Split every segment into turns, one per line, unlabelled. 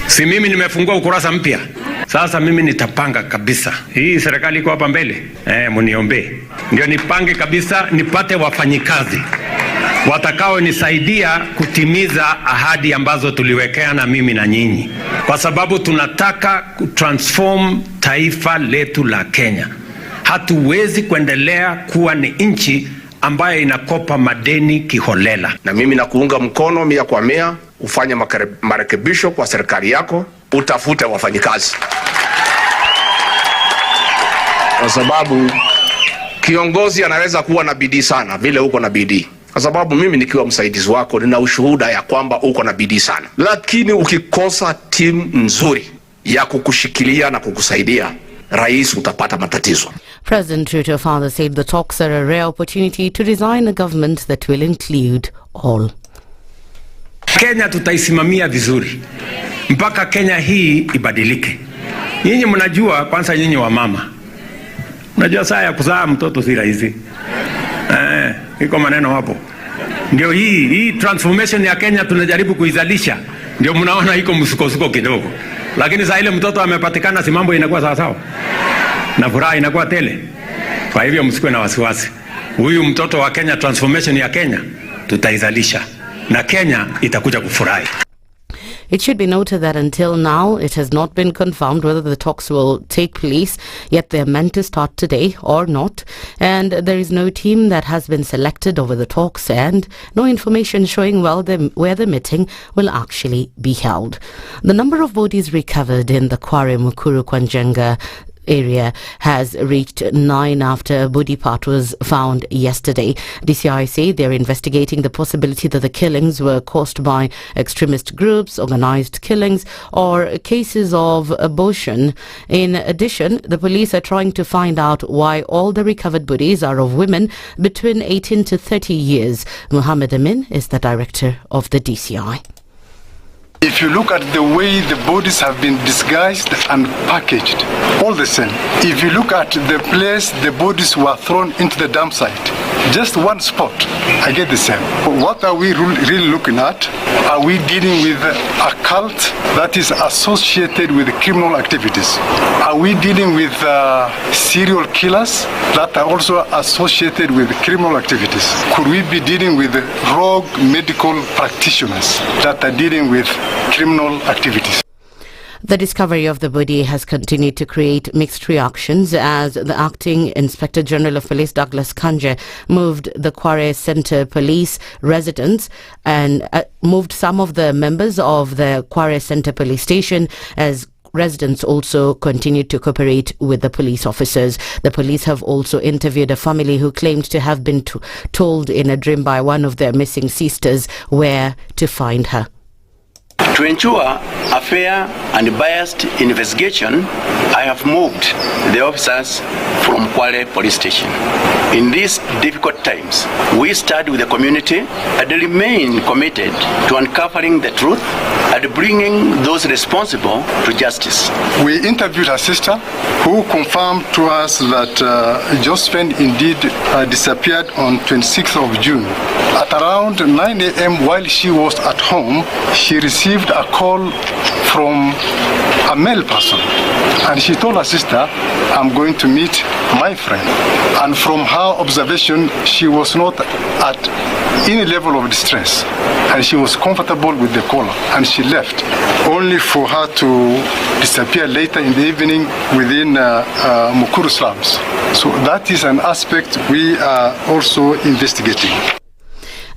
Si mimi nimefungua ukurasa mpya. Sasa mimi nitapanga kabisa. Hii serikali iko hapa mbele. Mniombe. Ndio nipange kabisa, nipate wafanyikazi watakao nisaidia kutimiza ahadi ambazo tuliwekeana mimi na nyinyi. Kwa sababu tunataka kutransform taifa letu la Kenya. Hatuwezi kuendelea kuwa ni nchi ambayo inakopa madeni kiholela.
Na mimi nakuunga mkono 100% ufanye marekebisho kwa serikali yako, utafute wafanyikazi. Kwa sababu kiongozi anaweza kuwa na bidii sana vile uko na bidii. Kwa sababu mimi nikiwa msaidizi wako nina ushuhuda ya kwamba uko na bidii sana. Lakini ukikosa timu nzuri ya kukushikilia na kukusaidia, rais, utapata matatizo.
President Ruto further said the talks are a rare opportunity to design a government that will include all.
Kenya tutaisimamia vizuri mpaka Kenya hii ibadilike. Nyinyi mnajua, kwanza nyinyi wa mama, mnajua saa ya kuzaa mtoto si rahisi. Iko maneno hapo. Ndio hii transformation ya Kenya tunajaribu kuizalisha. Ndio mnaona iko msukosuko kidogo. Lakini saa ile mtoto amepatikana, si mambo inakuwa sawa sawa. Na furaha inakuwa tele. Kwa hivyo msikuwe na wasiwasi. Huyu mtoto wa Kenya, transformation ya Kenya tutaizalisha. Na Kenya itakuja kufurahi.
It should be noted that until now, it has not been confirmed whether the talks will take place, yet they are meant to start today or not. And there is no team that has been selected over the talks and no information showing where the meeting will actually be held. The number of bodies recovered in the Quarry Nakuru Kwanjenga area has reached 9 after a body part was found yesterday. DCI say they're investigating the possibility that the killings were caused by extremist groups, organized killings, or cases of abortion. In addition, the police are trying to find out why all the recovered bodies are of women between 18 to 30 years. Muhammad Amin is the director of the DCI.
If you look at the way the bodies have been disguised and packaged, all the same. If you look at the place the bodies were thrown into the dump site, just one spot, I get the same. What are we really looking at? Are we dealing with a cult that is associated with criminal activities? Are we dealing with serial killers that are also associated with criminal activities? Could we be dealing with rogue medical practitioners that are dealing with criminal activities?
The discovery of the body has continued to create mixed reactions as the Acting Inspector General of Police Douglas Kanja moved the Quarry Centre Police residents and moved some of the members of the Quarry Centre Police Station as residents also continued to cooperate with the police officers. The police have also interviewed a family who claimed to have been told in a dream by one of their missing sisters where to find her.
To ensure a fair and biased investigation, I have moved the officers from Quarry Police Station. In these difficult times, we stand with the community and remain committed to uncovering the truth and bringing those responsible to justice.
We interviewed her sister, who confirmed to us that Josephine indeed disappeared on 26th of June. At around 9 a.m. while she was at home, she received a call from a male person, and she told her sister, I'm going to meet my friend. And from her observation, she was not at any level of distress, and she was comfortable with the caller, and she left, only for her to disappear later in the evening within Nakuru slums. So that is an aspect we are also investigating.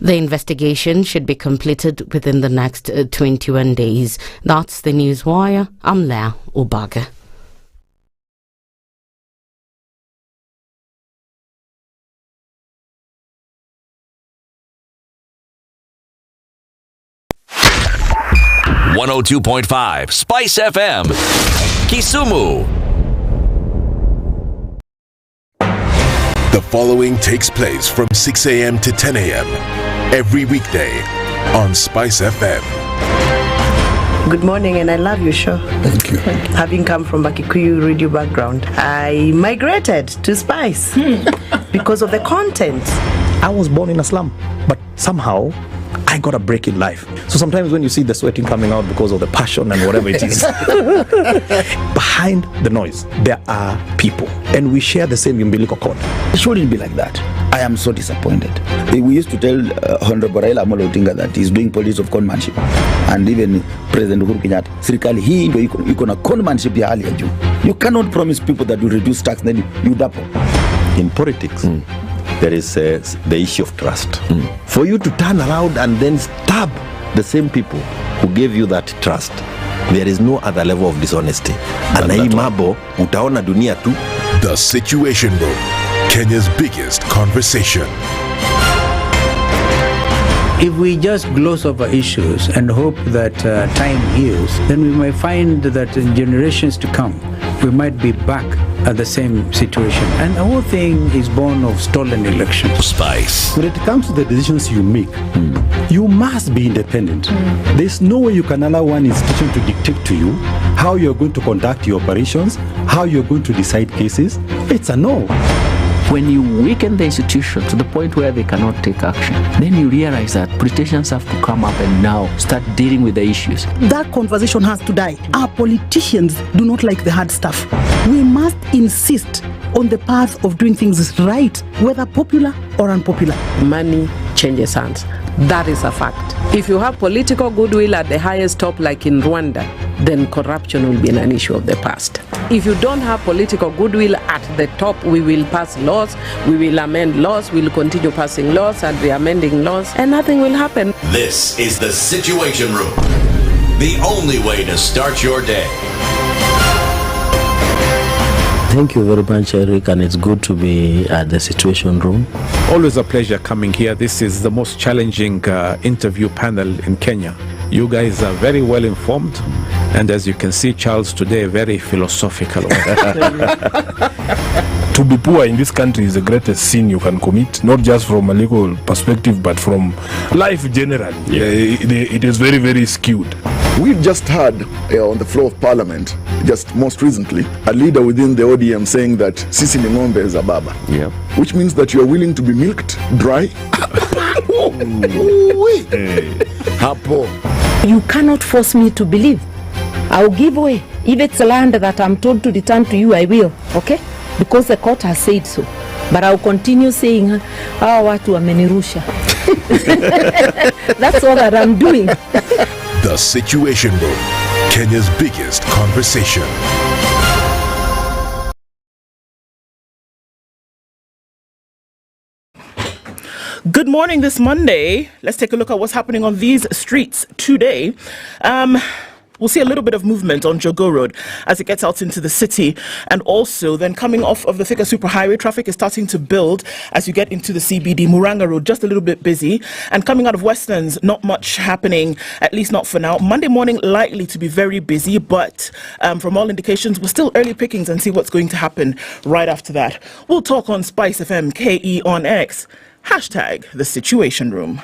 The investigation should be completed within the next 21 days. That's the News Wire. I'm Leah Obaga.
.5 SpiceFM, Kisumu.
The following takes place from 6 a.m. to 10 a.m. every weekday on SpiceFM.
Good morning, and I love your show.
Thank you.
Having come from a Kikuyu radio background, I migrated to Spice because of the content.
I was born in a slum, but somehow I got a break in life. So sometimes when you see the sweating coming out because of the passion and whatever it is, behind the noise, there are people. And we share the same umbilical cord.
It shouldn't be like that. I am so disappointed. We used to tell Honorable Raila Amolo Odinga that he's doing politics of conmanship. And even President Uhuru Kenyatta, serikali hii ndio iko na conmanship ya hali ya juu. You cannot promise people that you reduce tax, then you double.
In politics, there is the issue of trust. For you to turn around and then stab the same people who gave you that trust, there is no other level of dishonesty. And hii mambo utaona dunia tu.
The Situation Room, Kenya's biggest conversation.
If we just gloss over issues and hope that time heals, then we might find that in generations to come, we might be back at the same situation. And the whole thing is born of stolen elections.
Spice.
When it comes to the decisions you make, you must be independent. There's no way you can allow one institution to dictate to you how you're going to conduct your operations, how you're going to decide cases. It's a no.
When you weaken the institution to the point where they cannot take action, then you realize that politicians have to come up and now start dealing with the issues.
That conversation has to die. Our politicians do not like the hard stuff. We must insist on the path of doing things right, whether popular or unpopular.
Money changes hands. That is a fact. If you have political goodwill at the highest top, like in Rwanda, then corruption will be an issue of the past. If you don't have political goodwill at the top, we will pass laws, we will amend laws, we will continue passing laws and re-amending laws, and nothing will happen.
This is the Situation Room, the only way to start your day.
Thank you very much, Eric, and it's good to be at the Situation Room.
Always a pleasure coming here. This is the most challenging interview panel in Kenya. You guys are very well informed, and as you can see, Charles today, very philosophical.
To be poor in this country is the greatest sin you can commit, not just from a legal perspective, but from life generally. It is very, very skewed.
We've just heard on the floor of Parliament, just most recently, a leader within the ODM saying that sisi ni ng'ombe is a baba. Which means that you are willing to be milked dry.
You cannot force me to believe. I'll give way. If it's land that I'm told to return to you, I will. Okay? Because the court has said so. But I'll continue saying, watu wamenirusha. That's all that I'm doing.
The Situation Room, Kenya's biggest conversation.
Good morning this Monday. Let's take a look at what's happening on these streets today. We'll see a little bit of movement on Jogo Road as it gets out into the city. And also then coming off of the Thika Superhighway, traffic is starting to build as you get into the CBD. Muranga Road, just a little bit busy. And coming out of Westlands, not much happening, at least not for now. Monday morning, likely to be very busy, but from all indications, we're still early pickings and see what's going to happen right after that. We'll talk on SpiceFM, KE on X. Hashtag the Situation Room.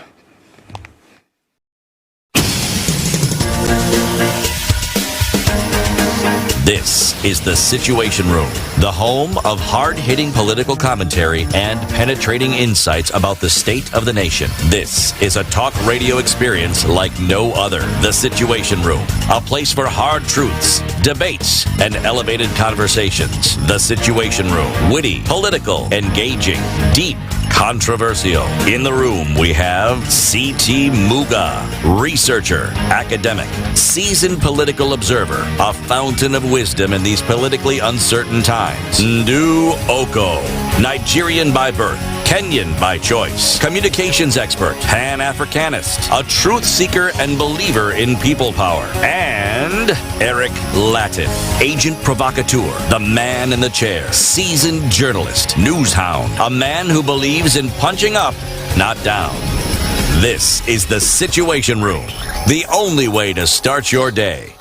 This is the Situation Room, the home of hard-hitting political commentary and penetrating insights about the state of the nation. This is a talk radio experience like no other. The Situation Room, a place for hard truths, debates, and elevated conversations. The Situation Room, witty, political, engaging, deep, controversial. In the room, we have C.T. Muga, researcher, academic, seasoned political observer, a fountain of wisdom in these politically uncertain times. Ndu Okoh, Nigerian by birth, Kenyan by choice, communications expert, Pan-Africanist, a truth seeker and believer in people power, and Eric Latiff, agent provocateur, the man in the chair, seasoned journalist, news hound, a man who believes in punching up, not down. This is the Situation Room, the only way to start your day.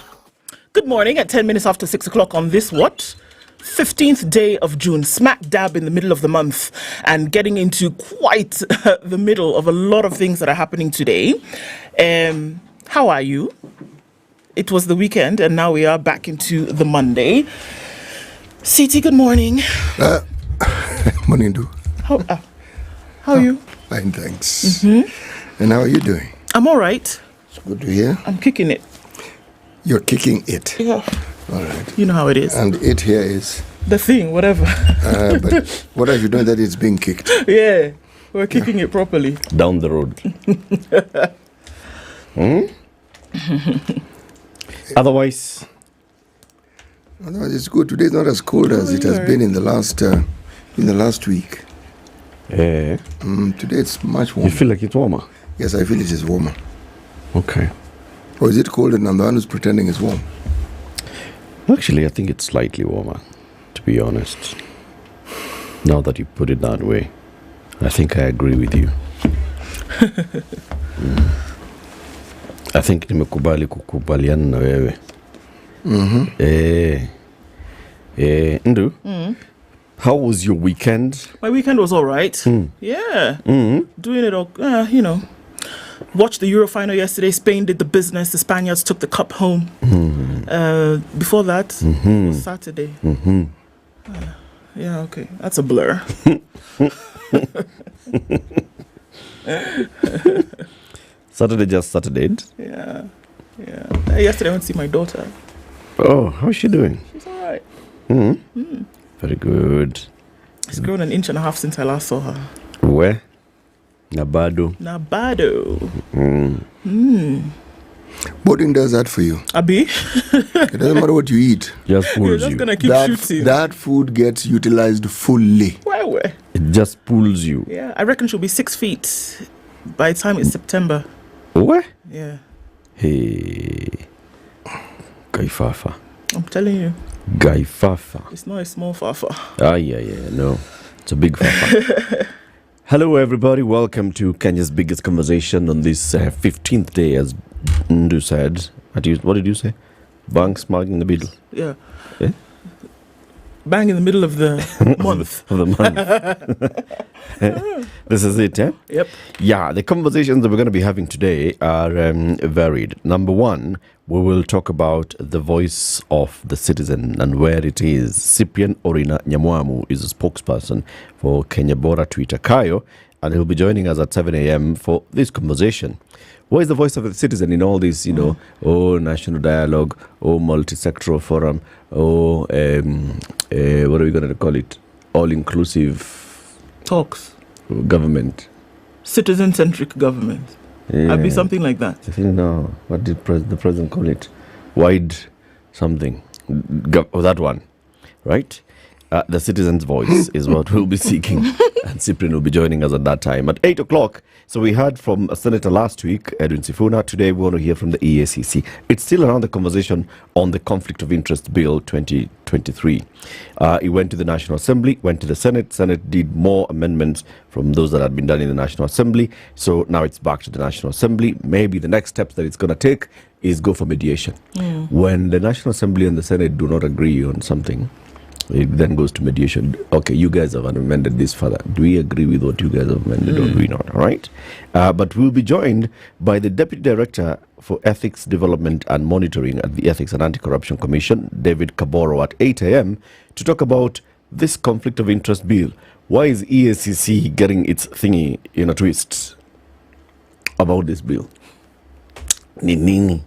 Good morning at 10 minutes after 6 o'clock on this 15th day of June, smack dab in the middle of the month, and getting into quite the middle of a lot of things that are happening today. How are you? It was the weekend, and now we are back into the Monday. CT, good morning.
Morning, do.
How are you?
Fine, thanks. And how are you doing?
I'm all right.
It's good to hear.
I'm kicking it.
You're kicking it?
Yeah.
All right.
You know how it is.
And it here is?
The thing, whatever.
But what have you done that it's being kicked?
Yeah. We're kicking it properly.
Down the road. Otherwise,
it's good. Today's not as cold as it has been in the last week.
Yeah.
Today it's much warmer.
You feel like it's warmer?
Yes, I feel it is warmer.
Okay.
Or is it cold and I'm the one who's pretending it's warm?
Actually, I think it's slightly warmer, to be honest. Now that you put it that way, I think I agree with you. I think nimekubali kukubaliana na wewe. Ndu, how was your weekend?
My weekend was all right. Yeah. Doing it all, watched the Euro final yesterday. Spain did the business. The Spaniards took the cup home. Before that, it was Saturday. Yeah, okay. That's a blur.
Saturday just Saturday?
Yeah. Yesterday I went to see my daughter.
Oh, how's she doing?
She's all right.
Very good.
She's grown 1.5 inches since I last saw her.
Where? Nabado.
Boarding does that for you.
Abi?
It doesn't matter what you eat.
Just pulls
You're just gonna keep shooting.
That food gets utilized fully.
Where?
It just pulls you.
Yeah, I reckon she'll be 6 feet by the time it's September.
What?
Yeah.
Hey. Guy Fafa.
I'm telling you.
Guy Fafa.
It's not a small Fafa.
Yeah, no. It's a big Fafa. Hello, everybody. Welcome to Kenya's biggest conversation on this 15th day, as Ndu said. What did you say? Bang smug in the middle.
Yeah.
Eh?
Bang in the middle of the month.
of the month. This is it, eh?
Yep.
Yeah, the conversations that we're going to be having today are varied. Number one, we will talk about the voice of the citizen and where it is. Cyprian Orina Nyamwamu is a spokesperson for Kenya Bora Twitter Kayo, and he'll be joining us at 7 a.m. for this conversation. What is the voice of the citizen in all this, national dialogue, multi-sectoral forum, what are we going to call it? All-inclusive
talks.
Government.
Citizen-centric government.
Yeah.
I'd be something like that.
I think no. What did the president call it? Wide something. That one, right? The citizen's voice is what we'll be seeking, and Cyprian will be joining us at that time at 8 o'clock. So we heard from a senator last week, Edwin Sifuna. Today we want to hear from the EACC. It's still around the conversation on the Conflict of Interest Bill 2023. It went to the National Assembly, went to the Senate. Senate did more amendments from those that had been done in the National Assembly. So now it's back to the National Assembly. Maybe the next steps that it's going to take is go for mediation. When the National Assembly and the Senate do not agree on something, it then goes to mediation. Okay, you guys have amended this further. Do we agree with what you guys have amended or do we not? All right. But we'll be joined by the Deputy Director for Ethics Development and Monitoring at the Ethics and Anti-Corruption Commission, David Kaboro, at 8 a.m. to talk about this conflict of interest bill. Why is EACC getting its thingy in a twist about this bill? Nini?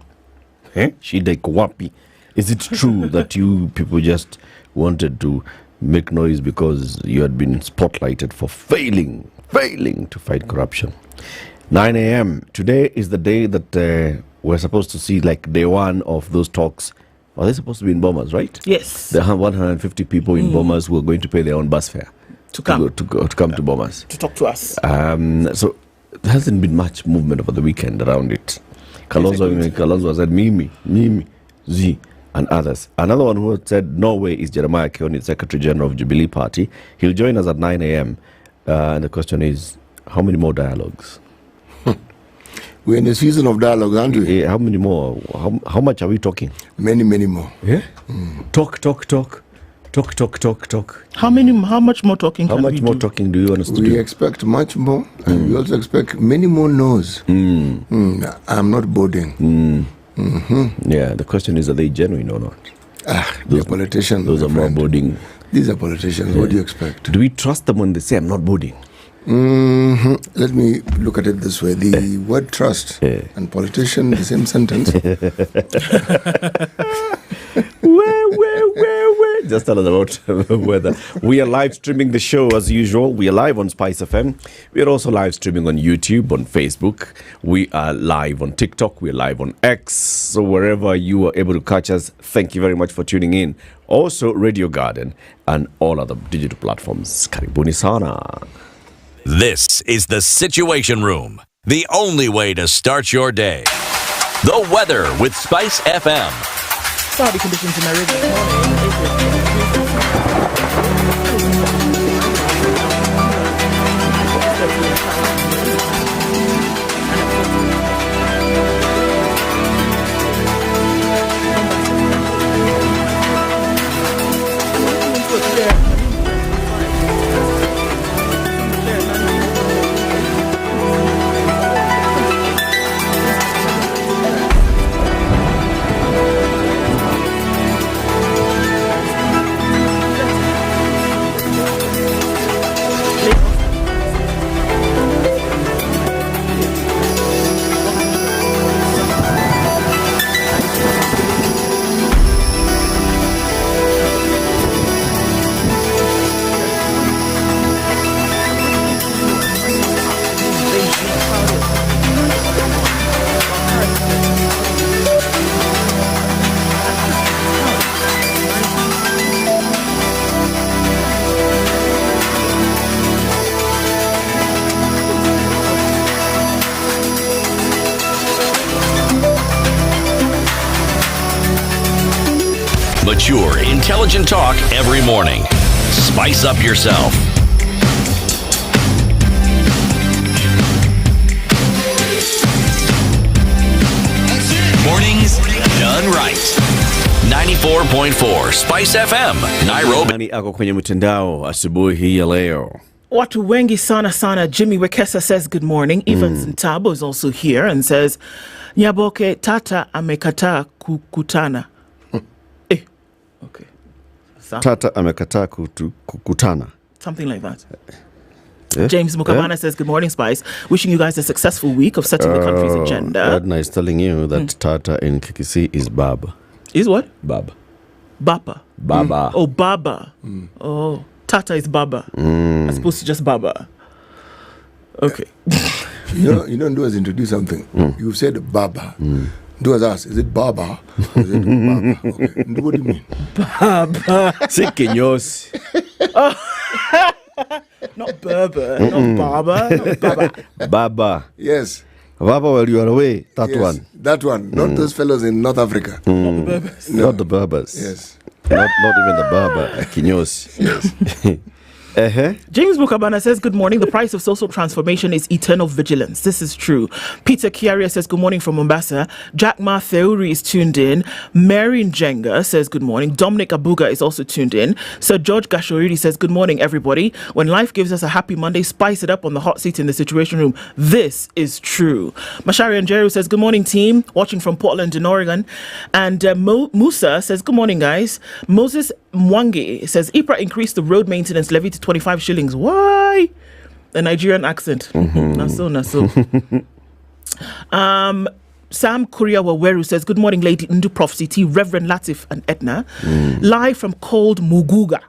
Shida iko wapi? Is it true that you people just wanted to make noise because you had been spotlighted for failing to fight corruption? 9 a.m. Today is the day that we're supposed to see, like, day one of those talks. Are they supposed to be in Bomas, right?
Yes.
There are 150 people in Bomas who are going to pay their own bus fare to come to Bomas
to talk to us.
So there hasn't been much movement over the weekend around it. Kalonzo said Mimi, Z, and others. Another one who said no way is Jeremiah Kioni, Secretary General of Jubilee Party. He'll join us at 9 a.m. And the question is, how many more dialogues?
We're in a season of dialogue, aren't we?
How many more? How much are we talking?
Many more.
Yeah? Talk.
How much more talking
How
can
much
we
more
do?
talking do you want us to do?
We expect much more, and we also expect many more no's. I'm not boarding.
Yeah, the question is, are they genuine or not?
Those politicians.
Those are more boarding.
These are politicians. What do you expect?
Do we trust them when they say, I'm not boarding?
Let me look at it this way. The word trust and politician, the same sentence.
Just tell us about weather. We are live streaming the show as usual. We are live on SpiceFM. We are also live streaming on YouTube, on Facebook. We are live on TikTok. We are live on X. So wherever you are able to catch us, thank you very much for tuning in. Also, Radio Garden and all other digital platforms. Karibuni sana.
This is the Situation Room, the only way to start your day. The weather with Spice FM.
Cloudy conditions in Nairobi this morning.
Mature, intelligent talk every morning. Spice up yourself. Mornings done right. 94.4 Spice FM, Nairobi.
Nani ako kwenye mtandao asubuhi hii ya leo?
Watu wengi sana sana. Jimmy Wekesa says good morning. Evans Ntabo is also here and says Nyaboke Tata amekataa kukutana. Okay.
Tata amekataa kukutana.
Something like that. James Mukamana says, good morning, Spice. Wishing you guys a successful week of setting the country's agenda.
Ednah is telling you that Tata in Kikisi is Bab.
Is what?
Bab.
Baba.
Baba.
Oh, Baba. Oh, Tata is Baba. As opposed to just Baba. Okay.
You don't do us introduce something. You said Baba. Do as us. Is it Baba? Or is it Baba? Okay. What do you mean?
Baba.
Sikinyos.
Not Berber. Not Baba. Not Baba.
Baba.
Yes.
Baba, while you are away. That
Yes,
one.
That one. Not those fellows in North Africa.
Not the Berbers.
Not the Berbers.
Yes.
Not even the Berber. Kinyos. Yes.
James Mukabana says, good morning. The price of social transformation is eternal vigilance. This is true. Peter Kiaria says, good morning from Mombasa. Jack Ma Theuri is tuned in. Mary Njenga says, good morning. Dominic Abuga is also tuned in. Sir George Gashoridi says, good morning, everybody. When life gives us a happy Monday, spice it up on the hot seat in the Situation Room. This is true. Mashari Njeru says, good morning, team. Watching from Portland in Oregon. And Musa says, good morning, guys. Moses Mwangi says, IPRA increased the road maintenance levy to 25 shillings. Why? A Nigerian accent. Naso. Sam Kuria Waweru says, good morning, Lady Ndu Prophecy T, Reverend Latiff and Ednah. Live from cold Muga.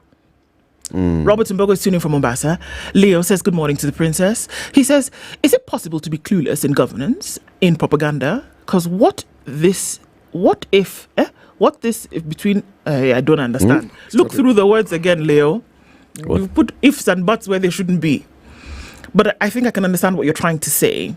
Robert Mbogo is tuning from Mombasa. Leo says, good morning to the princess. He says, is it possible to be clueless in governance, in propaganda? Because what if between, I don't understand. Look through the words again, Leo. You put ifs and buts where they shouldn't be. But I think I can understand what you're trying to say.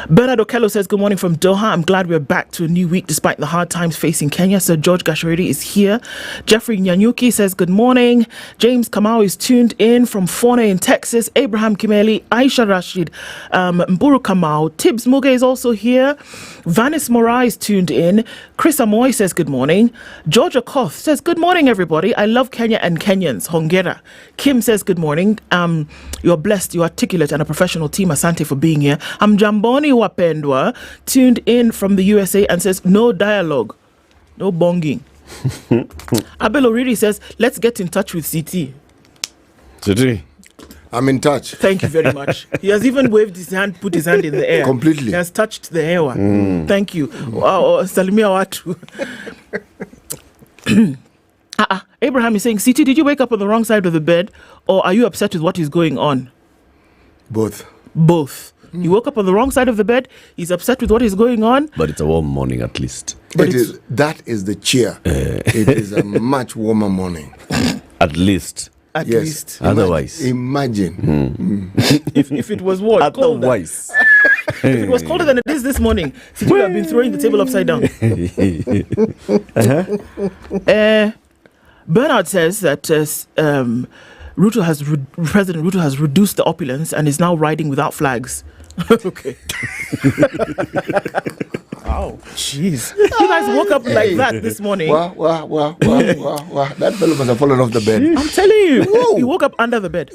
Bernard Okello says, good morning from Doha. I'm glad we're back to a new week despite the hard times facing Kenya. Sir George Gashoridi is here. Jeffrey Nyanyuki says, good morning. James Kamau is tuned in from Fone in Texas. Abraham Kimeli, Aisha Rashid, Mburu Kamau. Tibbs Muga is also here. Vanis Mora is tuned in. Chris Amoy says, good morning. George Okoh says, good morning, everybody. I love Kenya and Kenyans. Hongera. Kim says, good morning. You're blessed. You're articulate and a professional team. Asante for being here. I'm Jamboni Wapendwa, tuned in from the USA and says, no dialogue, no bonging. Abel Oriri says, let's get in touch with CT.
CT?
I'm in touch.
Thank you very much. He has even waved his hand, put his hand in the air.
Completely.
He has touched the hewa. Thank you. Salimia watu. Abraham is saying, CT, did you wake up on the wrong side of the bed, or are you upset with what is going on?
Both.
He woke up on the wrong side of the bed. He's upset with what is going on.
But it's a warm morning at least.
That is the cheer. It is a much warmer morning.
At least.
At least.
Otherwise.
Imagine.
If it was what?
Otherwise.
If it was colder than it is this morning, you would have been throwing the table upside down. Bernard says that President Ruto has reduced the opulence and is now riding without flags. Okay. Oh, jeez. You guys woke up like that this morning.
Wow. That fellow must have fallen off the bed.
I'm telling you. He woke up under the bed.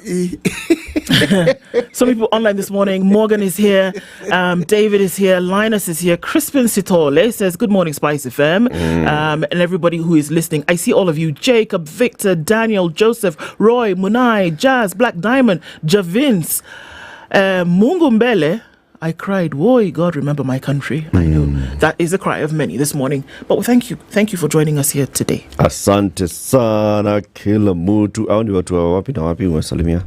Some people online this morning. Morgan is here. David is here. Linus is here. Crispin Sitole says, good morning, Spice FM. And everybody who is listening. I see all of you. Jacob, Victor, Daniel, Joseph, Roy, Munai, Jazz, Black Diamond, Javins, Mungumbele. I cried, woy, God, remember my country. I know that is a cry of many this morning. But thank you for joining us here today.
Asante sana kila mtu. Hao ni watu wa wapi na wapi umesalimia?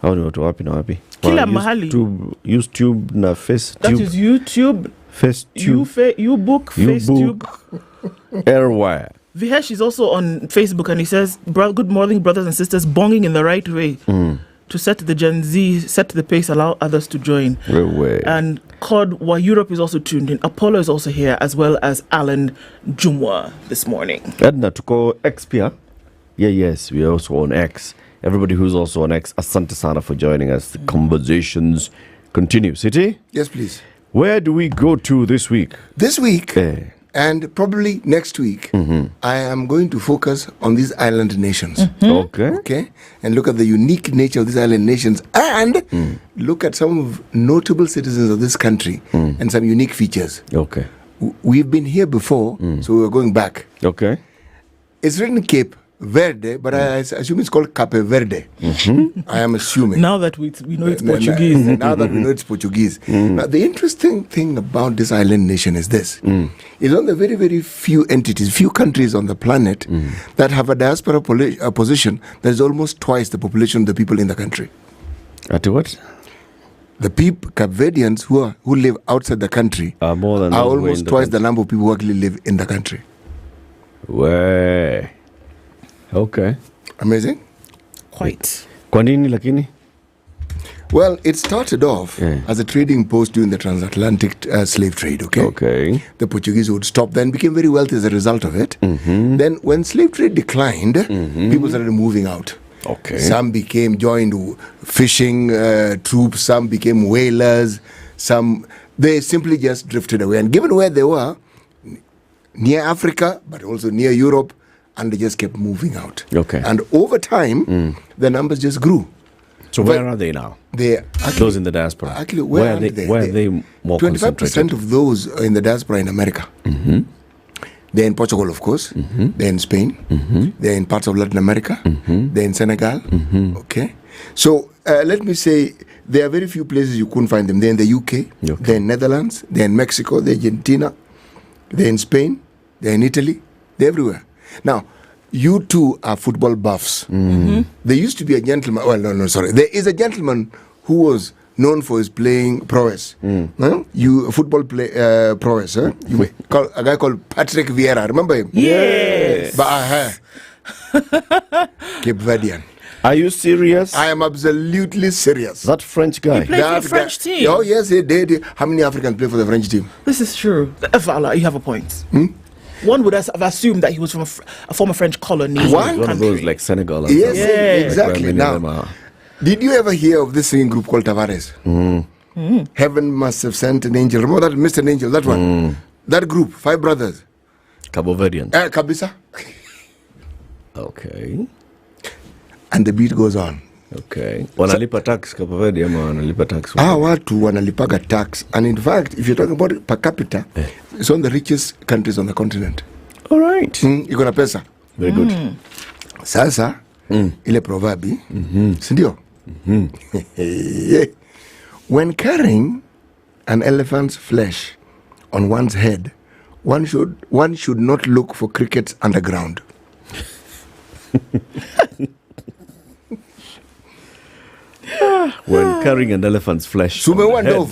Hao ni watu wa wapi na wapi?
Kila mahali.
YouTube na FaceTube.
That is YouTube.
FaceTube.
YouBook, FaceTube.
Airwire.
Vihesh is also on Facebook and he says, good morning, brothers and sisters, bonging in the right way. To set the Gen Z, set the pace, allow others to join. And Cod Wa Europe is also tuned in. Apollo is also here, as well as Alan Jumwa this morning.
Ednah, tuko X pia? Yes, we are also on X. Everybody who's also on X, asante sana for joining us. The conversations continue. City?
Yes, please.
Where do we go to this week?
This week, and probably next week, I am going to focus on these island nations. Okay. And look at the unique nature of these island nations and look at some of notable citizens of this country and some unique features.
Okay.
We've been here before, so we're going back.
Okay.
It's written Cape Verde, but I assume it's called Cape Verde. I am assuming.
Now that we know it's Portuguese.
Now that we know it's Portuguese. Now, the interesting thing about this island nation is this. It's one of the very, very few entities, few countries on the planet that have a diaspora position that is almost twice the population of the people in the country.
At what?
The Cape Verdeans who live outside the country are almost twice the number of people who actually live in the country.
Way. Okay.
Amazing?
Quite.
Kwa nini lakini?
Well, it started off as a trading post during the transatlantic slave trade, okay? The Portuguese would stop then, became very wealthy as a result of it. Then when slave trade declined, people started moving out.
Okay.
Some joined fishing troops, some became whalers, they simply just drifted away. And given where they were, near Africa, but also near Europe, and they just kept moving out.
Okay.
And over time, the numbers just grew.
So where are they now? Those in the diaspora.
Actually, where are they?
Where are they more
25% of those in the diaspora in America. They're in Portugal, of course. They're in Spain. They're in parts of Latin America. They're in Senegal. Okay. So let me say, there are very few places you couldn't find them. They're in the UK. They're in Netherlands. They're in Mexico. They're in Argentina. They're in Spain. They're in Italy. They're everywhere. Now, you two are football buffs. There used to be a gentleman. Well, no, sorry. There is a gentleman who was known for his playing prowess. Football prowess. A guy called Patrick Vieira. Remember him?
Yes.
Cape Verdean.
Are you serious?
I am absolutely serious.
That French guy.
He played for the French team.
Oh, yes, he did. How many Africans play for the French team?
This is true. Vala, you have a point. One would have assumed that he was from a former French colony.
One of those like Senegal.
Yes, exactly. Now, did you ever hear of this singing group called Tavares? Heaven must have sent an angel. Remember that Mr. Angel, that one? That group, 5 brothers.
Cabo Verdean.
Kabisa.
Okay.
And the beat goes on.
Okay. Wanalipa tax Cabo Verde ama wanalipa tax?
Watu wanalipaga tax. And in fact, if you're talking about it per capita, it's one of the richest countries on the continent.
All right.
Iko na pesa.
Very good.
Sasa, ile proverbi, sindio? When carrying an elephant's flesh on one's head, one should not look for crickets underground.
When carrying an elephant's flesh.
Umekata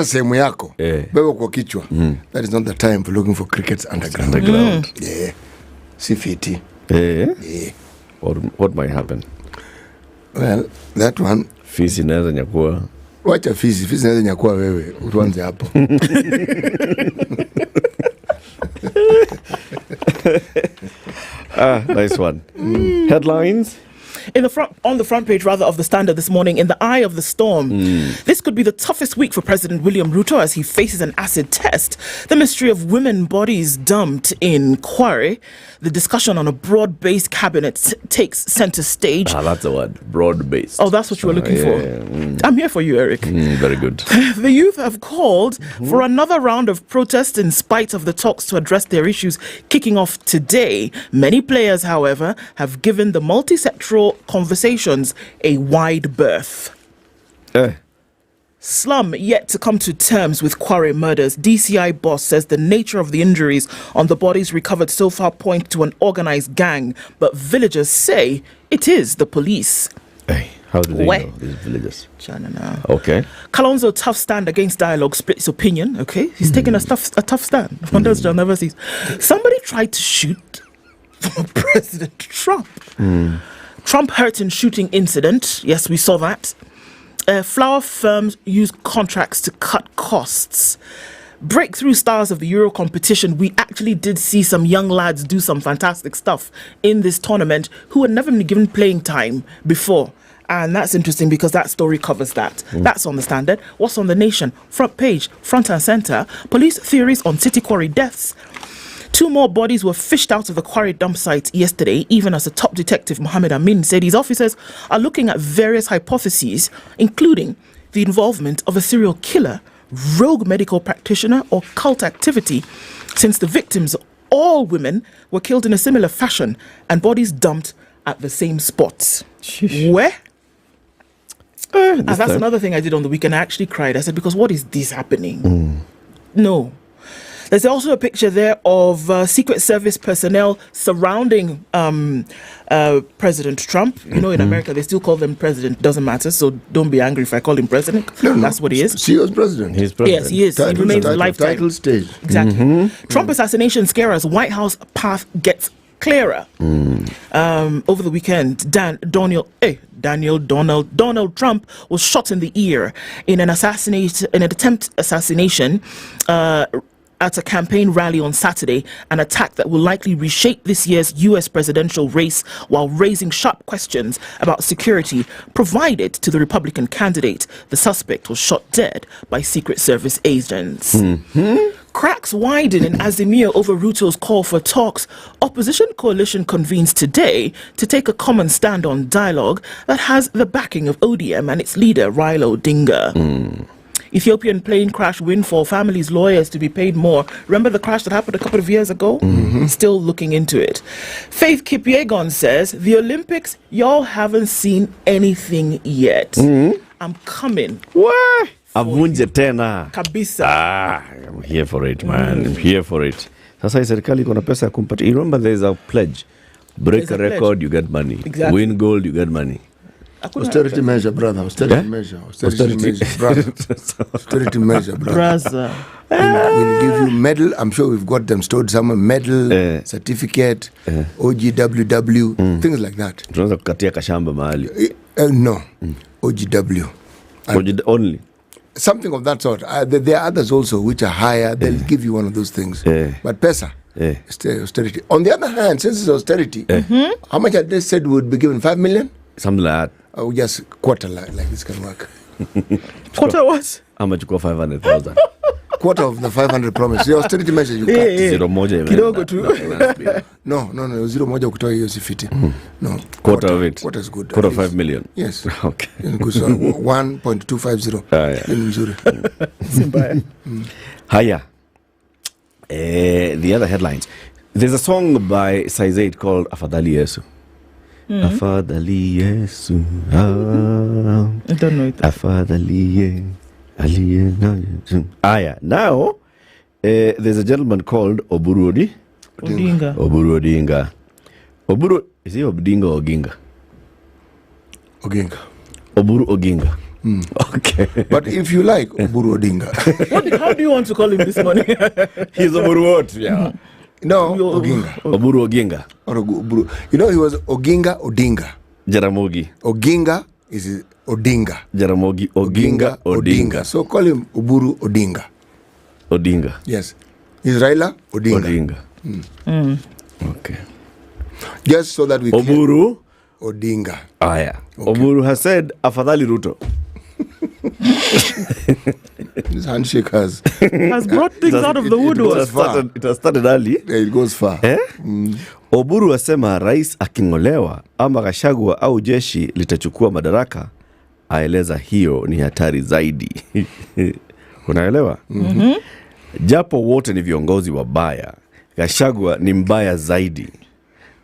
sehemu yako. Beba kwa kichwa. That is not the time for looking for crickets underground. Yeah. Si fiti.
Yeah. What might happen?
Well, that one.
Fisi inaweza nyakua.
Wacha fisi inaweza nyakua wewe. Utuanze hapo.
Nice one. Headlines.
On the front page rather of the Standard this morning, in the eye of the storm. This could be the toughest week for President William Ruto as he faces an acid test. The mystery of women bodies dumped in Quarry. The discussion on a broad-based cabinet takes center stage.
That's the word, broad-based.
Oh, that's what you were looking for. I'm here for you, Eric.
Very good.
The youth have called for another round of protests in spite of the talks to address their issues kicking off today. Many players, however, have given the multi-sectoral conversations a wide berth. Slum yet to come to terms with Quarry murders. DCI boss says the nature of the injuries on the bodies recovered so far point to an organized gang, but villagers say it is the police.
How do they know, these villagers? Okay.
Kalonzo tough stand against dialogue, splits opinion. Okay, he's taking a tough stand. Wonders John never sees. Somebody tried to shoot President Trump. Trump hurt in shooting incident. Yes, we saw that. Flower firms use contracts to cut costs. Breakthrough stars of the Euro competition. We actually did see some young lads do some fantastic stuff in this tournament who had never been given playing time before. And that's interesting because that story covers that. That's on the Standard. What's on the Nation? Front page, front and center. Police theories on city quarry deaths. 2 more bodies were fished out of the Quarry dump site yesterday, even as the top detective, Mohammed Amin, said his officers are looking at various hypotheses, including the involvement of a serial killer, rogue medical practitioner, or cult activity, since the victims, all women, were killed in a similar fashion and bodies dumped at the same spots. Where? That's another thing I did on the weekend. I actually cried. I said, because what is this happening? No. There's also a picture there of Secret Service personnel surrounding President Trump. You know, in America, they still call them president. Doesn't matter, so don't be angry if I call him president. No, that's what he is.
He was president.
He's president.
Yes, he is. He remains a lifetime.
Title stage.
Exactly. Trump assassination scare as White House path gets clearer. Over the weekend, Donald Trump was shot in the ear in an attempt assassination at a campaign rally on Saturday, an attack that will likely reshape this year's US presidential race while raising sharp questions about security provided to the Republican candidate. The suspect was shot dead by Secret Service agents. Cracks widen in Azimio over Ruto's call for talks. Opposition coalition convenes today to take a common stand on dialogue that has the backing of ODM and its leader, Raila Odinga. Ethiopian plane crash windfall, families, lawyers to be paid more. Remember the crash that happened a couple of years ago? Still looking into it. Faith Kipyegon says, the Olympics, y'all haven't seen anything yet. I'm coming.
What? Avunje tena.
Kabisa.
I'm here for it, man. I'm here for it. Sasa serikali kuna pesa ya kumpatia. You remember there's a pledge. Break a record, you get money.
Exactly.
Win gold, you get money.
Austerity measure, brother. Austerity measure. Austerity measure, brother. Austerity measure, brother. We'll give you medal. I'm sure we've got them stored somewhere. Medal, certificate, OGWW, things like that.
Tunaweza kukatia kashamba mahali.
No. OGW.
Only.
Something of that sort. There are others also which are higher. They'll give you one of those things. But pesa. Austerity. On the other hand, since it's austerity, how much had they said would be given? 5 million?
Something like that.
Oh, just quarter like this can work.
Quarter what?
How much go 500,000?
Quarter of the 500 promise. The austerity measure you cut.
Zero moja.
Kidogo tu.
No. Zero moja kutoa hiyo sifiti. No.
Quarter of it.
Quarter is good.
Quarter of 5 million.
Yes.
Okay.
1.250. Ni mzuri.
Simbaya.
Haya. The other headlines. There's a song by Size 8 called Afadhali Yesu.
Afadhali Yesu.
I don't know it.
Afadhali aliye na Yesu. Aya, now there's a gentleman called Oburu
Odinga.
Oburu Odinga. Oburu, is he Odinga or Oginga?
Oginga.
Oburu Oginga. Okay.
But if you like, Oburu Odinga.
How do you want to call him this morning?
He's Oburu what? Yeah.
No, Oginga.
Oburu Oginga.
Or Oburu. You know, he was Oginga Odinga.
Jaramogi.
Oginga is Odinga.
Jaramogi Oginga Odinga.
So call him Oburu Odinga.
Odinga.
Yes. He's Raila Odinga.
Okay.
Just so that we
Oburu
Odinga.
Aya. Okay. Oburu has said afadhali Ruto.
This handshake has
brought things out of the woodwork.
It has started early.
It goes far.
Oburu asema rais aking'olewa ama Gachagua au jeshi litachukua madaraka, aeleza hiyo ni hatari zaidi. Unaelewa? Japo wote ni viongozi wabaya, Gachagua ni mbaya zaidi.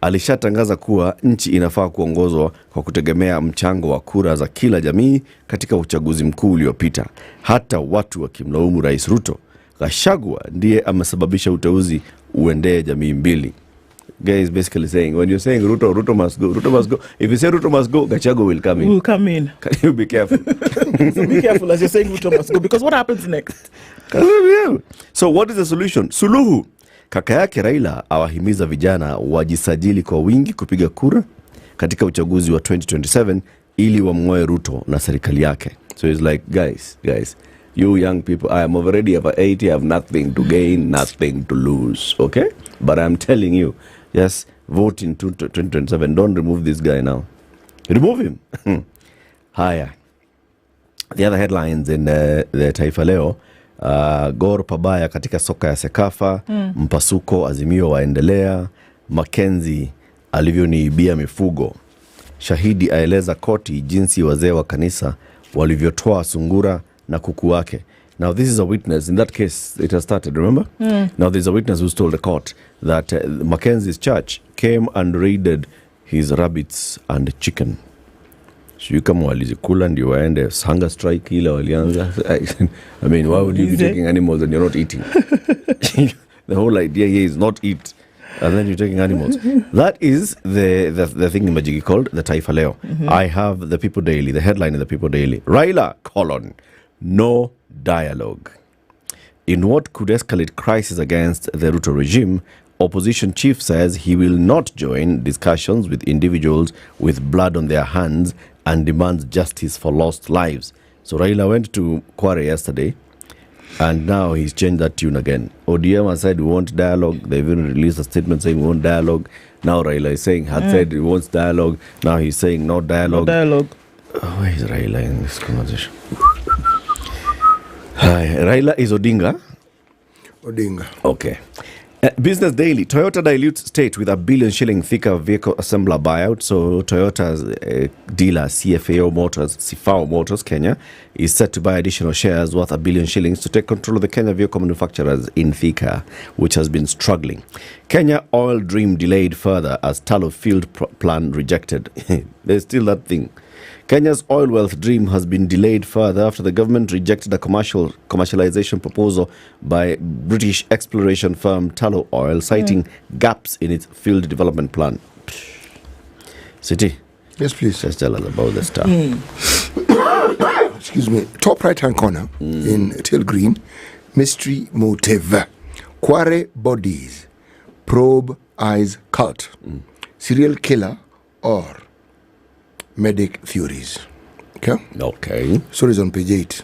Alishatangaza kuwa nchi inafaa kuongozwa kwa kutegemea mchango wa kura za kila jamii katika uchaguzi mkuu uliopita. Hata watu wakimlaumu Rais Ruto, Gachagua ndiye amesababisha uteuzi uendee jamii mbili. Guys basically saying, when you're saying Ruto must go, Ruto must go. If you say Ruto must go, Gachagua will come in.
Will come in.
Can you be careful?
So be careful as you're saying Ruto must go, because what happens next?
So what is the solution? Suluhu. Kaka yake Raila awahimiza vijana wajisajili kwa wingi kupiga kura katika uchaguzi wa 2027 ili wamng'oe Ruto na serikali yake. So he's like, guys, you young people, I am already over 80, I have nothing to gain, nothing to lose, okay? But I'm telling you, just vote in 2027. Don't remove this guy now. Remove him. Haya. The other headlines in the Taifa Leo. Gor pabaya katika soka ya Sekafa, mpasuko Azimio waendelea, Mackenzie alivyoniibia mifugo, shahidi aeleza koti jinsi wazee wa kanisa walivyotoa sungura na kuku wake. Now this is a witness. In that case, it has started, remember? Now there's a witness who's told the court that Mackenzie's church came and raided his rabbits and chicken. Sijui kama walizikula ndio waende hunger strike ile walianza. I mean, why would you be taking animals and you're not eating? The whole idea here is not eat and then you're taking animals. That is the thing in Majigi called the Taifa Leo. I have the People Daily, the headline in the People Daily. Raila, no dialogue. In what could escalate crisis against the Ruto regime, opposition chief says he will not join discussions with individuals with blood on their hands and demands justice for lost lives. So Raila went to Quarry yesterday and now he's changed that tune again. ODM has said we want dialogue. They even released a statement saying we want dialogue. Now Raila is saying, said he wants dialogue. Now he's saying no dialogue.
No dialogue.
Where is Raila in this conversation? Hi, Raila is Odinga. Okay. Business Daily. Toyota dilutes state with $1 billion Thika vehicle assembler buyout. So Toyota's dealer CFAO Motors, Sifao Motors Kenya, is set to buy additional shares worth $1 billion to take control of the Kenya vehicle manufacturers in Thika, which has been struggling. Kenya oil dream delayed further as Tallow field plan rejected. There's still that thing. Kenya's oil wealth dream has been delayed further after the government rejected a commercialization proposal by British exploration firm Tallow Oil, citing gaps in its field development plan. City.
Yes, please.
Just tell us about the stuff.
Excuse me. Top right-hand corner in teal green, mystery motive. Quarry bodies. Probe eyes cult. Serial killer or medic theories. Okay. Stories on page 8.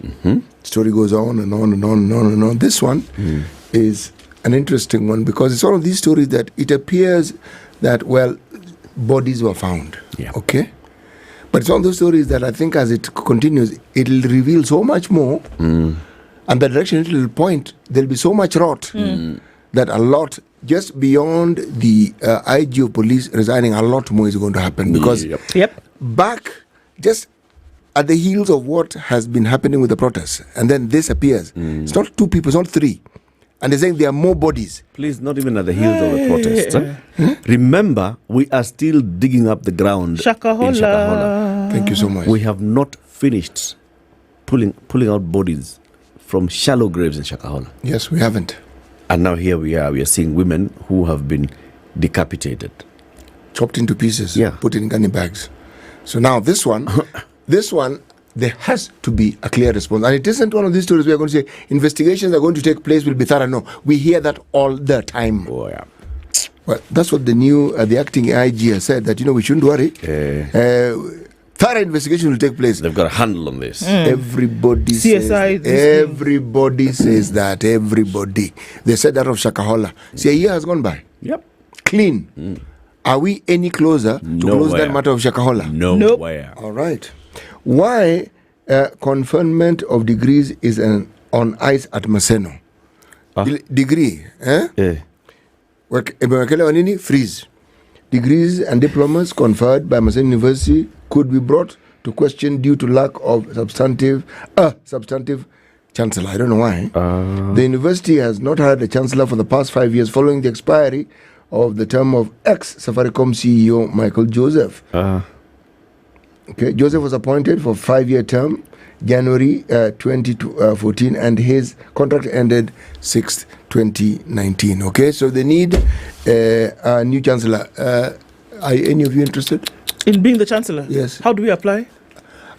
Story goes on and on and on and on and on. This one is an interesting one because it's one of these stories that it appears that, well, bodies were found. Okay. But it's one of those stories that I think as it continues, it'll reveal so much more. And the direction it will point, there'll be so much rot that a lot, just beyond the IG of police resigning, a lot more is going to happen because back just at the heels of what has been happening with the protests, and then this appears. It's not 2 people, it's not 3. And they're saying there are more bodies.
Please, not even at the heels of the protests. Remember, we are still digging up the ground in Shakahola.
Thank you so much.
We have not finished pulling out bodies from shallow graves in Shakahola.
Yes, we haven't.
And now here we are seeing women who have been decapitated.
Chopped into pieces,
yeah.
Put in gunny bags. So now this one, there has to be a clear response. And it isn't one of these stories we are going to say investigations are going to take place, will be thorough. No, we hear that all the time.
Oh, yeah.
Well, that's what the acting IG has said, that, we shouldn't worry. Thorough investigation will take place.
They've got a handle on this.
Everybody
CSI,
says that. Everybody. They said that of Shakahola. See, a year has gone by.
Yep.
Clean. Are we any closer to close that matter of Shakahola?
Nowhere.
All right. Why conferment of degrees is on ice at Maseno? Degree, freeze. Degrees and diplomas conferred by Maseno University could be brought to question due to lack of substantive chancellor. I don't know why. The university has not had a chancellor for the past 5 years following the expiry of the term of ex-Safaricom CEO Michael Joseph. Okay, Joseph was appointed for a 5-year term, January 2014, and his contract ended 6th, 2019. Okay, so they need a new chancellor. Are any of you interested
in being the chancellor?
Yes.
How do we apply?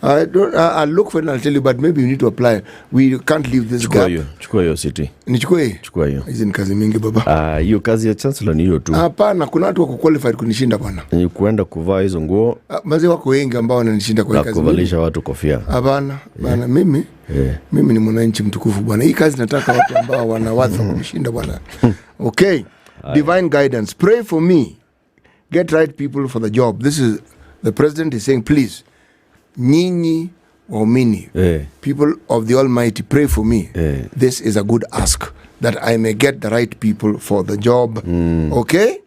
I'll look for it and I'll tell you, but maybe you need to apply. We can't leave this gap.
Chukua hiyo city.
Nichukue?
Chukua hiyo.
Hizi ni kazi mingi baba.
Hiyo kazi ya chancellor ni hiyo tu.
Hapana, kuna watu wako qualified kunishinda bwana.
Ni kuenda kuvaa hizo nguo.
Mazee wako wengi ambao wananishinda kwa kazi.
Kuvalisha watu kofia.
Hapana, bwana mimi ni mwananchi mtukufu bwana. Hii kazi nataka watu ambao wana wadhifa kunishinda bwana. Okay. Divine guidance. Pray for me. Get right people for the job. This is the president is saying, please. Nyinyi waumini, people of the Almighty, pray for me. This is a good ask, that I may get the right people for the job. Okay?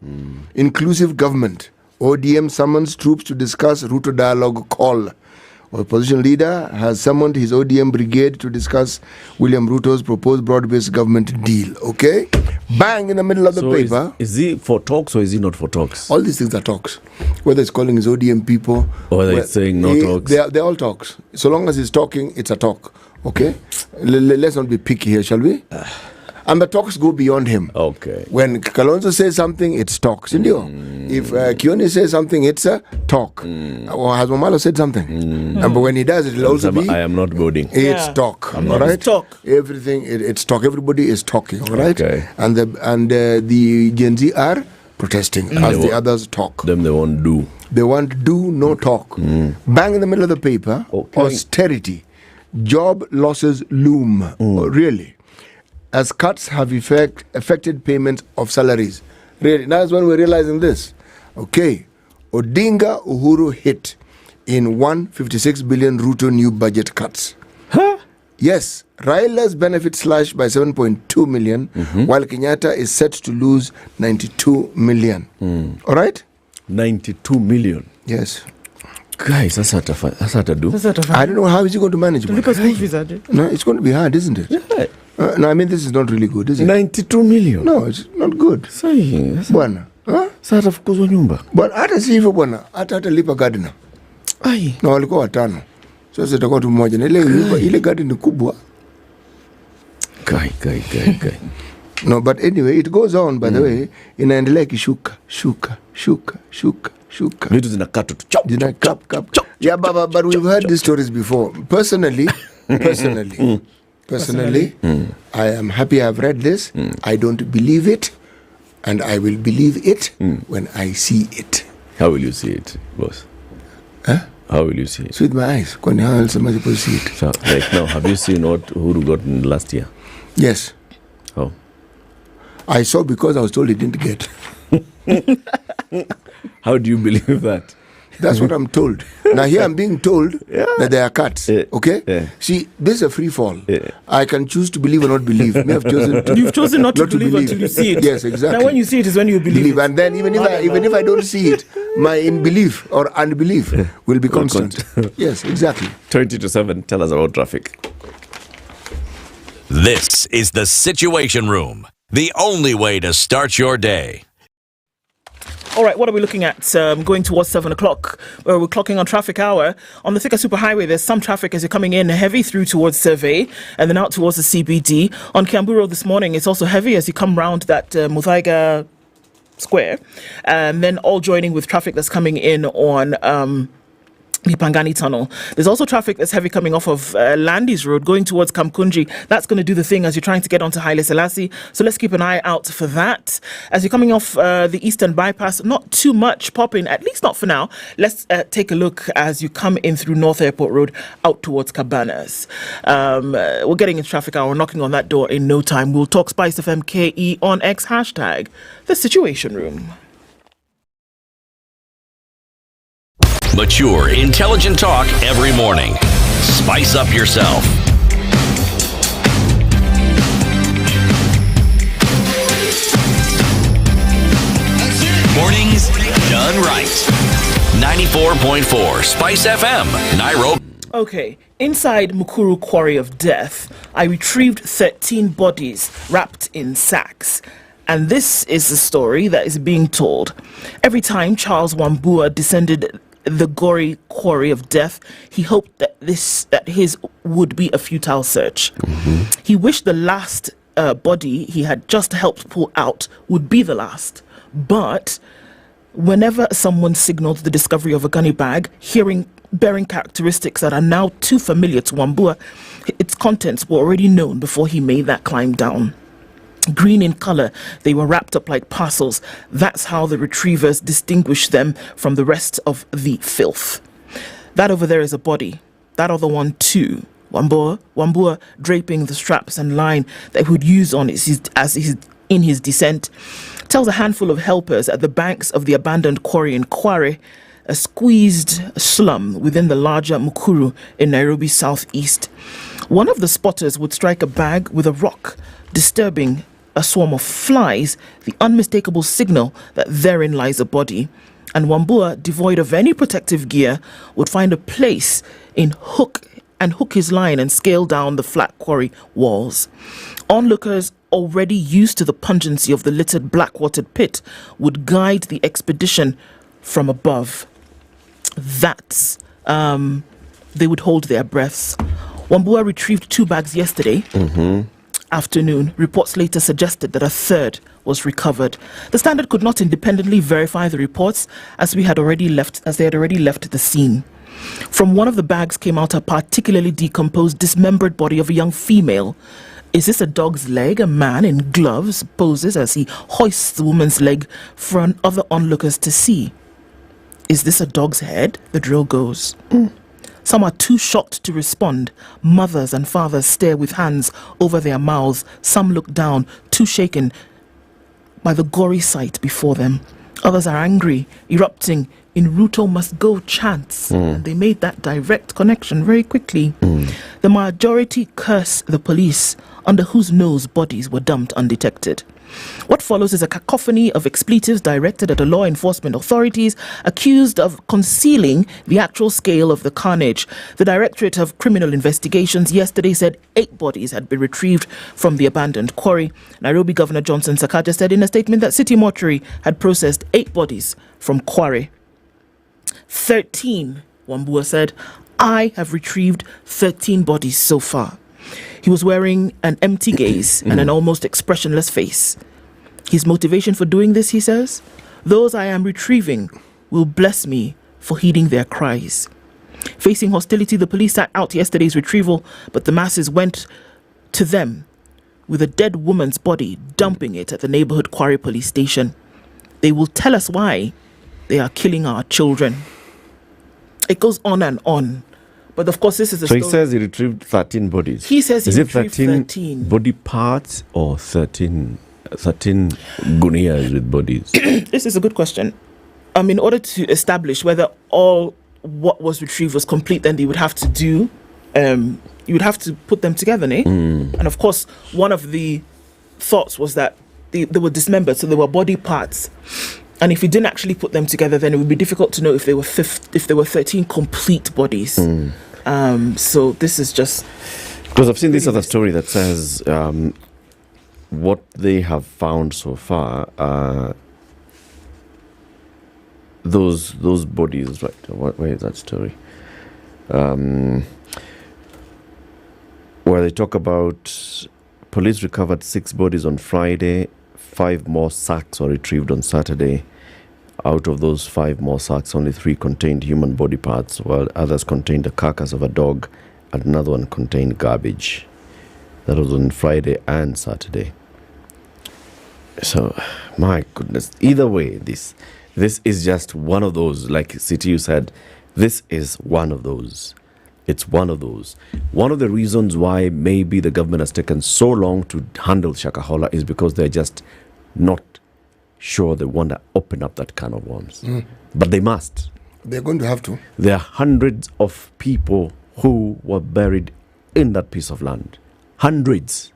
Inclusive government. ODM summons troops to discuss Ruto dialogue call. Opposition leader has summoned his ODM brigade to discuss William Ruto's proposed broad-based government deal. Okay? Bang in the middle of the paper.
Is he for talks or is he not for talks?
All these things are talks. Whether it's calling his ODM people,
or whether it's saying no talks.
They're all talks. So long as he's talking, it's a talk. Okay? Let's not be picky here, shall we? And the talks go beyond him.
Okay.
When Kalonzo says something, it's talks. If Kioni says something, it's a talk. Or has Momalo said something? But when he does, it'll also be...
I am not voting.
It's talk. All right?
It's talk.
Everything, it's talk. Everybody is talking. All right?
Okay.
And the Gen Z are protesting as the others talk.
Them they won't do.
They want do, no talk. Bang in the middle of the paper. Okay. Austerity. Job losses loom. Really? As cuts have affected payment of salaries. Really, that's when we're realizing this. Okay, Odinga Uhuru hit in 156 billion Ruto new budget cuts.
Huh?
Yes, Raila's benefit slashed by 7.2 million, while Kenyatta is set to lose 92 million. All right?
92 million?
Yes.
Guys, that's how to do.
I don't know how is he going to manage.
No,
it's going to be hard, isn't it?
Yeah.
No, I mean, this is not really good, is it?
92 million?
No, it's not good. Bwana.
Sasa fukuzwa nyumba.
Bwana, hata si hivyo bwana, hata lipa gardener. Na walikuwa watano. Sasa itakuwa tu mmoja. Na ile garden ni kubwa.
Kai.
No, but anyway, it goes on, by the way, inaendelea kishuka.
Vitu zinakatwa tu. Chop.
Yeah, but we've heard these stories before. Personally, I am happy I've read this. I don't believe it, and I will believe it when I see it.
How will you see it, boss? How will you see it?
So with my eyes. How else am I supposed to see it?
So, like now, have you seen what Uhuru got in last year?
Yes.
How?
I saw because I was told he didn't get.
How do you believe that?
That's what I'm told. Now here I'm being told that there are cuts. Okay? See, this is a free fall. I can choose to believe or not believe.
You've chosen not to believe until you see it.
Yes, exactly.
Now when you see it is when you believe.
And then even if I don't see it, my unbelief or unbelief will be constant. Yes, exactly.
20 to 7, tell us about traffic.
This is the Situation Room, the only way to start your day.
All right, what are we looking at? Going towards 7 o'clock, where we're clocking on traffic hour. On the Thika Superhighway, there's some traffic as you're coming in heavy through towards Survey and then out towards the CBD. On Kiambu Road this morning, it's also heavy as you come round that Muthaiga Square. And then all joining with traffic that's coming in on the Pangani Tunnel. There's also traffic that's heavy coming off of Landis Road going towards Kamkunji. That's going to do the thing as you're trying to get onto Haile Selassie. So let's keep an eye out for that. As you're coming off the Eastern Bypass, not too much popping, at least not for now. Let's take a look as you come in through North Airport Road out towards Cabanas. We're getting into traffic hour, knocking on that door in no time. We'll talk SpiceFM KE on X hashtag The Situation Room.
Mature, intelligent talk every morning. Spice up yourself. Mornings done right. 94.4 Spice FM, Nairobi.
Okay, inside Mukuru Quarry of Death, I retrieved 13 bodies wrapped in sacks. And this is the story that is being told. Every time Charles Wambua descended the gory quarry of death, he hoped that his would be a futile search. He wished the last body he had just helped pull out would be the last. But whenever someone signaled the discovery of a gunny bag, bearing characteristics that are now too familiar to Wambua, its contents were already known before he made that climb down. Green in color, they were wrapped up like parcels. That's how the retrievers distinguished them from the rest of the filth. That over there is a body. That other one too. Wambua draping the straps and line that he would use on in his descent, tells a handful of helpers at the banks of the abandoned quarry in Quarry, a squeezed slum within the larger Mukuru in Nairobi southeast. One of the spotters would strike a bag with a rock, disturbing a swarm of flies, the unmistakable signal that therein lies a body. And Wambua, devoid of any protective gear, would find a place hook his line and scale down the flat quarry walls. Onlookers, already used to the pungency of the littered black-watered pit, would guide the expedition from above. They would hold their breaths. Wambua retrieved 2 bags yesterday afternoon. Reports later suggested that a third was recovered. The Standard could not independently verify the reports as they had already left the scene. From one of the bags came out a particularly decomposed, dismembered body of a young female. Is this a dog's leg? A man in gloves poses as he hoists the woman's leg for other onlookers to see. Is this a dog's head? The drill goes. Some are too shocked to respond. Mothers and fathers stare with hands over their mouths. Some look down, too shaken by the gory sight before them. Others are angry, erupting in Ruto must go chants. And they made that direct connection very quickly. The majority curse the police, under whose nose bodies were dumped undetected. What follows is a cacophony of expletives directed at the law enforcement authorities accused of concealing the actual scale of the carnage. The Directorate of Criminal Investigations yesterday said 8 bodies had been retrieved from the abandoned quarry. Nairobi Governor Johnson Sakaja said in a statement that City Mortuary had processed 8 bodies from Quarry. 13, Wambua said. I have retrieved 13 bodies so far. He was wearing an empty gaze and an almost expressionless face. His motivation for doing this, he says, those I am retrieving will bless me for heeding their cries. Facing hostility, the police sat out yesterday's retrieval, but the masses went to them with a dead woman's body, dumping it at the neighborhood Quarry police station. They will tell us why they are killing our children. It goes on and on. But of course, this is a story.
So he says he retrieved 13 bodies.
He says he retrieved
13 body parts or 13 gunias with bodies?
This is a good question. In order to establish whether all what was retrieved was complete, then they would have to do, you would have to put them together, eh? And of course, one of the thoughts was that they were dismembered, so they were body parts. And if you didn't actually put them together, then it would be difficult to know if there were 13 complete bodies. So this is just
Because I've seen this other story that says what they have found so far are those bodies, right? Where is that story? Where they talk about police recovered 6 bodies on Friday, 5 more sacks were retrieved on Saturday. Out of those 5 more sacks, only 3 contained human body parts, while others contained the carcass of a dog, and another one contained garbage. That was on Friday and Saturday. So, my goodness. Either way, this is just one of those, like CTU said, this is one of those. It's one of those. One of the reasons why maybe the government has taken so long to handle Shakahola is because they're just not sure they want to open up that can of worms. But they must.
They're going to have to.
There are hundreds of people who were buried in that piece of land. Hundreds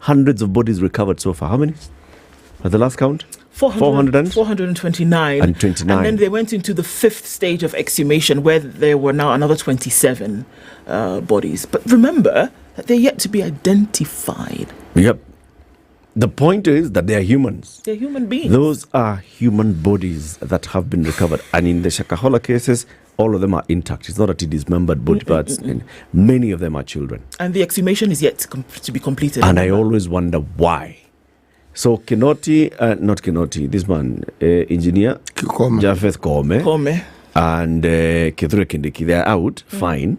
of bodies recovered so far. How many at the last count?
429.
And 29.
And then they went into the 5th stage of exhumation, where there were now another 27 bodies. But remember that they're yet to be identified.
Yep. The point is that they are humans.
They're human beings.
Those are human bodies that have been recovered. And in the Shakahola cases, all of them are intact. It's not that it dismembered body parts. And many of them are children.
And the exhumation is yet to be completed.
And I always wonder why. So not Kinoti, this man, engineer, Japheth Kome, and Kithure Kindiki, they are out, fine.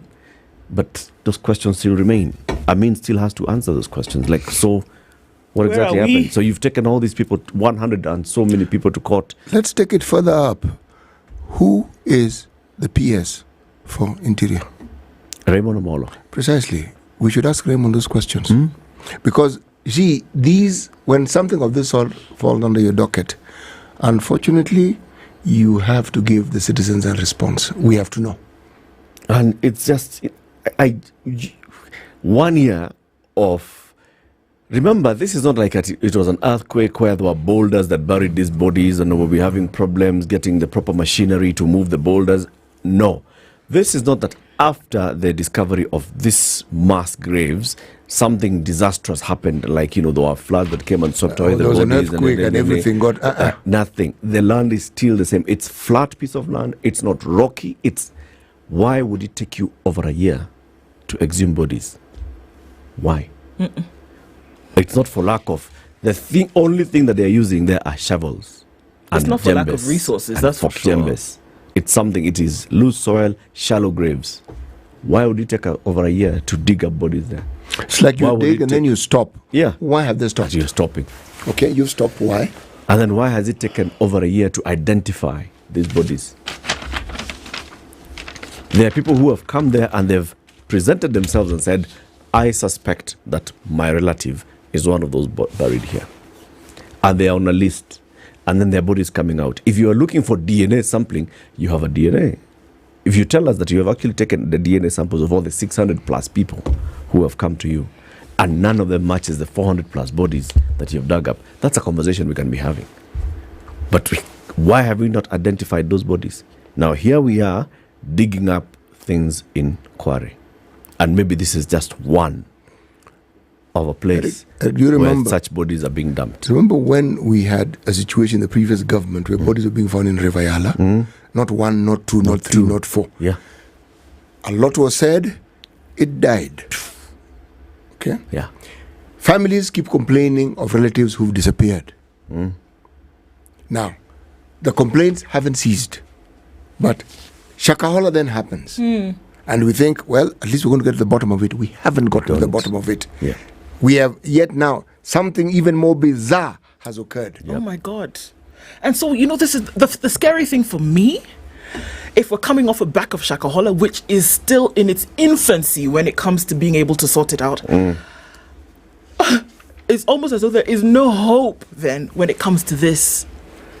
But those questions still remain. Amin still has to answer those questions. Like, so what exactly happened? So you've taken all these people, 100 and so many people to court.
Let's take it further up. Who is the PS for Interior?
Raymond Omolo.
Precisely. We should ask Raymond those questions. Because, see, when something of this sort falls under your docket, unfortunately, you have to give the citizens a response. We have to know.
And it's just, 1 year of, remember, this is not like it was an earthquake where there were boulders that buried these bodies and we'll be having problems getting the proper machinery to move the boulders. No. This is not that after the discovery of these mass graves, something disastrous happened, like, there were floods that came and swept away the bodies.
There was an earthquake and everything got...
Nothing. The land is still the same. It's flat piece of land. It's not rocky. Why would it take you over a year to exhume bodies? Why? It's not for lack of... only thing that they're using there are shovels.
It's not for lack of resources, that's for sure.
Jembes. It's something, it is loose soil, shallow graves. Why would it take over a year to dig up bodies there?
It's like you dig and then you stop.
Yeah.
Why have they stopped?
You're stopping.
Okay, you've stopped. Why?
And then why has it taken over a year to identify these bodies? There are people who have come there and they've presented themselves and said, I suspect that my relative is one of those buried here. And they are on a list. And then their body is coming out. If you are looking for DNA sampling, you have a DNA. If you tell us that you have actually taken the DNA samples of all the 600 plus people who have come to you, and none of them matches the 400 plus bodies that you have dug up, that's a conversation we can be having. But why have we not identified those bodies? Now here we are digging up things in Quarry. And maybe this is just one of a place where such bodies are being dumped.
Remember when we had a situation in the previous government where bodies were being found in River Yala? Not 1, not 2, not 3, not 4.
Yeah.
A lot was said, it died. Okay?
Yeah.
Families keep complaining of relatives who've disappeared. Now, the complaints haven't ceased. But Shakahola then happens. And we think, well, at least we're going to get to the bottom of it. We haven't got to the bottom of it.
Yeah.
We have yet now, something even more bizarre has occurred.
Oh my God. And so, this is the scary thing for me. If we're coming off a back of Shakahola, which is still in its infancy when it comes to being able to sort it out, it's almost as though there is no hope then when it comes to this.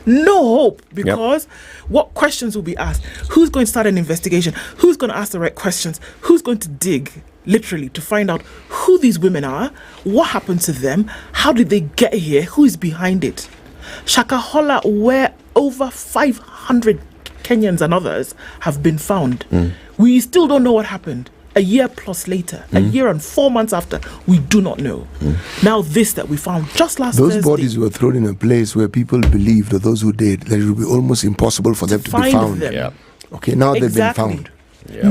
No hope, because what questions will be asked? Who's going to start an investigation? Who's going to ask the right questions? Who's going to dig, literally, to find out who these women are, what happened to them, how did they get here, who is behind it? Shakahola, where over 500 Kenyans and others have been found. We still don't know what happened. a year plus later, a year and 4 months after, we do not know. Now this that we found just last
Those
Thursday.
bodies were thrown in a place where people believed, or those who did, that it would be almost impossible for them to be
find
found.
them. Yeah.
Okay, now
Exactly.
they've been found.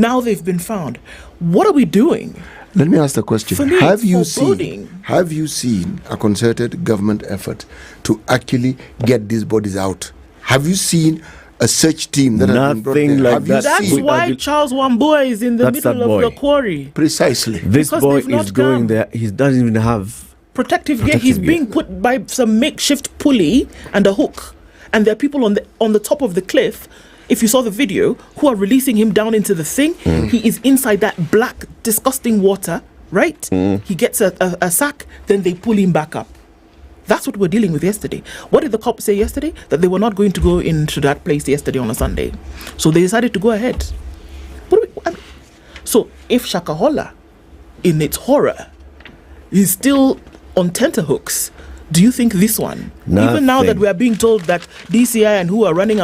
Now they've been found. What are we doing?
Let me ask the question.
For me,
Have
it's
you
foreboding.
seen a concerted government effort to actually get these bodies out? Have you seen a search team that has been brought
Nothing
there?
like
Have you
that.
That's
seen?
why Charles Wambua is in the
That's
middle
that boy.
of the quarry.
Precisely.
This
Because
boy
they've not
is going
come.
there. He doesn't even have
Protective gear. He's being put by some makeshift pulley and a hook, and there are people on the top of the cliff. If you saw the video, who are releasing him down into the thing. He is inside that black, disgusting water. Right? He gets a sack, then they pull him back up. That's what we're dealing with yesterday. What did the cops say yesterday? That they were not going to go into that place yesterday on a Sunday. So they decided to go ahead. So if Shakahola, in its horror, is still on tenterhooks, do you think this one, even now that
Nothing.
we are being told that DCI and who are running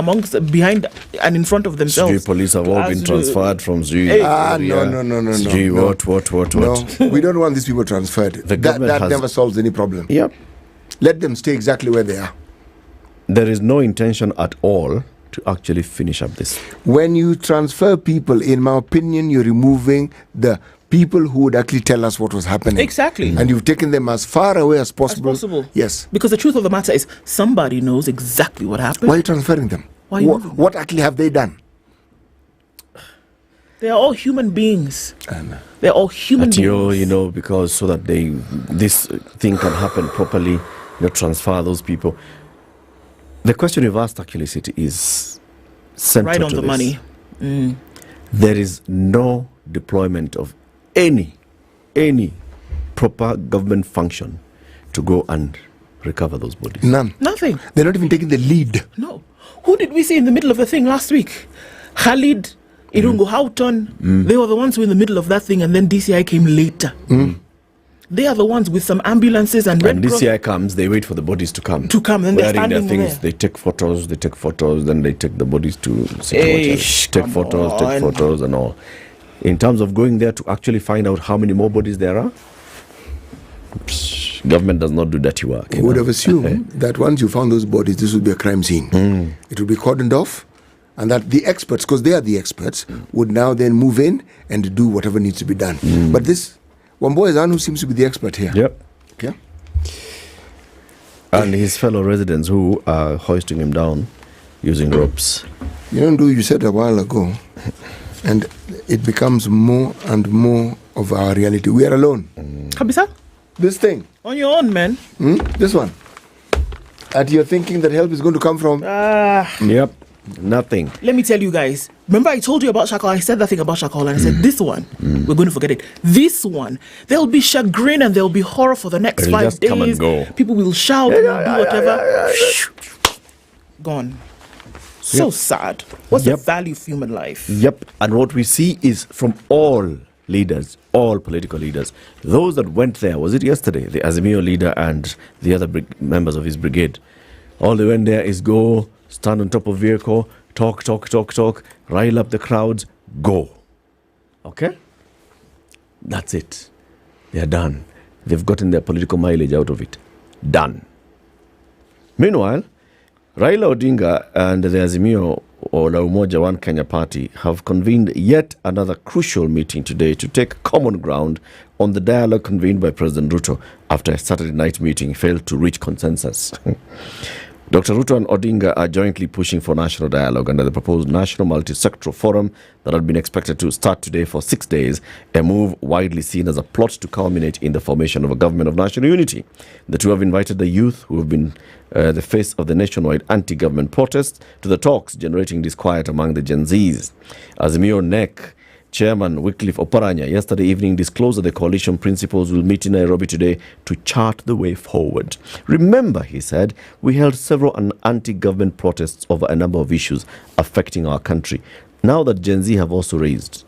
behind and in front of themselves,
Sri police have all been transferred from Sri.
Hey.
No.
Sri,
no.
what?
No, we don't want these people transferred. That
government has-
never solves any problem.
Yep.
Let them stay exactly where they are.
There is no intention at all to actually finish up this.
When you transfer people, in my opinion, you're removing the people who would actually tell us what was happening.
Exactly.
And you've taken them as far away as possible. Yes.
Because the truth of the matter is, somebody knows exactly what happened.
Why are you transferring them?
Why are you moving
What actually have they done?
They are all human beings. They're all human
But
beings.
because so that this thing can happen properly, transfer those people. The question you've asked actually, City, is central
Right on
to
the
this.
money.
There is no deployment of any proper government function to go and recover those bodies.
None.
Nothing.
They're not even taking the lead.
No. Who did we see in the middle of the thing last week? Khalid, Irungu Houghton. They were the ones who were in the middle of that thing, and then DCI came later. They are the ones with some ambulances and
When
Red Cross.
DCI comes, they wait for the bodies to come.
And they're
wearing their
standing
things.
there.
They take photos, then they take the bodies to
Eish,
take
come
photos and all. In terms of going there to actually find out how many more bodies there are, government does not do dirty work.
We would have assumed that once you found those bodies, this would be a crime scene. It would be cordoned off, and that the experts, because they are the experts, would now then move in and do whatever needs to be done. But this Wambua is the one who seems to be the expert here.
Yep.
Okay.
And his fellow residents who are hoisting him down using ropes.
You said a while ago, and it becomes more and more of our reality. We are alone.
Kabisa?
This thing.
On your own, man.
This one. And you're thinking that help is going to come from...
Yep. Nothing.
Let me tell you guys. Remember I told you about Shakal? I said that thing about Shakal, and I said, this one, we're going to forget it. This one, there'll be chagrin and there'll be horror for the next
It'll
5
just
days.
come and go.
People will shout and do whatever. Gone. So sad. What's the value of human life?
Yep. And what we see is from all leaders, all political leaders, those that went there, was it yesterday, the Azimio leader and the other members of his brigade, all they went there is go, stand on top of vehicle, talk, rile up the crowds, go. Okay? That's it. They are done. They've gotten their political mileage out of it. Done. Meanwhile, Raila Odinga and the Azimio or La Umoja One Kenya Party have convened yet another crucial meeting today to take common ground on the dialogue convened by President Ruto after a Saturday night meeting failed to reach consensus. Dr. Ruto and Odinga are jointly pushing for national dialogue under the proposed National Multi-Sectoral Forum that had been expected to start today for 6 days, a move widely seen as a plot to culminate in the formation of a government of national unity. The two have invited the youth, who have been the face of the nationwide anti-government protests, to the talks, generating disquiet among the Gen Zs. Azimio NEC Chairman Wycliffe Oparanya yesterday evening disclosed that the coalition principals will meet in Nairobi today to chart the way forward. Remember, he said, we held several anti-government protests over a number of issues affecting our country. Now that Gen Z have also raised.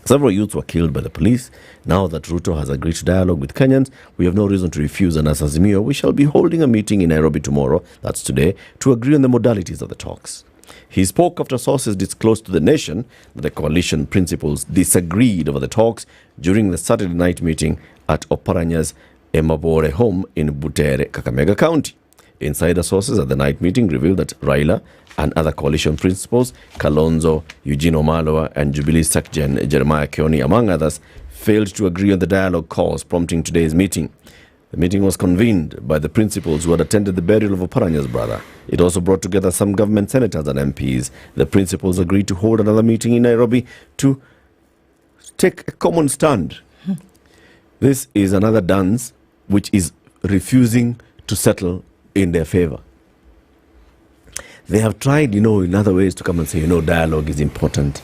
Several youths were killed by the police. Now that Ruto has agreed to dialogue with Kenyans, we have no reason to refuse, and as Azimio, we shall be holding a meeting in Nairobi tomorrow, that's today, to agree on the modalities of the talks. He spoke after sources disclosed to the nation that the coalition principals disagreed over the talks during the Saturday night meeting at Oparanya's Emabore home in Butere, Kakamega County. Insider sources at the night meeting revealed that Raila and other coalition principals, Kalonzo, Eugene Wamalwa, and Jubilee Secgen Jeremiah Kioni, among others, failed to agree on the dialogue cause prompting today's meeting. The meeting was convened by the principals who had attended the burial of Oparanya's brother. It also brought together some government senators and MPs. The principals agreed to hold another meeting in Nairobi to take a common stand. This is another dance which is refusing to settle in their favor. They have tried, in other ways to come and say, dialogue is important.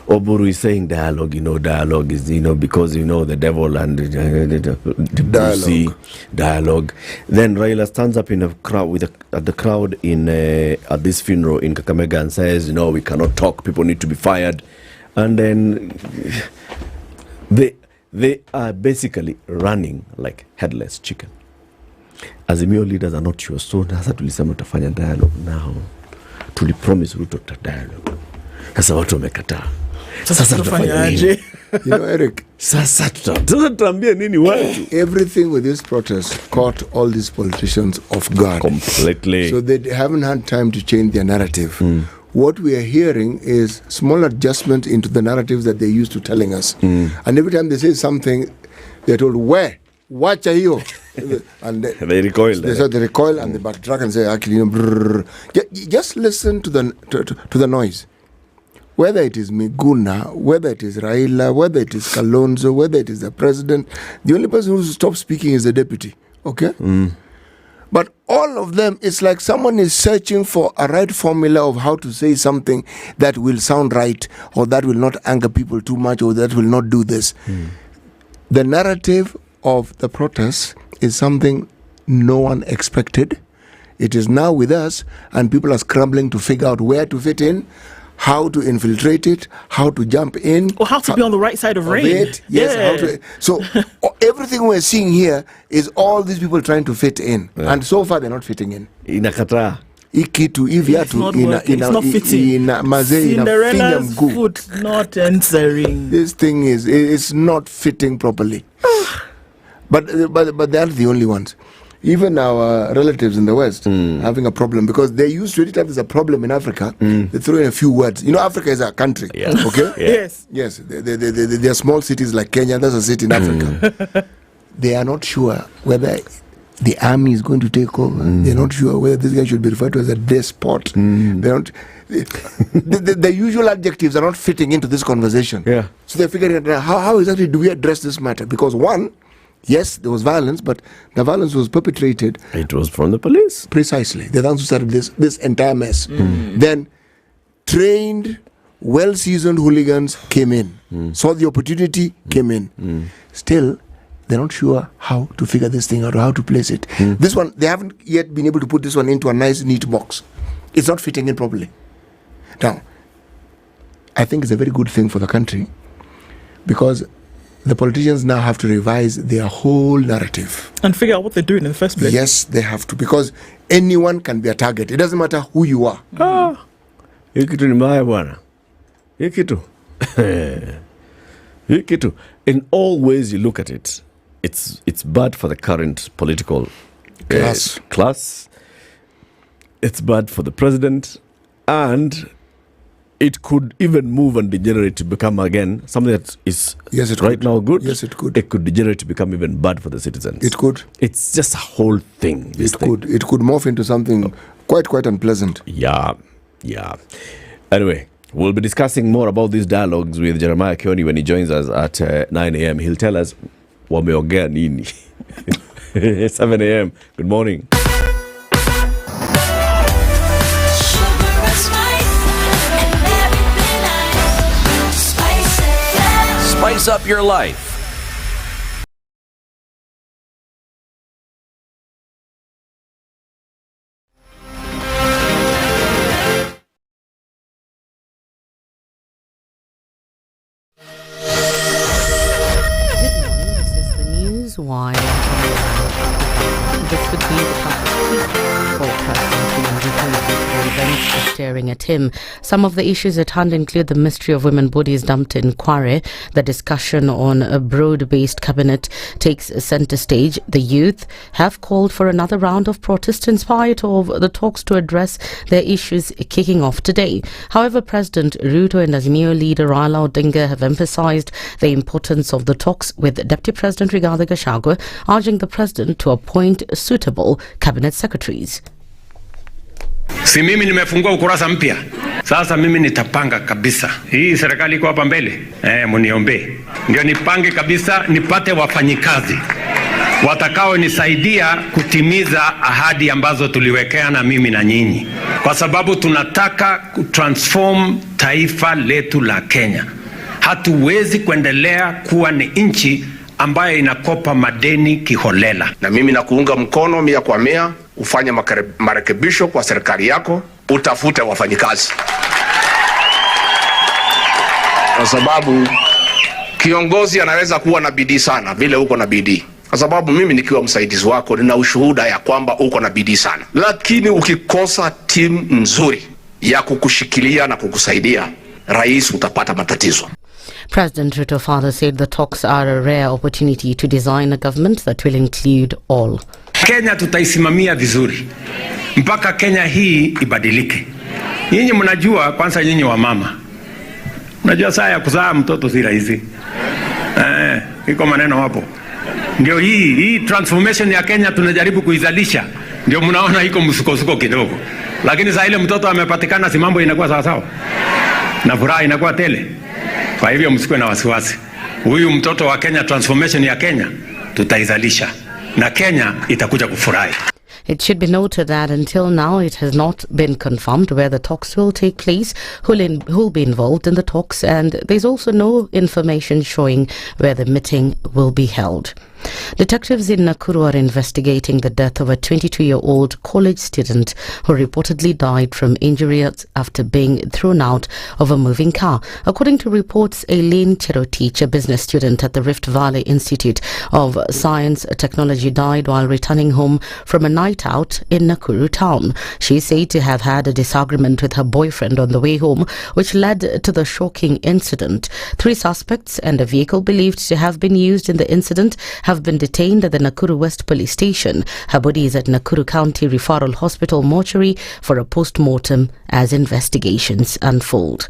Oburu is saying dialogue, dialogue is, because, the devil and the dialogue. Then Raila stands up in a crowd at the crowd at this funeral in Kakamega and says, we cannot talk, people need to be fired. And then they are basically running like headless chicken. Azimio leaders are not sure. So sasa tulisema tutafanya dialogue now. Tulipromise Ruto ta dialogue. Sasa watu wamekataa. Sasa tutafanya nini?
Eric,
sasa tutaambia nini watu?
Everything with this protest caught all these politicians off guard.
Completely.
So they haven't had time to change their narrative. What we are hearing is small adjustment into the narratives that they're used to telling us. And every time they say something, they're told, where? Watch hiyo. And
they recoil.
They recoil and they backtrack and say, actually, just listen to the noise. Whether it is Miguna, whether it is Raila, whether it is Kalonzo, whether it is the president, the only person who stops speaking is the deputy. Okay? But all of them, it's like someone is searching for a right formula of how to say something that will sound right, or that will not anger people too much, or that will not do this. The narrative of the protest is something no one expected. It is now with us, and people are scrambling to figure out where to fit in, how to infiltrate it, how to jump in,
or how to be on the right side of rain.
Yes, so everything we're seeing here is all these people trying to fit in, and so far they're not fitting in.
Inakataa.
It's not fitting. Cinderella's foot not entering.
This thing is not fitting properly. But they are the only ones. Even our relatives in the West having a problem, because they used to, anytime there's a problem in Africa, they throw in a few words. Africa is a country, okay? Yes. There are small cities like Kenya, that's a city in Africa. They are not sure whether the army is going to take over. They're not sure whether this guy should be referred to as a despot. They don't. The usual adjectives are not fitting into this conversation. So they're figuring out how exactly do we address this matter? Because one, yes, there was violence, but the violence was perpetrated.
It was from the police.
Precisely. They're the ones who started this entire mess. Then trained, well-seasoned hooligans came in, saw the opportunity, came in. Still, they're not sure how to figure this thing out or how to place it. This one, they haven't yet been able to put this one into a nice, neat box. It's not fitting in properly. Now, I think it's a very good thing for the country, because the politicians now have to revise their whole narrative.
And figure out what they're doing in the first place.
Yes, they have to, because anyone can be a target. It doesn't matter who you are.
Hikitu ni mbaya bwana. Hikitu. In all ways you look at it, it's bad for the current political class. It's bad for the president, and it could even move and degenerate to become again something that is now good.
Yes, it could.
It could degenerate to become even bad for the citizens.
It could.
It's just a whole thing.
It could morph into something quite unpleasant.
Yeah. Anyway, we'll be discussing more about these dialogues with Jeremiah Kioni when he joins us at 9 a.m. He'll tell us wameongea nini. 7 a.m. Good morning.
Spice up your life.
Why? This would be the forecast events are staring at him. Some of the issues at hand include the mystery of women bodies dumped in Quarry. The discussion on a broad-based cabinet takes center stage. The youth have called for another round of protests in spite of the talks to address their issues kicking off today. However, President Ruto and Azimio leader Raila Odinga have emphasized the importance of the talks, with Deputy President Rigathi Gachagua urging the president to appoint suitable cabinet secretaries.
Si mimi nimefungua ukurasa mpya. Sasa mimi nitapanga kabisa. Hii serikali iko hapa mbele. Mniombe. Ndio nipange kabisa, nipate wafanyikazi watakao nisaidia kutimiza ahadi ambazo tuliwekea na mimi na nyinyi. Kwa sababu tunataka kutransform taifa letu la Kenya. Hatuwezi kuendelea kuwa ni nchi ambayo inakopa madeni kiholela.
Na mimi nakuunga mkono 100%, ufanye marekebisho kwa serikali yako, utafute wafanyikazi. Kwa sababu kiongozi anaweza kuwa na bidii sana vile uko na bidii. Kwa sababu mimi nikiwa msaidizi wako nina ushuhuda ya kwamba uko na bidii sana. Lakini ukikosa timu nzuri ya kukushikilia na kukusaidia, rais, utapata matatizo.
President Ruto further said the talks are a rare opportunity to design a government that will include all.
Kenya tutaisimamia vizuri mpaka Kenya hii ibadilike. Nyinyi mnajua, kwanza nyinyi wa mama, mnajua saa ya kuzaa mtoto si rahisi. Iko maneno hapo. Ndio hii transformation ya Kenya tunajaribu kuizalisha. Ndio mnaona iko msukosuko kidogo. Lakini saa ile mtoto amepatikana, si mambo inakuwa sawa sawa. Na furaha inakuwa tele. Kwa hivyo msikuwe na wasiwasi. Huyu mtoto wa Kenya, transformation ya Kenya tutaizalisha na Kenya itakuja kufurahi.
It should be noted that until now it has not been confirmed where the talks will take place, who'll be involved in the talks, and there's also no information showing where the meeting will be held. Detectives in Nakuru are investigating the death of a 22-year-old college student who reportedly died from injuries after being thrown out of a moving car. According to reports, Aileen Cherotich, a business student at the Rift Valley Institute of Science and Technology, died while returning home from a night out in Nakuru town. She is said to have had a disagreement with her boyfriend on the way home, which led to the shocking incident. 3 suspects and a vehicle believed to have been used in the incident have been detained at the Nakuru West Police Station. Her body is at Nakuru County Referral Hospital mortuary for a post-mortem as investigations unfold.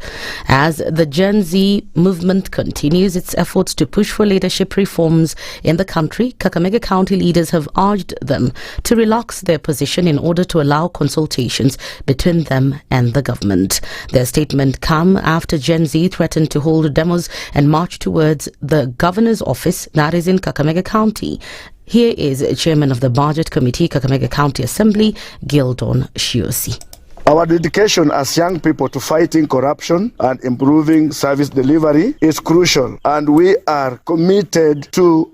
As the Gen Z movement continues its efforts to push for leadership reforms in the country, Kakamega County leaders have urged them to relax their position in order to allow consultations between them and the government. Their statement come after Gen Z threatened to hold demos and march towards the governor's office that is in Kakamega County. Here is Chairman of the Budget Committee, Kakamega County Assembly, Gildon Shiosi.
Our dedication as young people to fighting corruption and improving service delivery is crucial, and we are committed to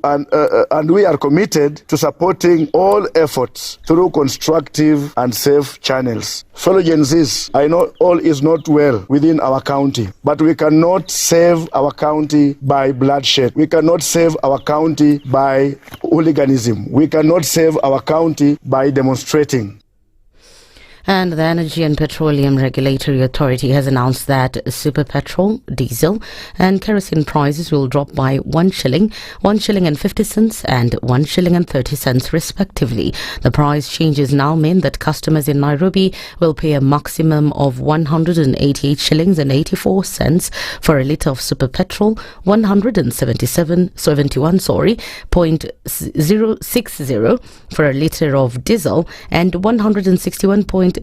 supporting all efforts through constructive and safe channels. Fellow Gen Zs, I know all is not well within our county, but we cannot save our county by bloodshed. We cannot save our county by hooliganism. We cannot save our county by demonstrating.
And the Energy and Petroleum Regulatory Authority has announced that super petrol, diesel and kerosene prices will drop by 1 shilling, 1 shilling and 50 cents and 1 shilling and 30 cents respectively. The price changes now mean that customers in Nairobi will pay a maximum of 188 shillings and 84 cents for a litre of super petrol, 171.060 for a litre of diesel and 161.75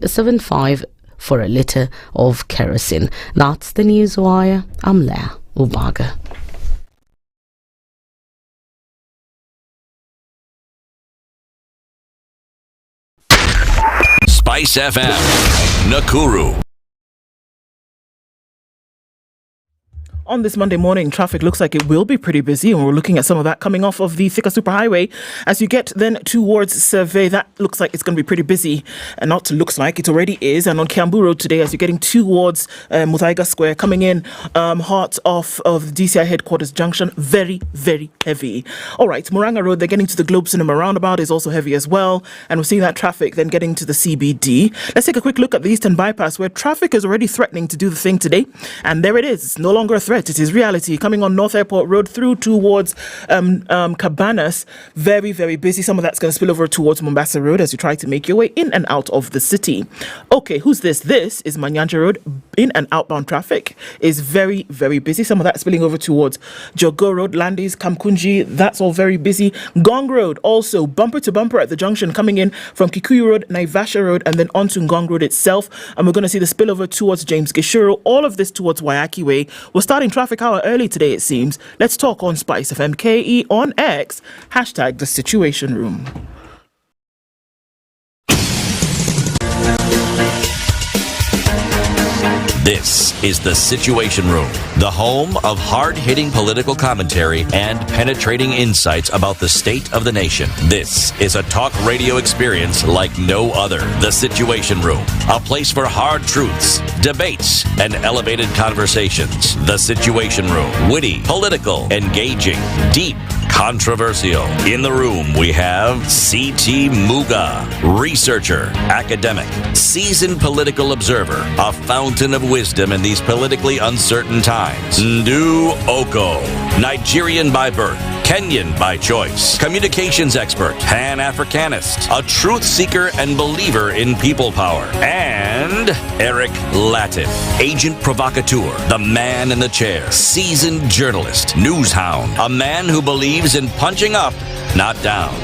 for a litre of kerosene. That's the news wire. I'm Leah Ubaga.
SpiceFM, Nakuru.
On this Monday morning, traffic looks like it will be pretty busy, and we're looking at some of that coming off of the Thika Superhighway. As you get then towards Survey, that looks like it's going to be pretty busy, and not looks like, it already is. And on Kiambu Road today, as you're getting towards Muthaiga Square, coming in heart off of DCI Headquarters Junction, very, very heavy. All right, Muranga Road, they're getting to the Globe Cinema roundabout, is also heavy as well, and we're seeing that traffic then getting to the CBD. Let's take a quick look at the Eastern Bypass, where traffic is already threatening to do the thing today, and there it is. It's no longer a threat. It is reality. Coming on North Airport Road through towards Cabanas, very, very busy. Some of that's going to spill over towards Mombasa Road as you try to make your way in and out of the city. Okay, who's this? This is Manyanja Road. In and outbound traffic is very, very busy. Some of that spilling over towards Jogoo Road, Landis, Kamkunji. That's all very busy. Gong Road also bumper to bumper at the junction, coming in from Kikuyu Road, Naivasha Road, and then onto Ngong Road itself. And we're going to see the spillover towards James Gishuru. All of this towards Wayaki Way. We're starting traffic hour early today, it seems. Let's talk on SpiceFM KE on X. Hashtag the Situation Room.
This is The Situation Room, the home of hard-hitting political commentary and penetrating insights about the state of the nation. This is a talk radio experience like no other. The Situation Room, a place for hard truths, debates, and elevated conversations. The Situation Room, witty, political, engaging, deep, controversial. In the room, we have C.T. Muga, researcher, academic, seasoned political observer, a fountain of wisdom in these politically uncertain times. Ndu Okoh, Nigerian by birth, Kenyan by choice, communications expert, Pan-Africanist, a truth seeker and believer in people power, and Eric Latiff, agent provocateur, the man in the chair, seasoned journalist, news hound, a man who believes in punching up, not down.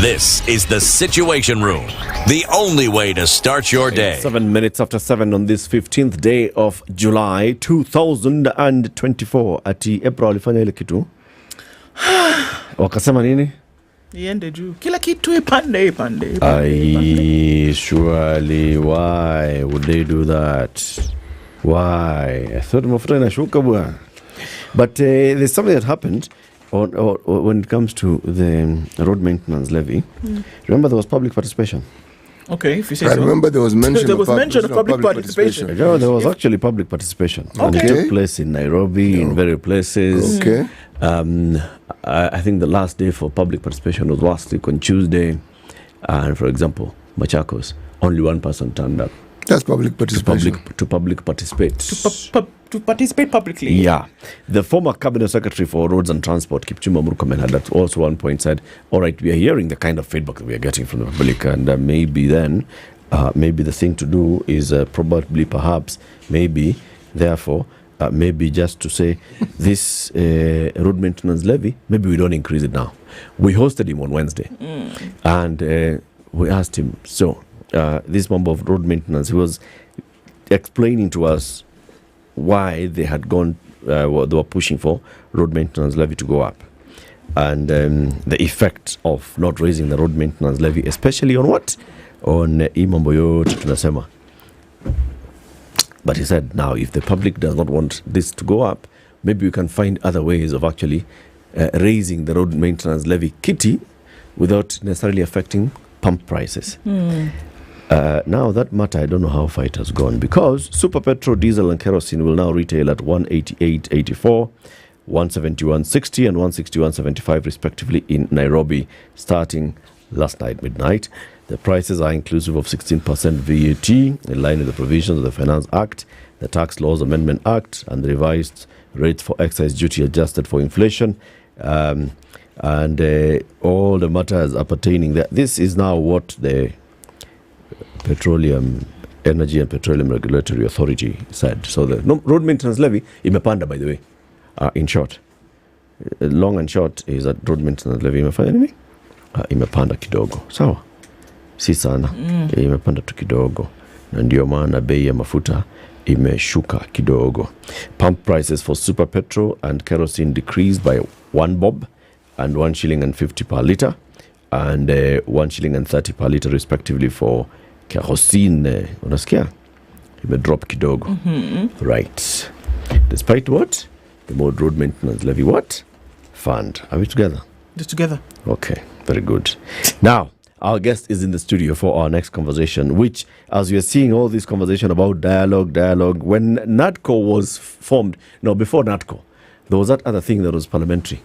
This is The Situation Room, the only way to start your day.
7 minutes after 7 on this 15th day of July 2024. Ati April alifanya ile kitu. Wakasema nini?
Iende juu. Kila kitu ipande.
Surely, why would they do that? Why? I thought mafuta inashuka bwana. But there's something that happened or when it comes to the road maintenance levy. Remember there was public participation.
Okay, if you say
I remember there was mention of
public participation.
Yeah, there was actually public participation. Okay. And it took place in Nairobi, in various places.
Okay.
I think the last day for public participation was last week on Tuesday. And for example, Machakos, only one person turned up.
That's public participation.
To public participate.
To participate publicly.
Yeah. The former cabinet secretary for roads and transport, Kipchumba Murkomen, had at also one point said, all right, we are hearing the kind of feedback that we are getting from the public, and maybe then, maybe the thing to do is probably perhaps, maybe, therefore, maybe just to say this road maintenance levy, maybe we don't increase it now. We hosted him on Wednesday, and we asked him, so this member of road maintenance, he was explaining to us why they had gone, they were pushing for road maintenance levy to go up, and the effect of not raising the road maintenance levy, especially on what? On imambo yote tunasema. But he said, now, if the public does not want this to go up, maybe we can find other ways of actually raising the road maintenance levy kitty without necessarily affecting pump prices. Now, that matter, I don't know how far it has gone, because super petrol, diesel, and kerosene will now retail at 188.84, 171.60, and 161.75, respectively, in Nairobi, starting last night, midnight. The prices are inclusive of 16% VAT, in line with the provisions of the Finance Act, the Tax Laws Amendment Act, and the revised rates for excise duty adjusted for inflation, and all the matters appertaining there. This is now what the Petroleum Energy and Petroleum Regulatory Authority said. So the road maintenance levy imepanda, by the way. In short, long and short is that road maintenance levy imefanya nini? Imepanda kidogo. Sawa. Si sana. Imepanda tu kidogo. Na ndio maana bei ya mafuta imeshuka kidogo. Pump prices for super petrol and kerosene decreased by 1 bob and 1 shilling and 50 per litre, and 1 shilling and 30 per litre respectively for kerosene. Unasikia? Imedrop kidogo. Right. Despite what? the Mode Road Maintenance Levy what? Fund. Are we together?
Just together.
Okay, very good. Now, our guest is in the studio for our next conversation, which, as we are seeing all this conversation about dialogue, when NADCO was formed, no, before NADCO, there was that other thing that was parliamentary.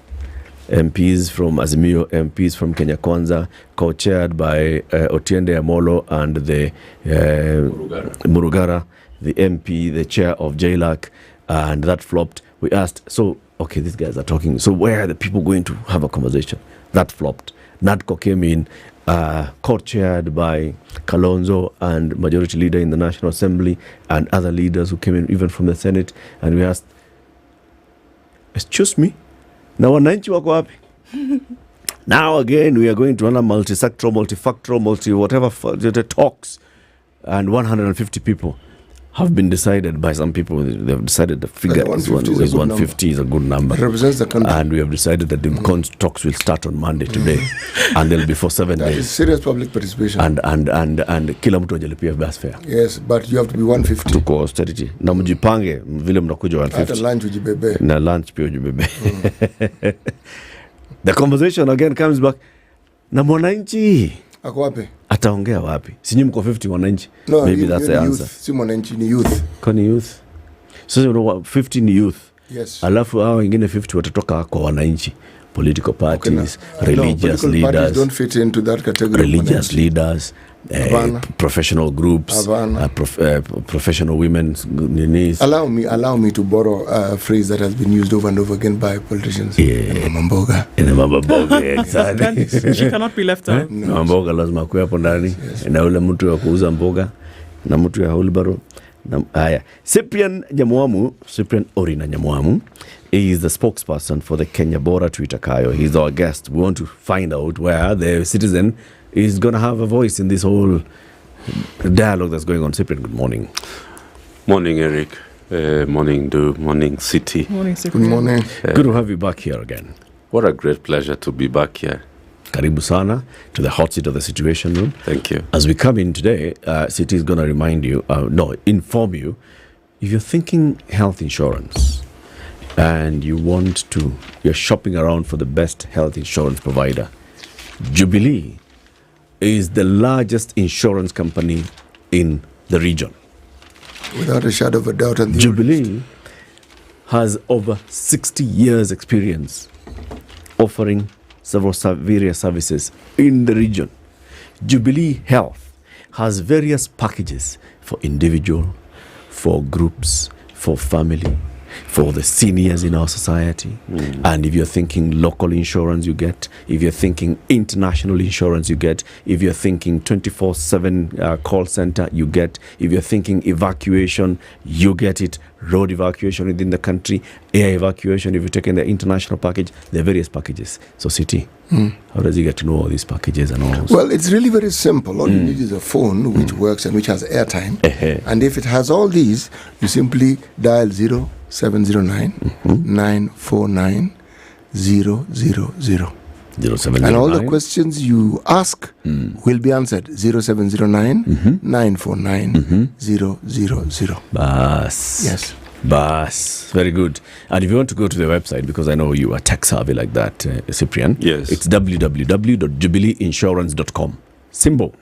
MPs from Azimio, MPs from Kenya Kwanza, co-chaired by Otiende Amolo and the Murugara, the MP, the chair of JLAC, and that flopped. We asked, so, okay, these guys are talking, so where are the people going to have a conversation? That flopped. NADCO came in, co-chaired by Kalonzo and majority leader in the National Assembly and other leaders who came in even from the Senate, and we asked, excuse me, na wananchi wako wapi? Now again we are going to run a multi-sectoral, multifactorial, multi-whatever talks, and 150 people have been decided by some people. They have decided the figure is 150 is a good number.
It represents the country.
And we have decided that the talks will start on Monday today, and they'll be for 7 days.
Is serious public participation.
And kila mtu ajalipia bus fare.
Yes, but you have to be 150.
Tuko austerity. Na mjipange vile mnakuja 150.
Hata lunch ujibebe.
Na lunch pia ujibebe. The conversation again comes back. Na mwananchi
ako wapi?
Ataongea wapi? Sinyi mko 50 wananchi.
No,
maybe that's the answer.
Youth. Si mwananchi ni youth.
Kwani youth? So 50 ni youth.
Yes.
Alafu hao wengine 50 watatoka kwa wananchi. Political parties, religious
political
leaders.
Parties don't fit into that category.
Religious leaders, professional groups, professional women.
Allow me to borrow a phrase that has been used over and over again by politicians.
Yeah.
Mboga.
Mboga, exactly.
She cannot be left out.
No. Mboga lazima kuwe hapo ndani. Na ule mtu wa kuuza mboga na mtu ya wheelbarrow. Haya. Cyprian Orina Nyamwamu is the spokesperson for the Kenya Bora Tuitakayo. He's our guest. We want to find out where the citizen is going to have a voice in this whole dialogue that's going on. Cyprian, good morning.
Morning, Eric. Morning, Du. Morning, City.
Morning, Cyprian.
Good morning.
Good to have you back here again.
What a great pleasure to be back here.
Karibu sana to the hot seat of the Situation Room.
Thank you.
As we come in today, City is going to remind you, inform you, if you're thinking health insurance and you're shopping around for the best health insurance provider, Jubilee is the largest insurance company in the region.
Without a shadow of a doubt. And
Jubilee has over 60 years experience offering several various services in the region. Jubilee Health has various packages for individual, for groups, for family, for the seniors in our society. And if you're thinking local insurance, you get. If you're thinking international insurance, you get. If you're thinking 24/7 call center, you get. If you're thinking evacuation, you get it. Road evacuation within the country, air evacuation, if you're taking the international package, there are various packages. So, City, how does he get to know all these packages and all?
Well, it's really very simple. All you need is a phone which works and which has airtime. And if it has all these, you simply dial 0709 949 000.
0709.
And all the questions you ask will be answered. 0709 949 000.
Bas.
Yes.
Bas. Very good. And if you want to go to the website, because I know you are tech savvy like that, Cyprian.
Yes.
It's www.jubileeinsurance.com. Symbol.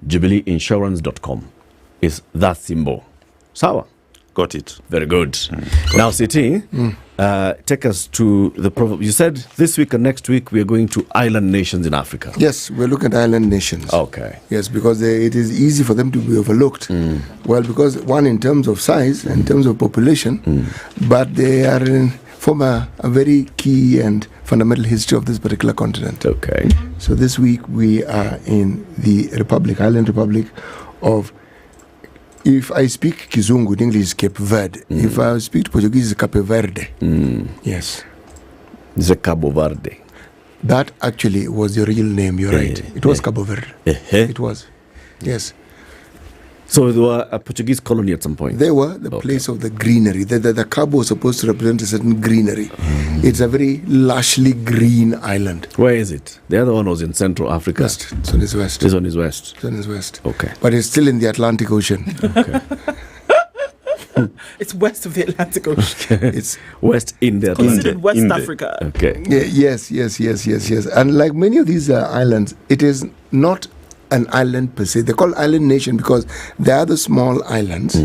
Jubileeinsurance.com is that symbol. Sawa.
Got it.
Very good. Now, City, take us to the Proverbs. You said this week and next week we are going to island nations in Africa.
Yes, we're looking at island nations.
Okay.
Yes, because it is easy for them to be overlooked. Well, because one, in terms of size, in terms of population, but they form a very key and fundamental history of this particular continent.
Okay.
So this week we are in the island republic of, if I speak Kizungu, in English is Cape Verde. If I speak Portuguese, it's Cape Verde. Yes.
It's a Cabo Verde.
That actually was the original name, you're right. It was Cabo Verde. It was. Yes.
So they were a Portuguese colony at some point?
They were the place of the greenery. The Cabo was supposed to represent a certain greenery. It's a very lushly green island.
Where is it? The other one was in Central Africa.
West. This one is west.
This one is west.
This one is west.
Okay.
But it's still in the Atlantic Ocean.
Okay.
It's west of the Atlantic Ocean.
It's west in the Atlantic.
Considered West Africa.
Okay.
Yes. And like many of these islands, it is not an island per se. They're called island nation because there are the small islands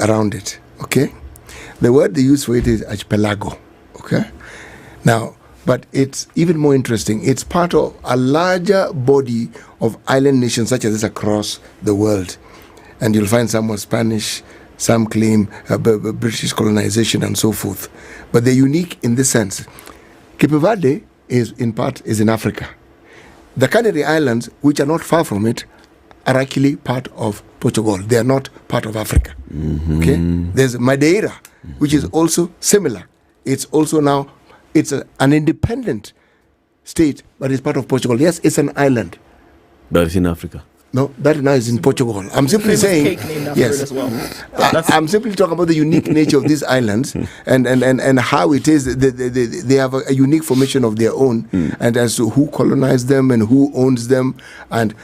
around it. Okay. The word they use for it is archipelago. Okay. Now, but it's even more interesting. It's part of a larger body of island nations such as this across the world. And you'll find some were Spanish, some claim British colonization and so forth. But they're unique in this sense. Cape Verde is in Africa. The Canary Islands, which are not far from it, are actually part of Portugal. They are not part of Africa. Okay? There's Madeira, which is also similar. It's also now, an independent state, but it's part of Portugal. Yes, it's an island.
But it's in Africa.
No, that now is in Portugal. I'm simply saying, yes.
As well.
I'm simply talking about the unique nature of these islands and how it is. They have a unique formation of their own, and as to who colonized them and who owns them, and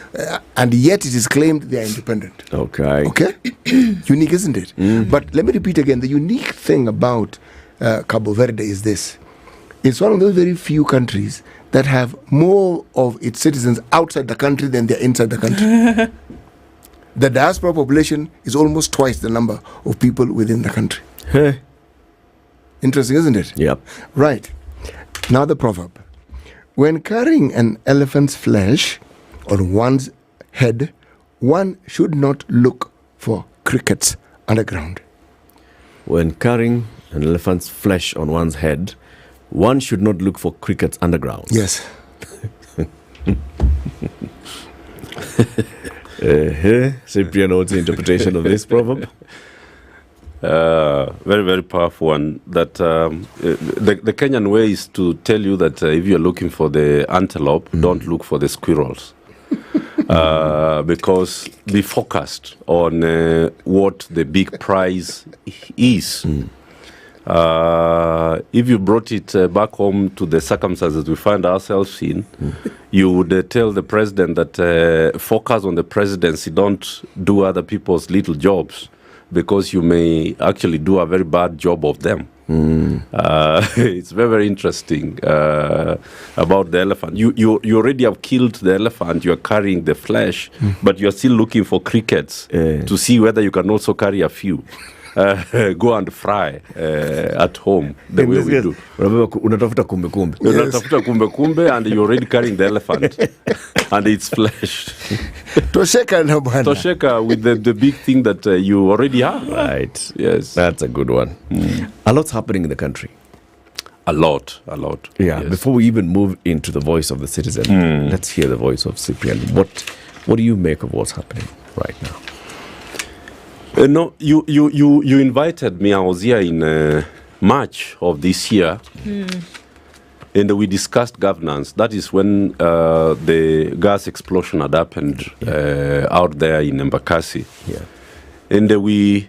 yet it is claimed they are independent.
Okay.
Unique, isn't it? But let me repeat again: the unique thing about Cabo Verde is this. It's one of those very few countries that have more of its citizens outside the country than they're inside the country. The diaspora population is almost twice the number of people within the country. Interesting, isn't it?
Yep.
Right. Now the proverb. When carrying an elephant's flesh on one's head, one should not look for crickets underground.
When carrying an elephant's flesh on one's head, one should not look for crickets underground.
Yes.
Cyprian, what's the interpretation of this proverb?
Very, very powerful one. That the Kenyan way is to tell you that if you're looking for the antelope, don't look for the squirrels. Because be focused on what the big prize is. If you brought it back home to the circumstances we find ourselves in, you would tell the president that focus on the presidency, don't do other people's little jobs, because you may actually do a very bad job of them. It's very, very interesting about the elephant. You already have killed the elephant, you are carrying the flesh, but you are still looking for crickets to see whether you can also carry a few. Go and fry at home the way we do.
Unatafuta kumbe.
Unatafuta kumbe and you're already carrying the elephant and its flesh. Tosheka with the big thing that you already have.
Right.
Yes.
That's a good one. A lot's happening in the country.
A lot.
Yeah. Yes. Before we even move into the voice of the citizen, let's hear the voice of Cyprian. What do you make of what's happening right now?
No, you invited me. I was here in March of this year, and we discussed governance. That is when the gas explosion had happened out there in Embakasi.
Yeah.
And we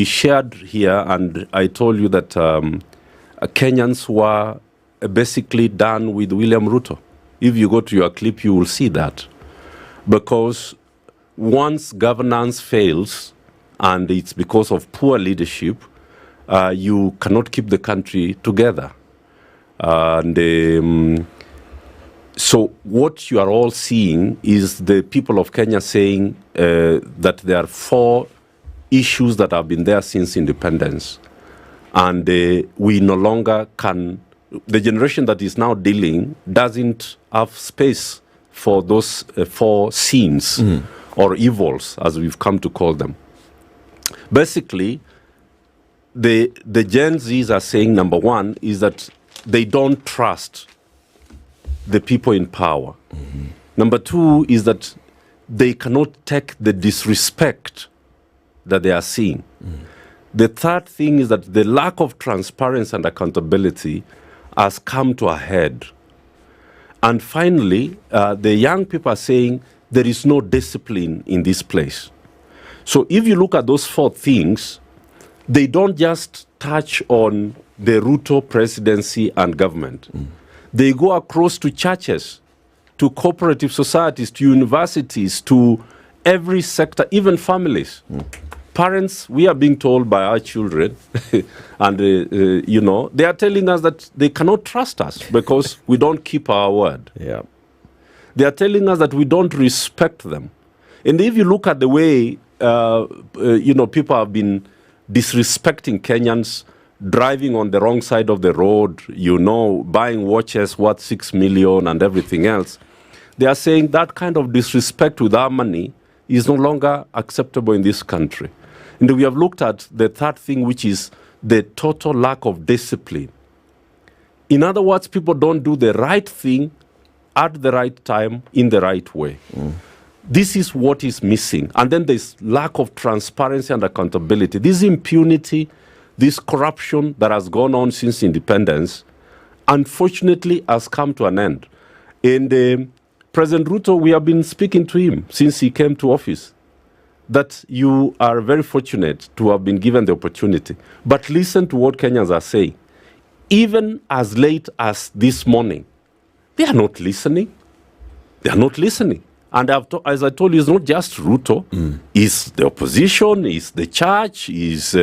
shared here, and I told you that Kenyans were basically done with William Ruto. If you go to your clip, you will see that. Because once governance fails, and it's because of poor leadership, you cannot keep the country together. So what you are all seeing is the people of Kenya saying that there are 4 issues that have been there since independence. And we no longer can, the generation that is now dealing doesn't have space for those 4 sins or evils, as we've come to call them. Basically, the Gen Zs are saying, number 1, is that they don't trust the people in power. Number 2 is that they cannot take the disrespect that they are seeing. The third thing is that the lack of transparency and accountability has come to a head. And finally, the young people are saying there is no discipline in this place. So if you look at those 4 things, they don't just touch on the Ruto presidency and government. They go across to churches, to cooperative societies, to universities, to every sector, even families. parents, we are being told by our children, and they are telling us that they cannot trust us because we don't keep our word.
Yeah.
They are telling us that we don't respect them. And if you look at the way, people have been disrespecting Kenyans, driving on the wrong side of the road, buying watches worth 6 million and everything else, they are saying that kind of disrespect with our money is no longer acceptable in this country. And we have looked at the third thing, which is the total lack of discipline. In other words, people don't do the right thing at the right time, in the right way. This is what is missing. And then there's lack of transparency and accountability. This impunity, this corruption that has gone on since independence, unfortunately has come to an end. And President Ruto, we have been speaking to him since he came to office, that you are very fortunate to have been given the opportunity. But listen to what Kenyans are saying. Even as late as this morning, they are not listening. They are not listening. And as I told you, it's not just Ruto. It's the opposition, it's the church, it's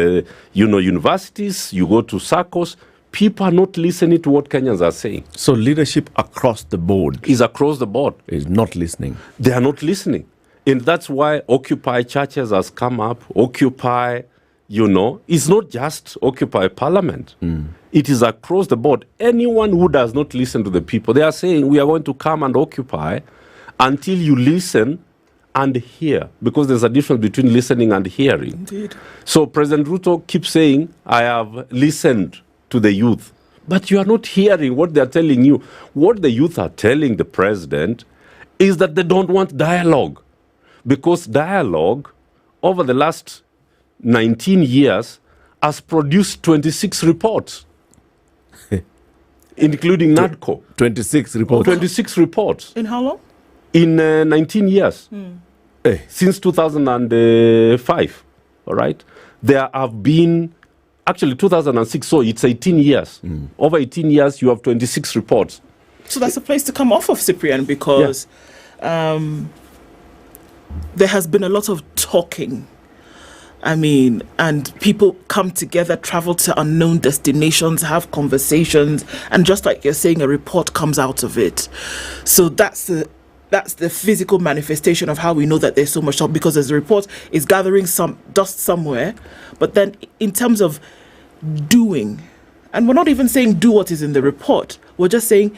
universities. You go to SACCOs. People are not listening to what Kenyans are saying.
So leadership across the board
is across the board.
Is not listening.
They are not listening. And that's why Occupy churches has come up. Occupy, it's not just Occupy Parliament. It is across the board. Anyone who does not listen to the people, they are saying we are going to come and occupy until you listen and hear, because there's a difference between listening and hearing.
Indeed.
So President Ruto keeps saying, I have listened to the youth, but you are not hearing what they are telling you. What the youth are telling the president is that they don't want dialogue, because dialogue over the last 19 years has produced 26 reports. Including NADCO.
26 reports.
26 reports.
In how long?
In 19 years. Since 2005. All right? There have been, actually 2006, so it's 18 years. Over 18 years, you have 26 reports.
So that's a place to come off of, Cyprian, because there has been a lot of talking. And people come together, travel to unknown destinations, have conversations, and just like you're saying, a report comes out of it. So that's the physical manifestation of how we know that there's so much talk, because as a report is gathering some dust somewhere. But then in terms of doing, and we're not even saying do what is in the report, we're just saying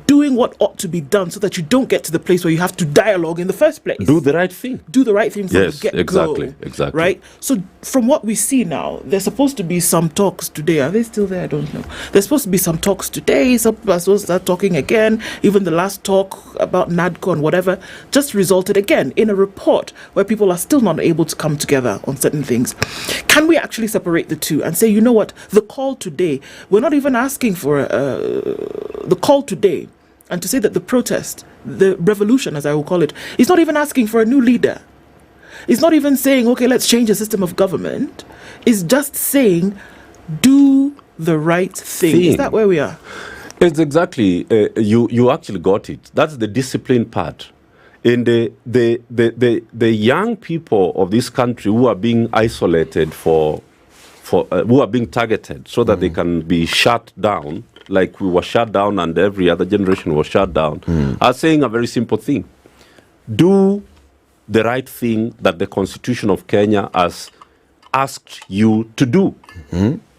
doing what ought to be done so that you don't get to the place where you have to dialogue in the first place.
Do the right thing.
Do the right thing from the get-go.
Exactly.
Right? So from what we see now, there's supposed to be some talks today. Are they still there? I don't know. There's supposed to be some talks today. Some people are supposed to start talking again. Even the last talk about NADCO and whatever just resulted again in a report where people are still not able to come together on certain things. Can we actually separate the two and say, you know what, the call today, we're not even asking for the call today, and to say that the protest, the revolution, as I will call it, is not even asking for a new leader. It's not even saying, okay, let's change the system of government. It's just saying, do the right thing. Is that where we are?
It's exactly. You actually got it. That's the discipline part. And the young people of this country who are being isolated who are being targeted so that they can be shut down, like we were shut down and every other generation was shut down, are saying a very simple thing. Do the right thing that the Constitution of Kenya has asked you to do.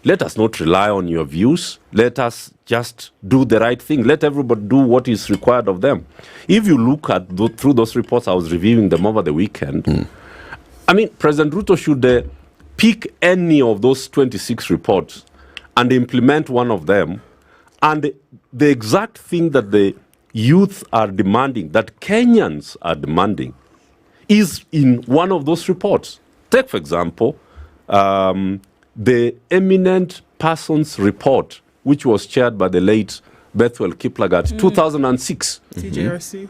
Let us not rely on your views. Let us just do the right thing. Let everybody do what is required of them. If you look at through those reports, I was reviewing them over the weekend. President Ruto should pick any of those 26 reports and implement one of them. And the exact thing that the youth are demanding, that Kenyans are demanding, is in one of those reports. Take, for example, the Eminent Persons Report, which was chaired by the late Bethwel Kiplagat, 2006.
TJRC.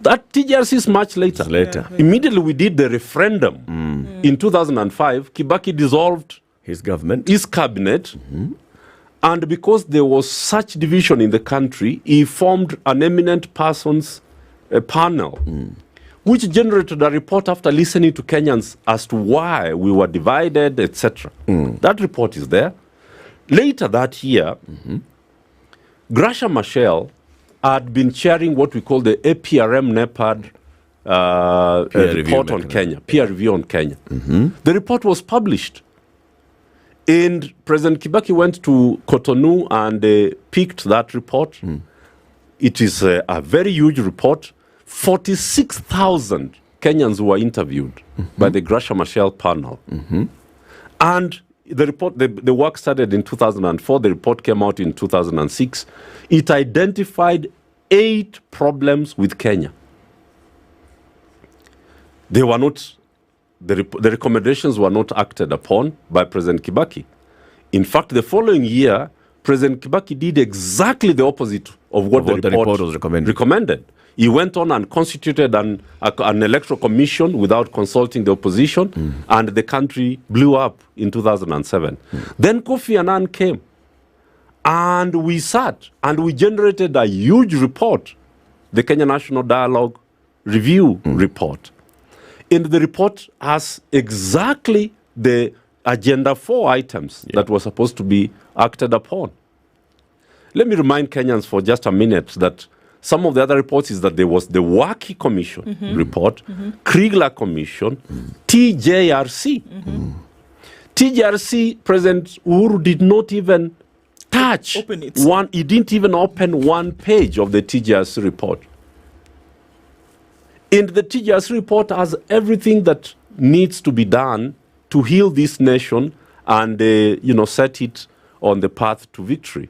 That TJRC is much later.
Yeah.
Immediately we did the referendum. In 2005, Kibaki dissolved
his government,
his cabinet. And because there was such division in the country, he formed an eminent persons panel which generated a report after listening to Kenyans as to why we were divided, etc. That report is there. Later that year, Gracia Machel had been chairing what we call the APRM NEPAD report on Kenya, peer review on Kenya. The report was published. And President Kibaki went to Cotonou and picked that report. It is a very huge report. 46,000 Kenyans were interviewed by the Gracia Machel panel. And the report, the work started in 2004. The report came out in 2006. It identified 8 problems with Kenya. They were not, the recommendations were not acted upon by President Kibaki. In fact, the following year, President Kibaki did exactly the opposite of what the report was recommended. He went on and constituted an electoral commission without consulting the opposition, and the country blew up in 2007. Then Kofi Annan came, and we sat, and we generated a huge report, the Kenya National Dialogue Review Report. And the report has exactly the Agenda 4 items that were supposed to be acted upon. Let me remind Kenyans for just a minute that some of the other reports is that there was the Waki Commission report, Kriegler Commission, TJRC. TJRC, President Uhuru did not even touch one, he didn't even open one page of the TJRC report. And the TJRC report has everything that needs to be done to heal this nation and set it on the path to victory.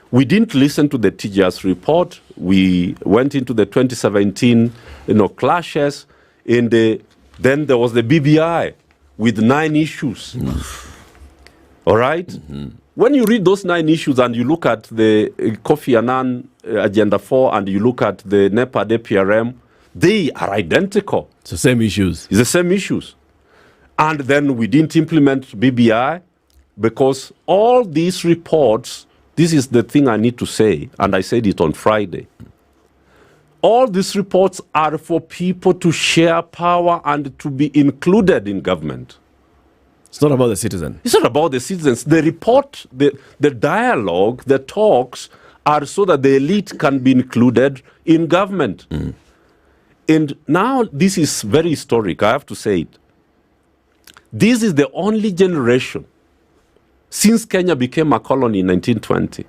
We didn't listen to the TJRC report. We went into the 2017 clashes, and then there was the BBI with 9 issues. All right? When you read those 9 issues and you look at the Kofi Annan Agenda 4 and you look at the NEPAD APRM, they are identical.
It's the same issues.
It's the same issues. And then we didn't implement BBI because all these reports, this is the thing I need to say, and I said it on Friday. All these reports are for people to share power and to be included in government.
It's not about the citizen.
It's not about the citizens. The report, the dialogue, the talks are so that the elite can be included in government. And now this is very historic, I have to say it. This is the only generation since Kenya became a colony in 1920.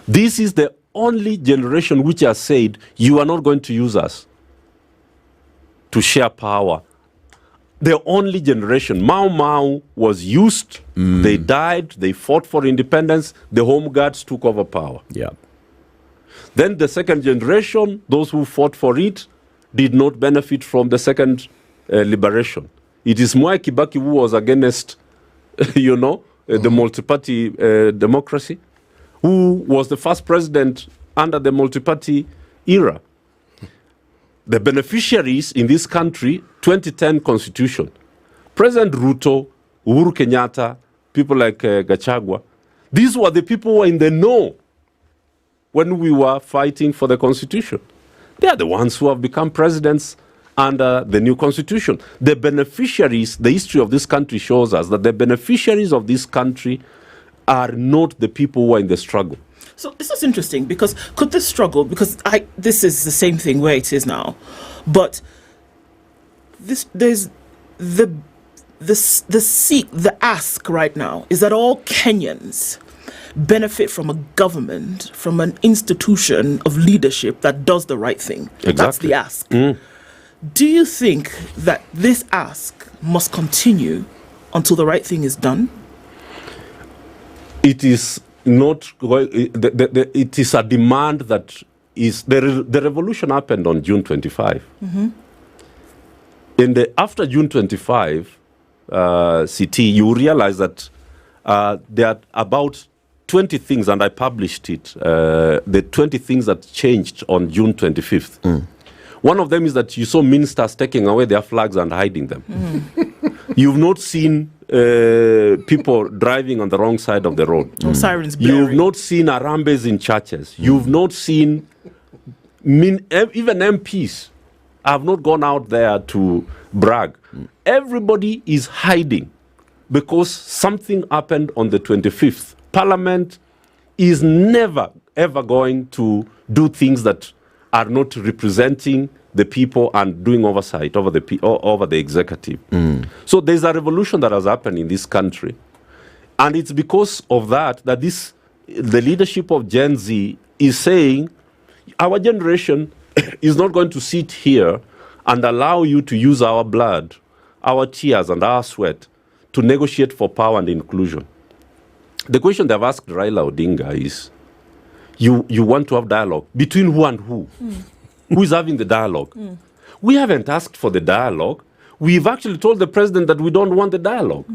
This is the only generation which has said, you are not going to use us to share power. The only generation. Mau Mau was used, they died, they fought for independence, the Home Guards took over power. Then the second generation, those who fought for it, did not benefit from the second liberation. It is Mwai Kibaki who was against, the multi-party democracy, who was the first president under the multi-party era. The beneficiaries in this country, 2010 constitution, President Ruto, Uhuru Kenyatta, people like Gachagua, these were the people who were in the know when we were fighting for the constitution. They are the ones who have become presidents under the new constitution. The beneficiaries, the history of this country shows us that the beneficiaries of this country are not the people who are in the struggle.
So this is interesting because could this struggle, because this is the same thing where it is now, but there's the ask right now is that all Kenyans benefit from a government, from an institution of leadership that does the right thing.
Exactly.
That's the ask. Do you think that this ask must continue until the right thing is done?
It is not. It is a demand that is. The revolution happened on June 25. After June 25, CT, you realize that there are about 20 things, and I published it, the 20 things that changed on June 25th. One of them is that you saw ministers taking away their flags and hiding them. You've not seen people driving on the wrong side of the road.
Sirens blaring.
You've not seen Arambes in churches. You've not seen even MPs I have not gone out there to brag. Everybody is hiding because something happened on the 25th. Parliament is never, ever going to do things that are not representing the people and doing oversight over the executive. So there's a revolution that has happened in this country. And it's because of that the leadership of Gen Z is saying, our generation is not going to sit here and allow you to use our blood, our tears and our sweat to negotiate for power and inclusion. The question they've asked Raila Odinga is, you want to have dialogue between who and who? Who is having the dialogue? We haven't asked for the dialogue. We've actually told the president that we don't want the dialogue.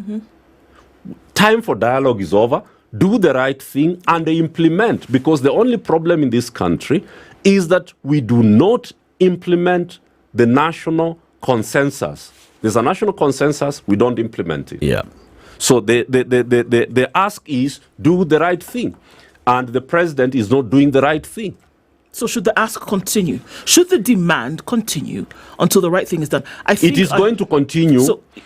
Time for dialogue is over. Do the right thing and implement, because the only problem in this country is that we do not implement the national consensus. There's a national consensus, we don't implement it.
Yeah.
So the ask is, do the right thing. And the president is not doing the right thing.
So should the ask continue? Should the demand continue until the right thing is done? I think
it is going to continue.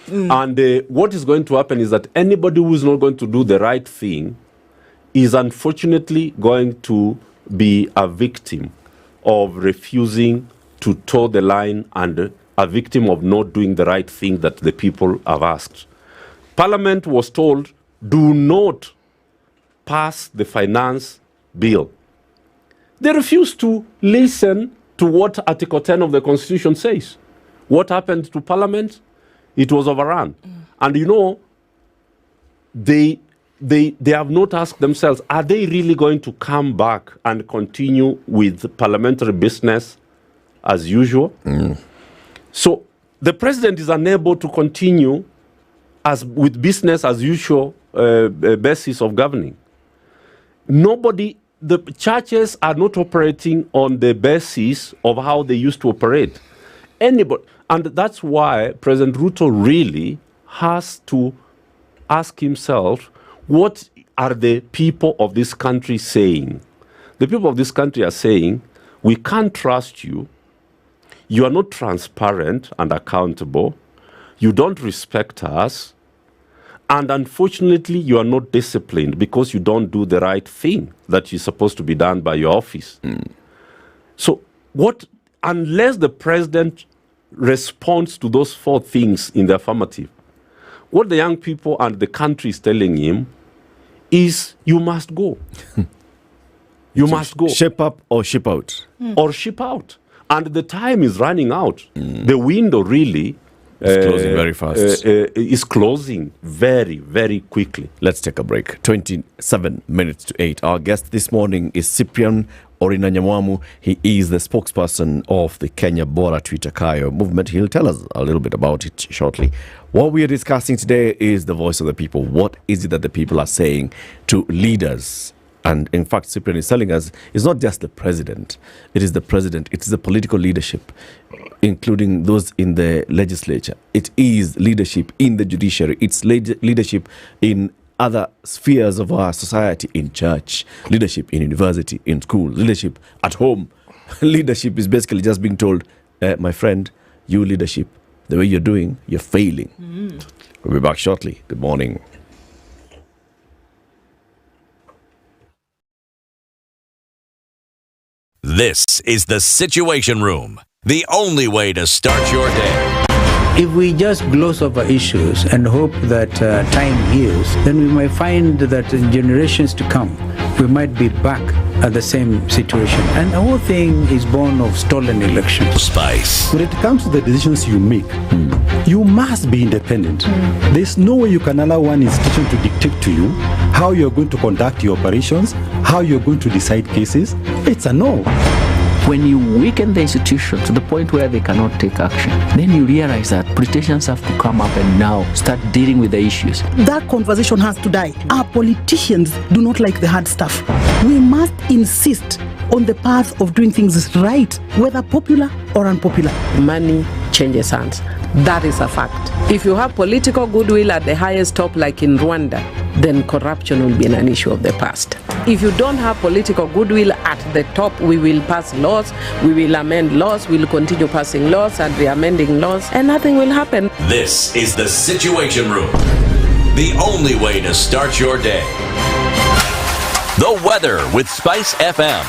And what is going to happen is that anybody who is not going to do the right thing is unfortunately going to be a victim of refusing to toe the line and a victim of not doing the right thing that the people have asked. Parliament was told, do not pass the finance bill. They refused to listen to what Article 10 of the Constitution says. What happened to Parliament? It was overrun. And you know, they have not asked themselves, are they really going to come back and continue with parliamentary business as usual? So the president is unable to continue with business as usual basis of governing. The churches are not operating on the basis of how they used to operate. And that's why President Ruto really has to ask himself, what are the people of this country saying? The people of this country are saying, we can't trust you. You are not transparent and accountable. You don't respect us. And unfortunately, you are not disciplined because you don't do the right thing that is supposed to be done by your office. So unless the president responds to those four things in the affirmative, what the young people and the country is telling him is, you must go. You must go.
Ship up or ship out.
Or ship out. And the time is running out. The window really
it's closing very fast.
Is closing very, very quickly.
Let's take a break. 27 minutes to 8. Our guest this morning is Cyprian Orinanyamwamu. He is the spokesperson of the Kenya Bora Tuitakayo movement. He'll tell us a little bit about it shortly. What we are discussing today is the voice of the people. What is it that the people are saying to leaders? And in fact, Cyprian is telling us it's not just the president. It is the president. It is the political leadership, including those in the legislature. It is leadership in the judiciary. It's leadership in other spheres of our society, in church, leadership in university, in school, leadership at home. Leadership is basically just being told, my friend, you leadership, the way you're doing, you're failing. We'll be back shortly. Good morning.
This is the Situation Room, the only way to start your day.
If we just gloss over issues and hope that time heals, then we might find that in generations to come, we might be back at the same situation. And the whole thing is born of stolen elections.
Spice.
When it comes to the decisions you make, you must be independent. There's no way you can allow one institution to dictate to you how you're going to conduct your operations, how you're going to decide cases. It's a no.
When you weaken the institution to the point where they cannot take action, then you realize that politicians have to come up and now start dealing with the issues.
That conversation has to die. Our politicians do not like the hard stuff. We must insist on the path of doing things right, whether popular or unpopular.
Money changes hands. That is a fact. If you have political goodwill at the highest top, like in Rwanda, then corruption will be an issue of the past. If you don't have political goodwill at the top, we will pass laws, we will amend laws, we will continue passing laws and re-amending laws, and nothing will happen.
This is the Situation Room, the only way to start your day. The weather with SpiceFM.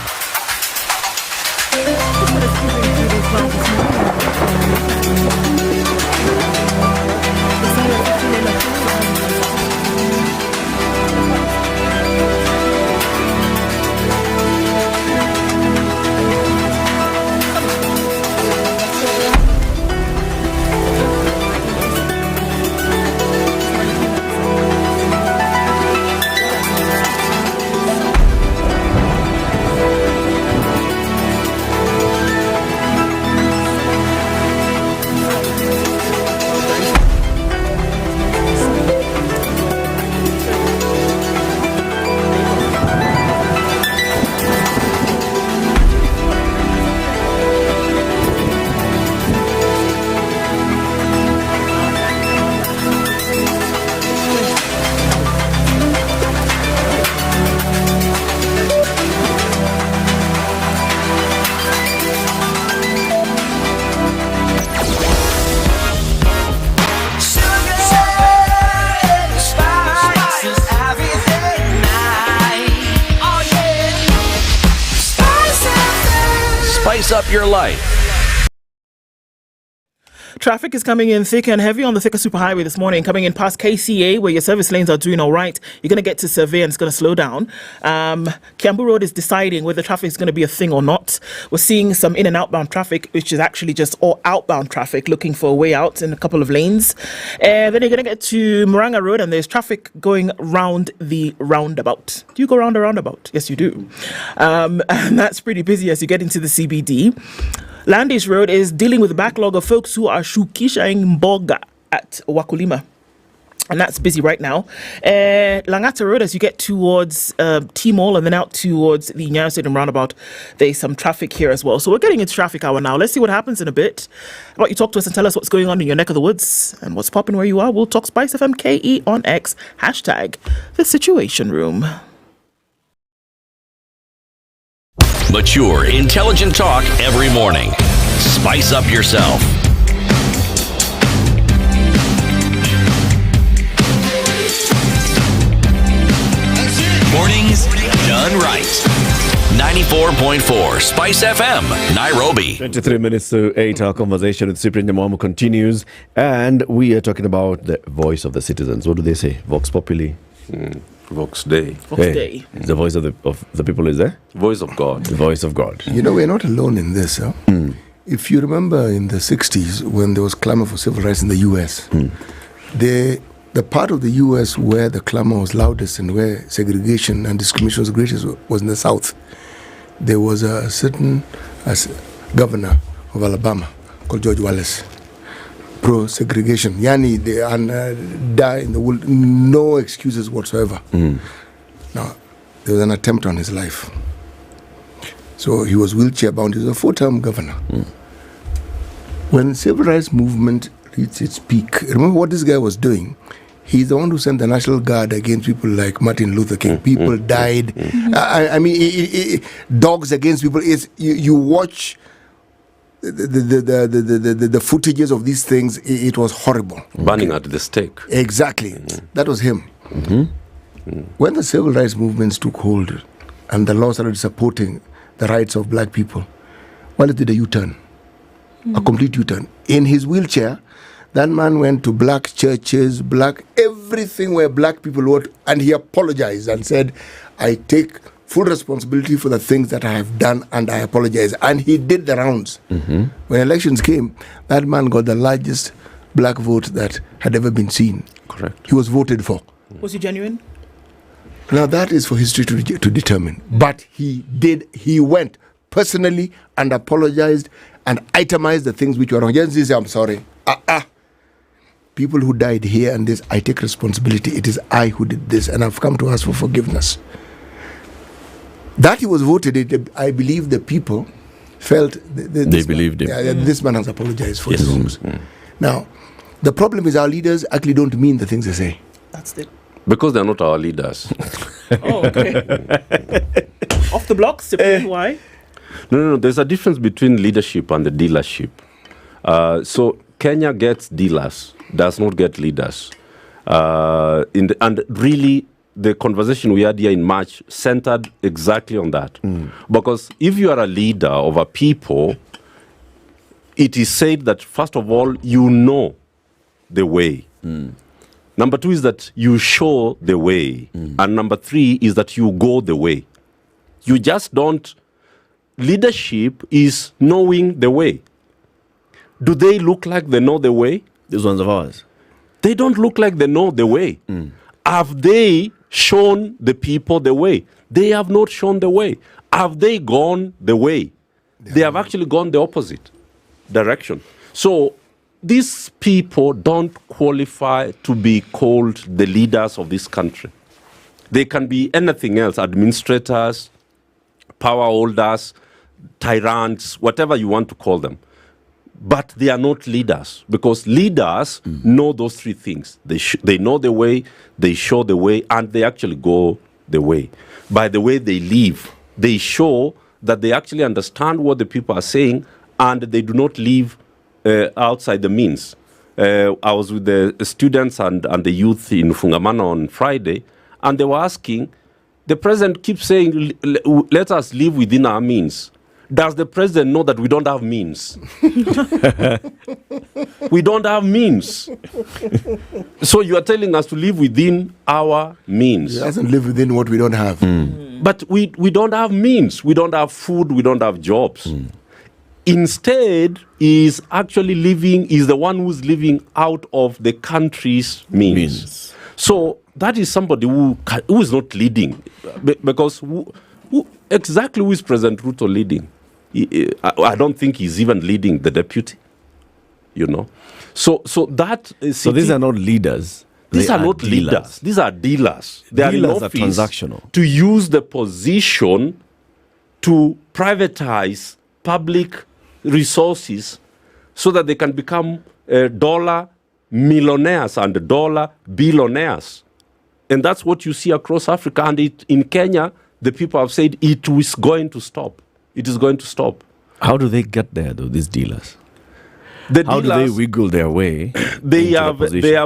Spice up your life.
Traffic is coming in thick and heavy on the Thika Superhighway this morning, coming in past KCA, where your service lanes are doing all right. You're going to get to Survey and it's going to slow down. Kiambu Road is deciding whether traffic is going to be a thing or not. We're seeing some in and outbound traffic, which is actually just all outbound traffic looking for a way out in a couple of lanes. And then you're going to get to Muranga Road and there's traffic going round the roundabout. Do you go round the roundabout? Yes, you do. And that's pretty busy as you get into the CBD. Landis Road is dealing with a backlog of folks who are shukishaing mboga at Wakulima. And that's busy right now. Langata Road, as you get towards T-Mall and then out towards the Nyeri Stadium roundabout, there's some traffic here as well. So we're getting into traffic hour now. Let's see what happens in a bit. How about you talk to us and tell us what's going on in your neck of the woods and what's popping where you are. We'll talk SpiceFM KE on X, hashtag The Situation Room.
Mature, intelligent talk every morning. Spice up yourself. Mornings done right. 94.4 Spice FM, Nairobi.
23 minutes to 8. Our conversation with Cyprian Nyamamu continues. And we are talking about the voice of the citizens. What do they say? Vox Populi?
Vox Dei.
Vox Dei.
The voice of the people is there?
Voice of God.
The voice of God.
You know, we're not alone in this. Huh? If you remember in the 60s when there was clamor for civil rights in the U.S., the part of the U.S. where the clamor was loudest and where segregation and discrimination was greatest was in the South. There was a certain governor of Alabama called George Wallace, pro-segregation. Yani, they die in the world, no excuses whatsoever. Now, there was an attempt on his life. So he was wheelchair bound. He was a 4-term governor. When civil rights movement reached its peak, remember what this guy was doing? He's the one who sent the National Guard against people like Martin Luther King. People died. I mean, dogs against people. You watch the footages of these things. It was horrible.
Burning at the stake.
Exactly. That was him. When the civil rights movements took hold and the law started supporting the rights of black people, Wallace did a U-turn, a complete U-turn. In his wheelchair, that man went to black churches, everything where black people were, and he apologized and said, I take full responsibility for the things that I have done and I apologize. And he did the rounds. When elections came, that man got the largest black vote that had ever been seen.
Correct.
He was voted for.
Was he genuine?
Now that is for history to determine. But he went personally and apologized and itemized the things which were wrong. Just say, I'm sorry. People who died here and this, I take responsibility. It is I who did this and I've come to ask for forgiveness. That he was voted, I believe the people felt...
They believed him.
This man has apologized for his wrongs. Now, the problem is our leaders actually don't mean the things they say.
That's it.
Because they're not our leaders.
Oh, okay. Off the blocks, why?
No. There's a difference between leadership and the dealership. So Kenya gets dealers, does not get leaders. And really, the conversation we had here in March centered exactly on that. Because if you are a leader of a people, it is said that, first of all, you know the way. Number two is that you show the way. And number three is that you go the way. You just don't. Leadership is knowing the way. Do they look like they know the way?
These ones of ours.
They don't look like they know the way. Have they shown the people the way? They have not shown the way. Have they gone the way? They have actually gone the opposite direction. So these people don't qualify to be called the leaders of this country. They can be anything else, administrators, power holders, tyrants, whatever you want to call them. But they are not leaders, because leaders know those three things. They know the way, they show the way, and they actually go the way. By the way they live, they show that they actually understand what the people are saying, and they do not live outside the means. I was with the students and the youth in Fungamano on Friday, and they were asking, the president keeps saying, let us live within our means. Does the president know that we don't have means? We don't have means. So you are telling us to live within our means.
He doesn't live within what we don't have.
But we don't have means. We don't have food. We don't have jobs. Instead, is actually living, is the one who's living out of the country's means. So that is somebody who is not leading. Because who exactly is President Ruto leading? I don't think he's even leading the deputy. You know, so that.
So these are not leaders.
These are not leaders. These are dealers. They
dealers
are
are transactional.
To use the position to privatize public resources so that they can become dollar millionaires and dollar billionaires. And that's what you see across Africa. And in Kenya, the people have said it is going to stop. It is going to stop.
How do they get there, though, these dealers? How do they wiggle their way?
They have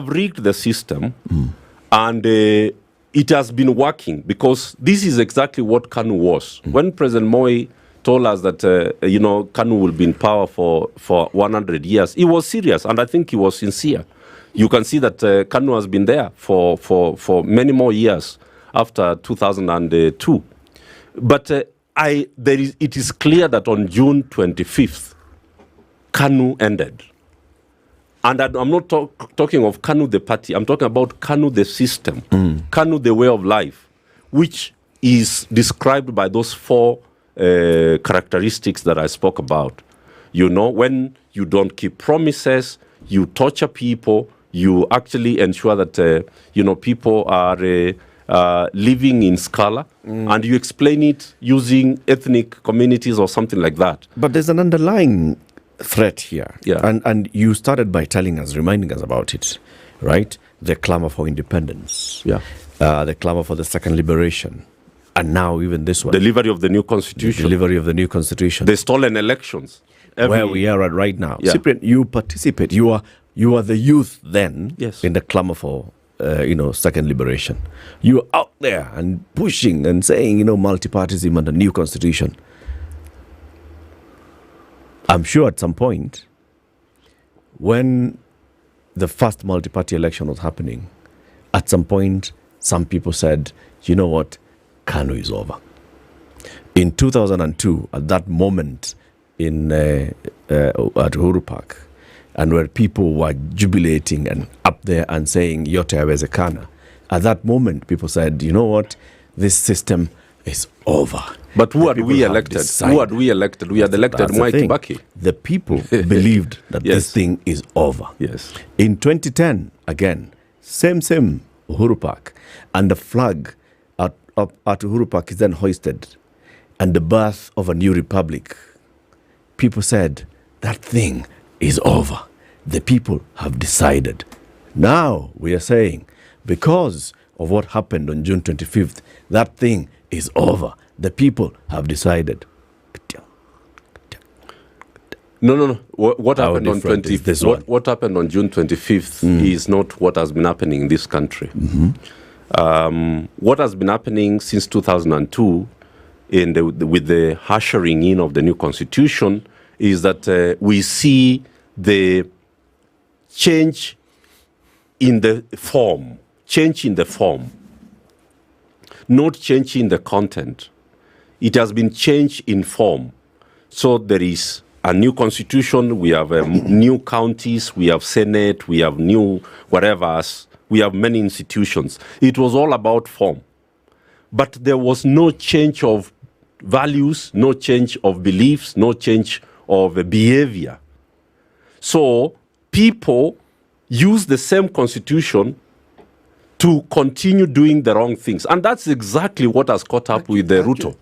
rigged the system, and it has been working, because this is exactly what KANU was. When President Moi told us that KANU will be in power for 100 years, he was serious, and I think he was sincere. You can see that KANU has been there for many more years after 2002. But it is clear that on June 25th, KANU ended. And I'm not talking of KANU the party, I'm talking about KANU the system, KANU the way of life, which is described by those four characteristics that I spoke about. You know, when you don't keep promises, you torture people, you actually ensure that people are living in squalor, and you explain it using ethnic communities or something like that.
But there's an underlying threat here. Yeah. And you started by reminding us about it, right? The clamor for independence.
Yeah.
The clamor for the second liberation. And now even this one.
Delivery of the new constitution.
Delivery of the new constitution.
The stolen elections.
Where we are at right now.
Yeah.
Cyprian, you participate. You are the youth then,
yes,
in the clamor for second liberation. You're out there and pushing and saying, multipartyism and a new constitution. I'm sure at some point, when the first multi-party election was happening, at some point, some people said, you know what, KANU is over. In 2002, at that moment at Uhuru Park, and where people were jubilating and up there and saying, yote yawezekana, at that moment, people said, you know what, this system is over.
But who had we elected? Who had we elected? We had elected Mwai Kibaki.
The people believed that this thing is over.
Yes.
In 2010, again, same Uhuru Park, and the flag at Uhuru Park is then hoisted, and the birth of a new republic. People said, that thing is over. The people have decided. Now we are saying, because of what happened on June 25th. That thing is over. The people have decided.
No. What happened on what happened on June 25th is not what has been happening in this country. What has been happening since 2002 with the ushering in of the new constitution is that we see the change in the form, not change in the content. It has been changed in form. So there is a new constitution, we have new counties, we have Senate, we have new whatever, we have many institutions. It was all about form. But there was no change of values, no change of beliefs, no change of behavior. So people use the same constitution to continue doing the wrong things. And that's exactly what has caught up with the Ruto.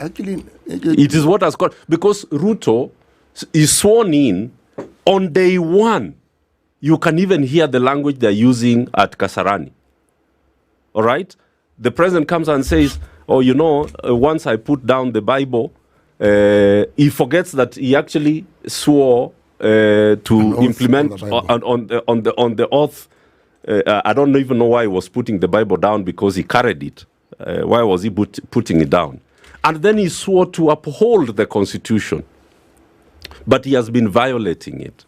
It is what has caught, because Ruto is sworn in on day one. You can even hear the language they're using at Kasarani. All right? The president comes and says, once I put down the Bible, he forgets that he actually swore to implement on the oath. I don't even know why he was putting the Bible down, because he carried it. Why was he putting it down? And then he swore to uphold the Constitution. But he has been violating it.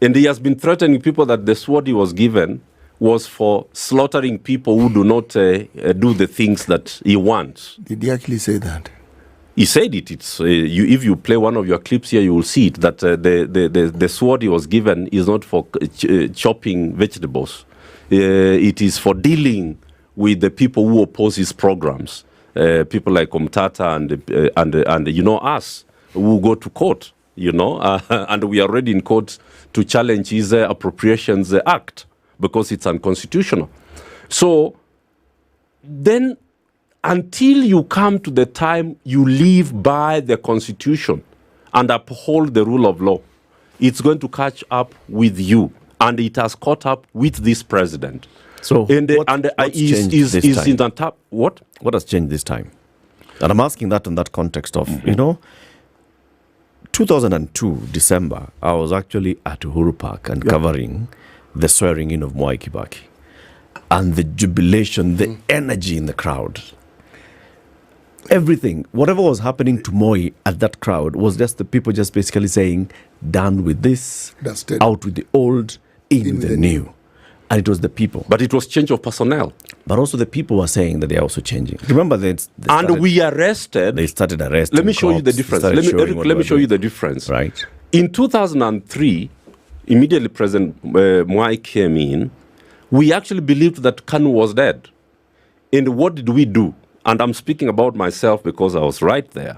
And he has been threatening people that the sword he was given was for slaughtering people who do not do the things that he wants.
Did he actually say that?
He said it. It's if you play one of your clips here, you will see it, that the sword he was given is not for chopping vegetables. It is for dealing with the people who oppose his programs. People like Omtata and us who go to court, and we are already in court to challenge his Appropriations Act because it's unconstitutional. So then, until you come to the time you live by the Constitution and uphold the rule of law, it's going to catch up with you. And it has caught up with this president.
So what's changed this time?
What
has changed this time? And I'm asking that in that context of, 2002, December, I was actually at Uhuru Park and covering the swearing in of Mwai Kibaki. And the jubilation, the energy in the crowd. Everything, whatever was happening to Moi at that crowd was just the people just basically saying, done with this, out with the old, in with the new. And it was the people.
But it was change of personnel.
But also the people were saying that they are also changing. Remember they
we arrested.
They started arresting.
Let me show you the difference. Let me show you the difference.
Right.
In 2003, immediately President Mwai came in, we actually believed that Kanu was dead. And what did we do? And I'm speaking about myself because I was right there.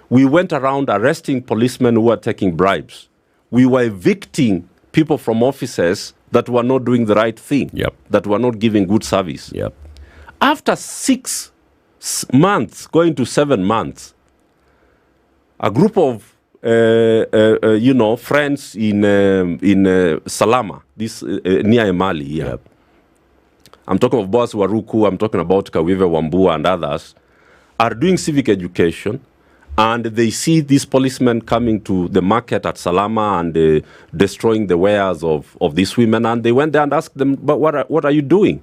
We went around arresting policemen who were taking bribes. We were evicting people from offices that were not doing the right thing, that were not giving good service. After 6 months, going to 7 months, a group of friends in Salama, this near Emali here. I'm talking of Boaz Waruku, I'm talking about Kawive Wambua and others, are doing civic education, and they see these policemen coming to the market at Salama and destroying the wares of these women, and they went there and asked them, but what are you doing?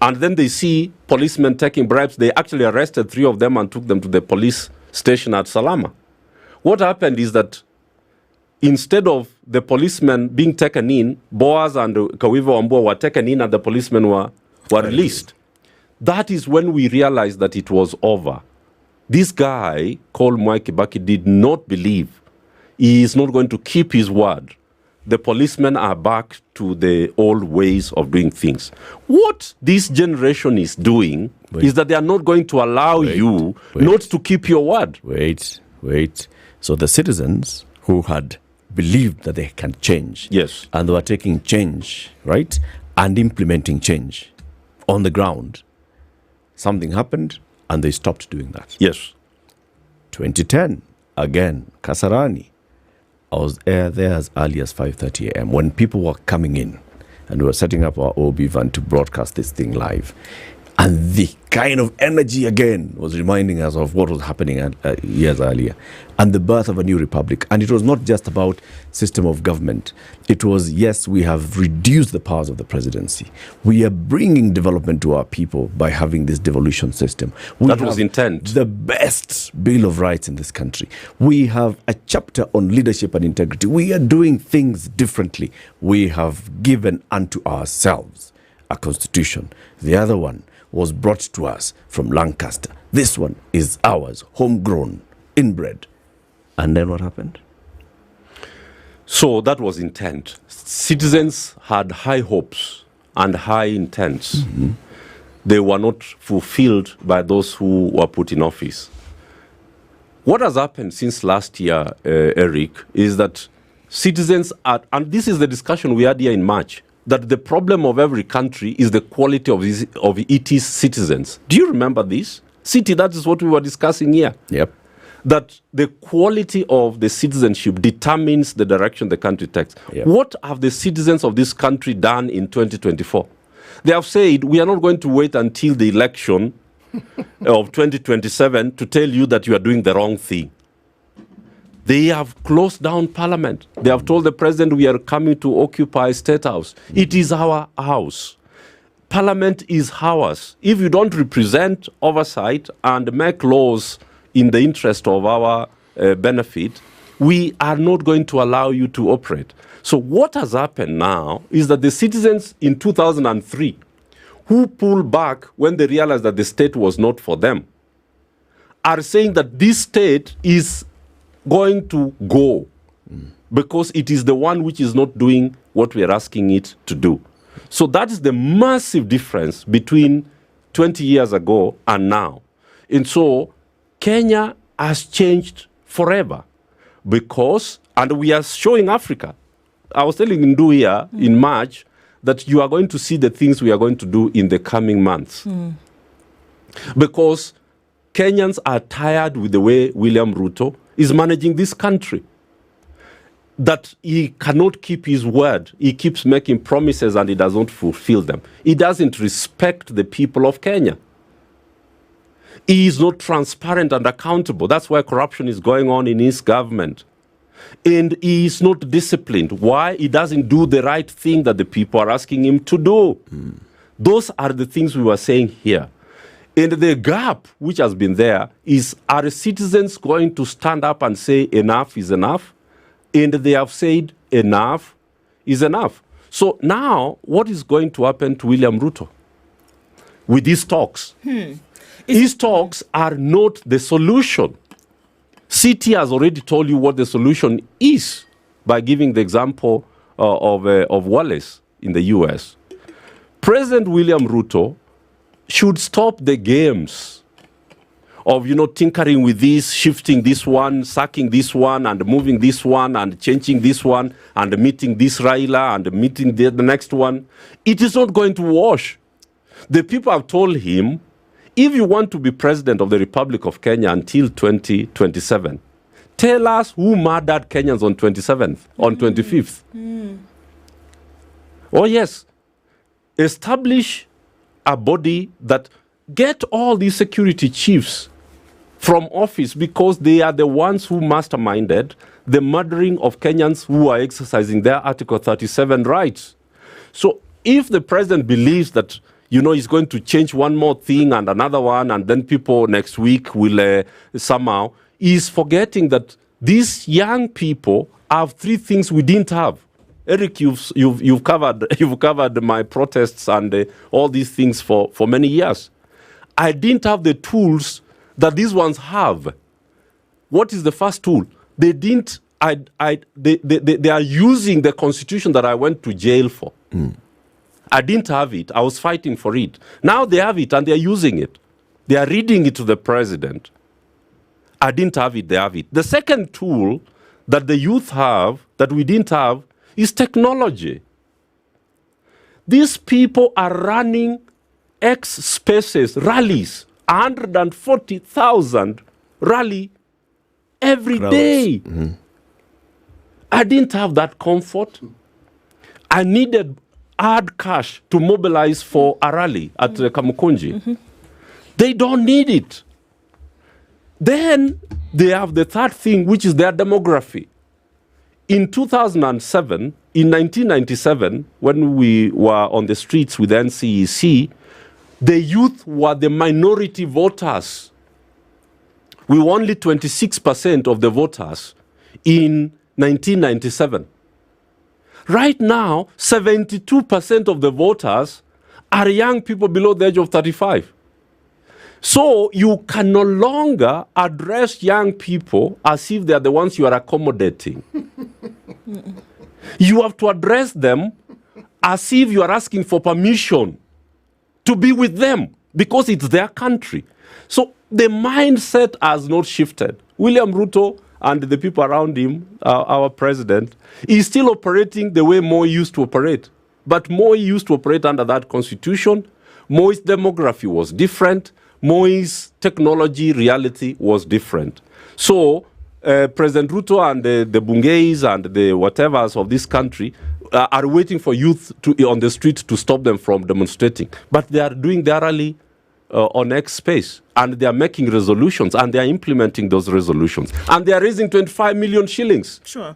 And then they see policemen taking bribes. They actually arrested 3 of them and took them to the police station at Salama. What happened is that instead of the policemen being taken in, Boaz and Kawive Wambua were taken in and the policemen were released. That is when we realized that it was over. This guy called Mwai Kibaki did not believe he is not going to keep his word. The policemen are back to the old ways of doing things. What this generation is doing is that they are not going to allow you not to keep your word.
Wait. So the citizens who had believed that they can change, and they were taking change, right, and implementing change on the ground, something happened and they stopped doing that. 2010, again, Kasarani. I was there as early as 5:30 a.m. when people were coming in and we were setting up our OB van to broadcast this thing live. And the kind of energy again was reminding us of what was happening years earlier, and the birth of a new republic. And it was not just about system of government. It was, yes, we have reduced the powers of the presidency. We are bringing development to our people by having this devolution system.
That was intent.
The best Bill of Rights in this country. We have a chapter on leadership and integrity. We are doing things differently. We have given unto ourselves a constitution. The other one was brought to us from Lancaster. This one is ours, homegrown, inbred. And then what happened?
So that was intent. Citizens had high hopes and high intents.
Mm-hmm.
They were not fulfilled by those who were put in office. What has happened since last year, Eric, is that citizens are, and this is the discussion we had here in March, that the problem of every country is the quality of its citizens. Do you remember this? City, that is what we were discussing here.
Yep.
That the quality of the citizenship determines the direction the country takes.
Yep.
What have the citizens of this country done in 2024? They have said, we are not going to wait until the election of 2027 to tell you that you are doing the wrong thing. They have closed down Parliament. They have told the President, we are coming to occupy State House. It is our house. Parliament is ours. If you don't represent, oversight, and make laws in the interest of our benefit, we are not going to allow you to operate. So what has happened now is that the citizens in 2003 who pulled back when they realized that the state was not for them are saying that this state is going to go because it is the one which is not doing what we are asking it to do. So that is the massive difference between 20 years ago and now. And so Kenya has changed forever because, and we are showing Africa. I was telling Ndu here in March that you are going to see the things we are going to do in the coming months. Because Kenyans are tired with the way William Ruto is managing this country. That he cannot keep his word. He keeps making promises and he doesn't fulfill them. He doesn't respect the people of Kenya. He is not transparent and accountable. That's why corruption is going on in his government. And he is not disciplined. Why? He doesn't do the right thing that the people are asking him to do. Those are the things we were saying here. And the gap which has been there is, are citizens going to stand up and say enough is enough? And they have said enough is enough. So now, what is going to happen to William Ruto with these talks? His talks are not the solution. CT has already told you what the solution is by giving the example of Wallace in the US. President William Ruto should stop the games of, tinkering with this, shifting this one, sacking this one, and moving this one, and changing this one, and meeting this Raila, and meeting the next one. It is not going to wash. The people have told him, if you want to be president of the Republic of Kenya until 2027, tell us who murdered Kenyans on 25th. Oh yes, establish a body that get all these security chiefs from office because they are the ones who masterminded the murdering of Kenyans who are exercising their Article 37 rights. So if the president believes that, he's going to change one more thing and another one, and then people next week will somehow, he's forgetting that these young people have three things we didn't have. Eric, you've covered my protests and all these things for many years. I didn't have the tools that these ones have. What is the first tool? They didn't. They are using the constitution that I went to jail for. I didn't have it. I was fighting for it. Now they have it and they are using it. They are reading it to the president. I didn't have it. They have it. The second tool that the youth have that we didn't have is technology. These people are running X spaces, rallies, 140,000 rally every day. I didn't have that comfort. I needed add cash to mobilize for a rally at Kamukunji. They don't need it. Then they have the third thing, which is their demography. In 2007, in 1997, when we were on the streets with NCEC, the youth were the minority voters. We were only 26% of the voters in 1997. Right now, 72% of the voters are young people below the age of 35. So you can no longer address young people as if they are the ones you are accommodating. You have to address them as if you are asking for permission to be with them because it's their country. So the mindset has not shifted. William Ruto and the people around him, our president, is still operating the way Moi used to operate. But Moi used to operate under that constitution. Moi's demography was different. Moi's technology reality was different. So President Ruto and the Bungeis and the whatevers of this country are waiting for youth on the street to stop them from demonstrating. But they are doing their rally on X space, and they are making resolutions, and they are implementing those resolutions, and they are raising 25 million shillings.
Sure.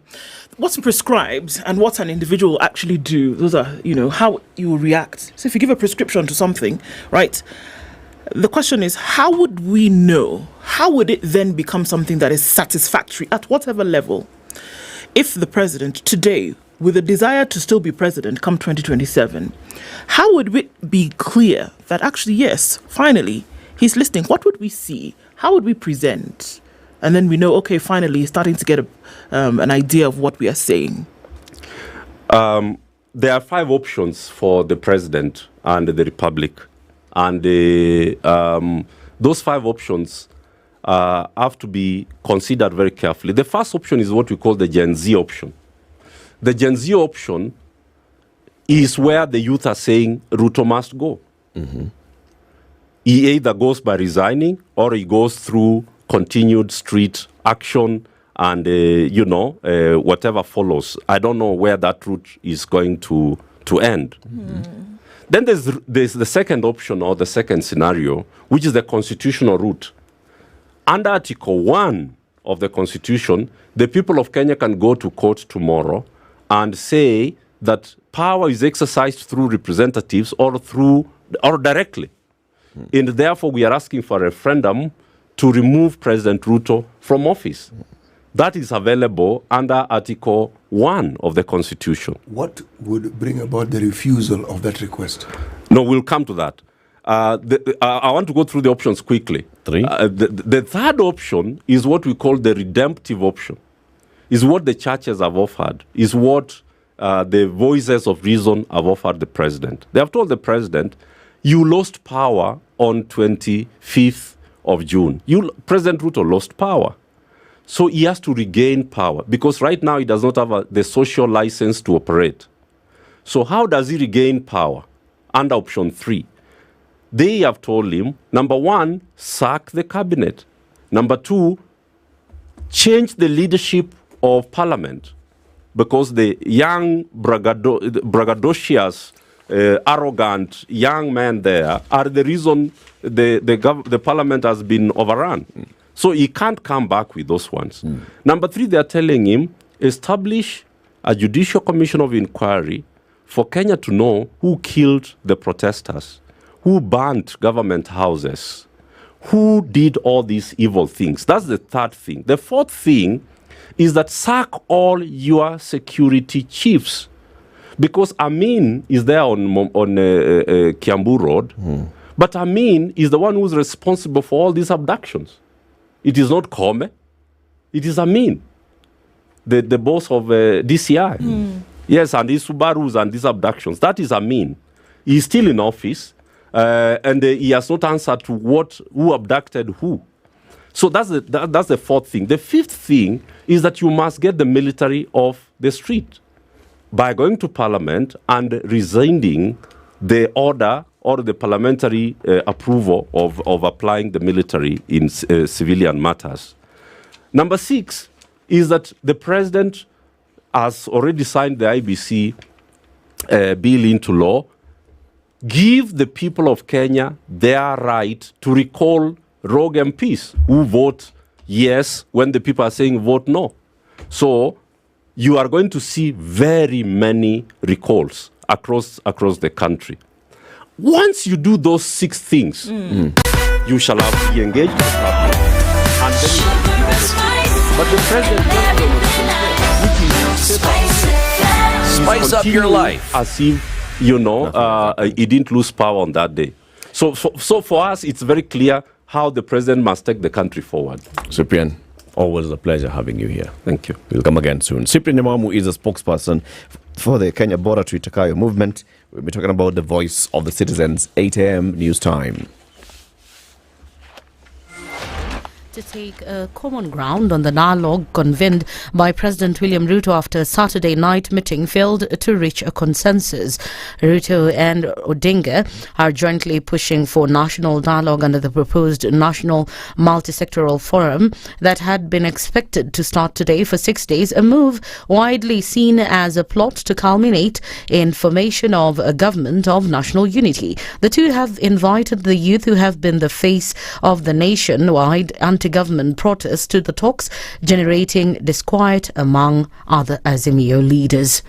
What's prescribed and what an individual will actually do, those are, how you react. So if you give a prescription to something, right, the question is, how would we know? How would it then become something that is satisfactory at whatever level? If the president today, with a desire to still be president come 2027, how would it be clear that actually, yes, finally, he's listening? What would we see? How would we present? And then we know, okay, finally, he's starting to get an idea of what we are saying.
There are 5 options for the president and the republic. And those 5 options have to be considered very carefully. The first option is what we call the Gen Z option. The Gen Z option is where the youth are saying Ruto must go. He either goes by resigning or he goes through continued street action and, whatever follows. I don't know where that route is going to end. Then there's the second option or the second scenario, which is the constitutional route. Under Article 1 of the Constitution, the people of Kenya can go to court tomorrow and say that power is exercised through representatives or directly. And therefore, we are asking for a referendum to remove President Ruto from office. That is available under Article 1 of the Constitution.
What would bring about the refusal of that request?
No, we'll come to that. I want to go through the options quickly. 3. The third option is what we call the redemptive option. Is what the churches have offered, is what the voices of reason have offered the president. They have told the president, you lost power on 25th of June. President Ruto lost power. So he has to regain power because right now he does not have the social license to operate. So how does he regain power? Under option 3. They have told him, number 1, sack the cabinet. Number 2, change the leadership of parliament because the young braggadocious, arrogant young men there are the reason the parliament has been overrun. So he can't come back with those ones. Number 3, they are telling him, establish a judicial commission of inquiry for Kenya to know who killed the protesters, who burnt government houses, who did all these evil things. That's the third thing. The fourth thing is that sack all your security chiefs. Because Amin is there on Kiambu Road, but Amin is the one who's responsible for all these abductions. It is not Kome, it is Amin, the boss of DCI. Yes, and these Subarus and these abductions, that is Amin. He's still in office, and he has not answered to who abducted who. So that's the fourth thing. The fifth thing is that you must get the military off the street by going to parliament and rescinding the order or the parliamentary approval of applying the military in civilian matters. Number 6 is that the president has already signed the IBC bill into law, give the people of Kenya their right to recall rogue MPs who vote yes when the people are saying vote no. So you are going to see very many recalls across the country. Once you do those 6 things, you shall have the engaged public. And then but the president
Spice up your life.
As if, he didn't lose power on that day. So for us, it's very clear how the president must take the country forward.
Cyprian, always a pleasure having you here.
Thank you.
We'll come again soon. Cyprian Imamu is a spokesperson for the Kenya Border to Itakayo movement. We'll be talking about the voice of the citizens, 8 a.m. news time.
To take a common ground on the dialogue convened by President William Ruto after a Saturday night meeting failed to reach a consensus. Ruto and Odinga are jointly pushing for national dialogue under the proposed National Multisectoral Forum that had been expected to start today for 6 days, a move widely seen as a plot to culminate in formation of a government of national unity. The two have invited the youth who have been the face of the nationwide anti-government protests to the talks, generating disquiet among other Azimio leaders.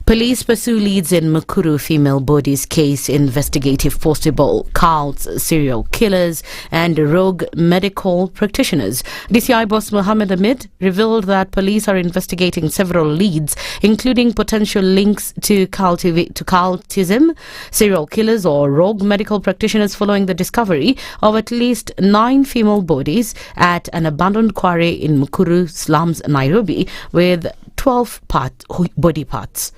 Police pursue leads in Nakuru female bodies case, investigative possible cults, serial killers and rogue medical practitioners. DCI boss Mohammed Hamid revealed that police are investigating several leads, including potential links to cultism, serial killers or rogue medical practitioners, following the discovery of at least 9 female bodies at an abandoned quarry in Nakuru slums, Nairobi, with 12 body parts.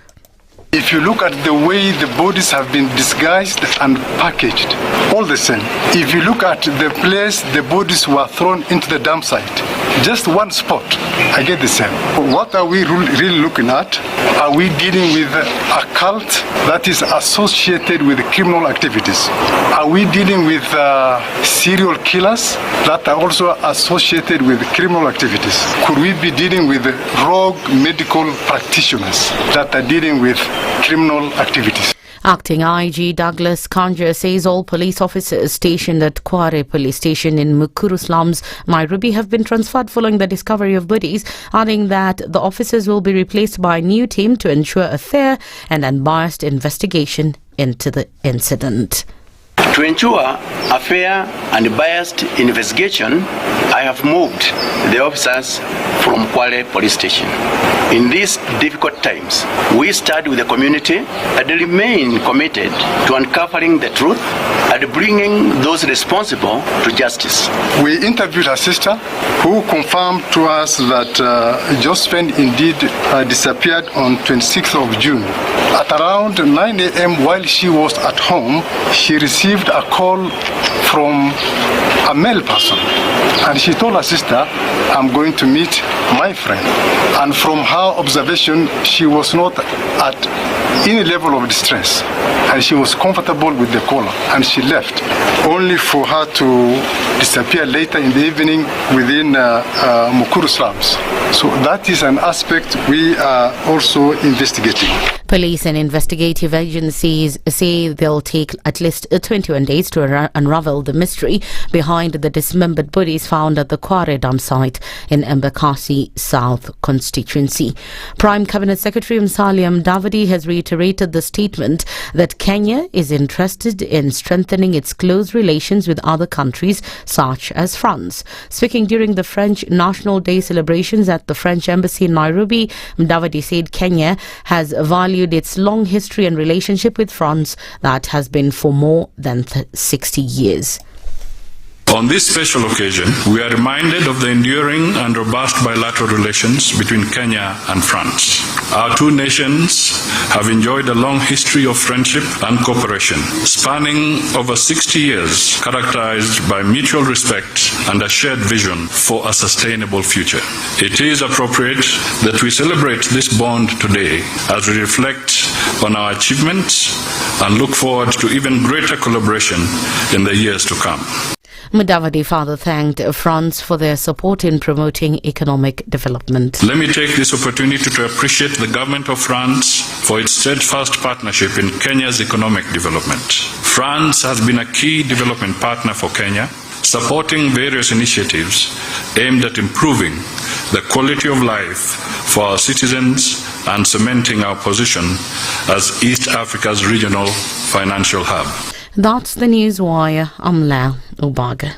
If you look at the way the bodies have been disguised and packaged, all the same. If you look at the place the bodies were thrown into the dump site, just one spot, I get the same. What are we really looking at? Are we dealing with a cult that is associated with criminal activities? Are we dealing with serial killers that are also associated with criminal activities? Could we be dealing with rogue medical practitioners that are dealing with criminal activities?
Acting IG Douglas Kanja says all police officers stationed at Quarry police station in Nakuru slums, Nairobi, have been transferred following the discovery of bodies, adding that the officers will be replaced by a new team to ensure a fair and unbiased investigation into the incident.
To ensure a fair and biased investigation, I have moved the officers from Quarry police station. In these difficult times, we stand with the community and remain committed to uncovering the truth and bringing those responsible to justice.
We interviewed her sister, who confirmed to us that Josephine indeed disappeared on 26th of June. At around 9 a.m. while she was at home, she received a call from a male person, and she told her sister, I'm going to meet my friend. And from her observation, she was not at any level of distress, and she was comfortable with the caller, and she left, only for her to disappear later in the evening within Nakuru slums. So that is an aspect we are also investigating.
Police and investigative agencies say they'll take at least 21 days to unravel the mystery behind the dismembered bodies found at the Quarry dump site in Embakasi South constituency. Prime Cabinet Secretary Musalia Mudavadi has reiterated the statement that Kenya is interested in strengthening its close relations with other countries such as France. Speaking during the French National Day celebrations at the French Embassy in Nairobi, Mudavadi said Kenya has valued its long history and relationship with France that has been for more than 60 years.
On this special occasion, we are reminded of the enduring and robust bilateral relations between Kenya and France. Our two nations have enjoyed a long history of friendship and cooperation, spanning over 60 years, characterized by mutual respect and a shared vision for a sustainable future. It is appropriate that we celebrate this bond today as we reflect on our achievements and look forward to even greater collaboration in the years to come.
Mudavadi father thanked France for their support in promoting economic development.
Let me take this opportunity to appreciate the government of France for its steadfast partnership in Kenya's economic development. France has been a key development partner for Kenya, supporting various initiatives aimed at improving the quality of life for our citizens and cementing our position as East Africa's regional financial hub.
That's the news wire. I'm Lau Ubaga.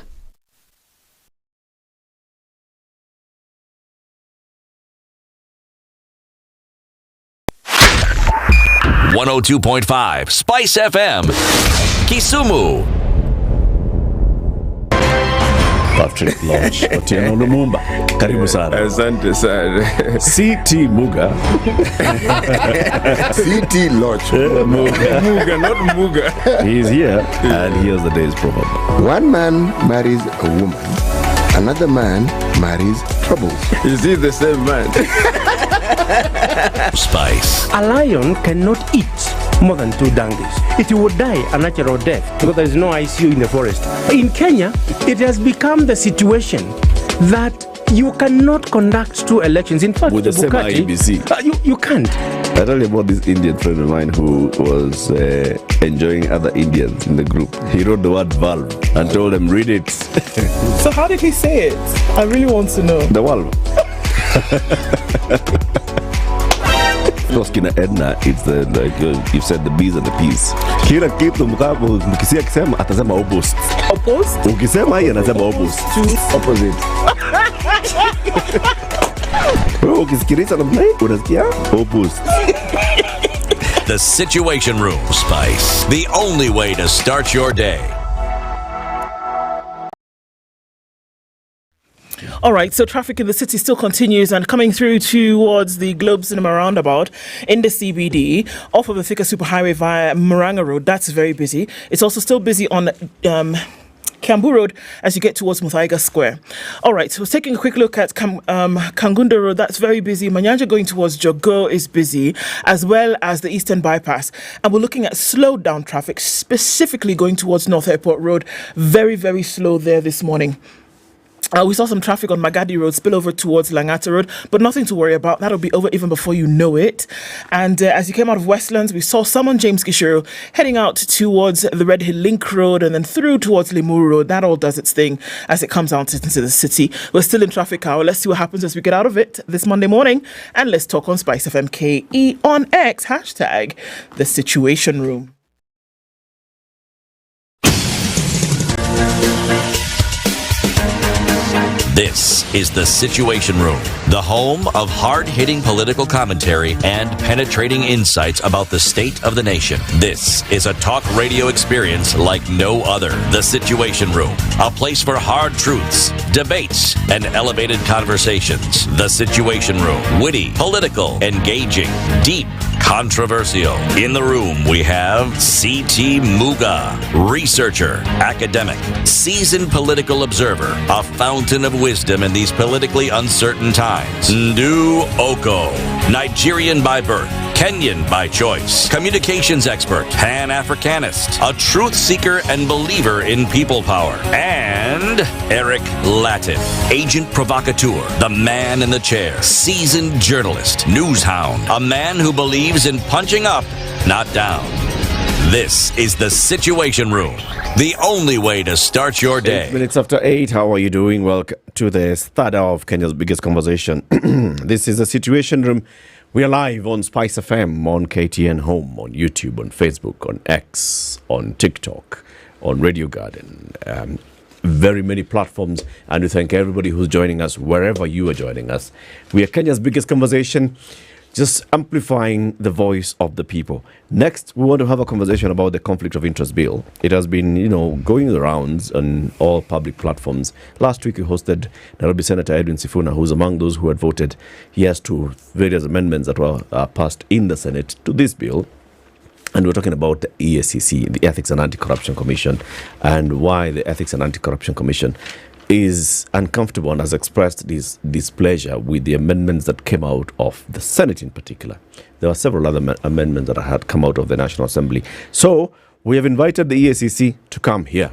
.5 Spice FM, Kisumu.
Patrick Lodge, Otieno Lumumba. Karibu sana.
Asante sana.
CT Muga.
CT Lodge.
Muga, not Muga.
He's here, and here's the day's proverb.
One man marries a woman, another man marries troubles.
Is he the same man?
Spice.
A lion cannot eat more than 2 donkeys. It would die a natural death because there is no ICU in the forest. In Kenya, it has become the situation that you cannot conduct 2 elections. In fact,
with the same IEBC.
You can't.
I tell you about this Indian friend of mine who was enjoying other Indians in the group. He wrote the word valve and told them, read it.
So how did he say it? I really want to know.
The valve. Of course, kina Ednah, it's the, like you've said, the B's and the P's. Kila kitu mkisia kisema atasema opposite.
Opposite?
Ukisema hii anasema opposite. Opposite. Ukisikiliza namna hii unasikia opposite.
The Situation Room, Spice. The only way to start your day.
All right, so traffic in the city still continues and coming through towards the Globe Cinema roundabout in the CBD off of the Thika Superhighway via Murang'a Road. That's very busy. It's also still busy on Kiambu Road as you get towards Muthaiga Square. All right, so taking a quick look at Kangunda Road, that's very busy. Manyanja going towards Jogo is busy, as well as the Eastern Bypass. And we're looking at slowed down traffic, specifically going towards North Airport Road. Very, very slow there this morning. We saw some traffic on Magadi Road spill over towards Langata Road, but nothing to worry about. That'll be over even before you know it. And as you came out of Westlands, we saw some on James Gishuru heading out towards the Red Hill Link Road and then through towards Limuru Road. That all does its thing as it comes out into the city. We're still in traffic hour. Let's see what happens as we get out of it this Monday morning. And let's talk on SpiceFM KE on X, hashtag The Situation Room.
This is The Situation Room, the home of hard-hitting political commentary and penetrating insights about the state of the nation. This is a talk radio experience like no other. The Situation Room, a place for hard truths, debates, and elevated conversations. The Situation Room, witty, political, engaging, deep, controversial. In the room, we have C.T. Muga, researcher, academic, seasoned political observer, a fountain of wisdom in these politically uncertain times. Ndu Okoh, Nigerian by birth, Kenyan by choice, communications expert, Pan-Africanist, a truth seeker and believer in people power, and Eric Latiff, agent provocateur, the man in the chair, seasoned journalist, news hound, a man who believes in punching up, not down. This is The Situation Room, the only way to start your day.
8 minutes after 8, how are you doing? Welcome to the third hour of Kenya's biggest conversation. This is The Situation Room. We are live on SpiceFM, on KTN Home, on YouTube, on Facebook, on X, on TikTok, on Radio Garden. Very many platforms, and we thank everybody who's joining us wherever you are joining us. We are Kenya's biggest conversation, just amplifying the voice of the people. Next, we want to have a conversation about the conflict of interest bill. It has been, going the rounds on all public platforms. Last week, we hosted Nairobi Senator Edwin Sifuna, who's among those who had voted yes to various amendments that were passed in the Senate to this bill. And we're talking about the EACC, the Ethics and Anti-Corruption Commission, and why the Ethics and Anti-Corruption Commission is uncomfortable and has expressed this displeasure with the amendments that came out of the Senate in particular. There were several other amendments that had come out of the National Assembly. So we have invited the EACC to come here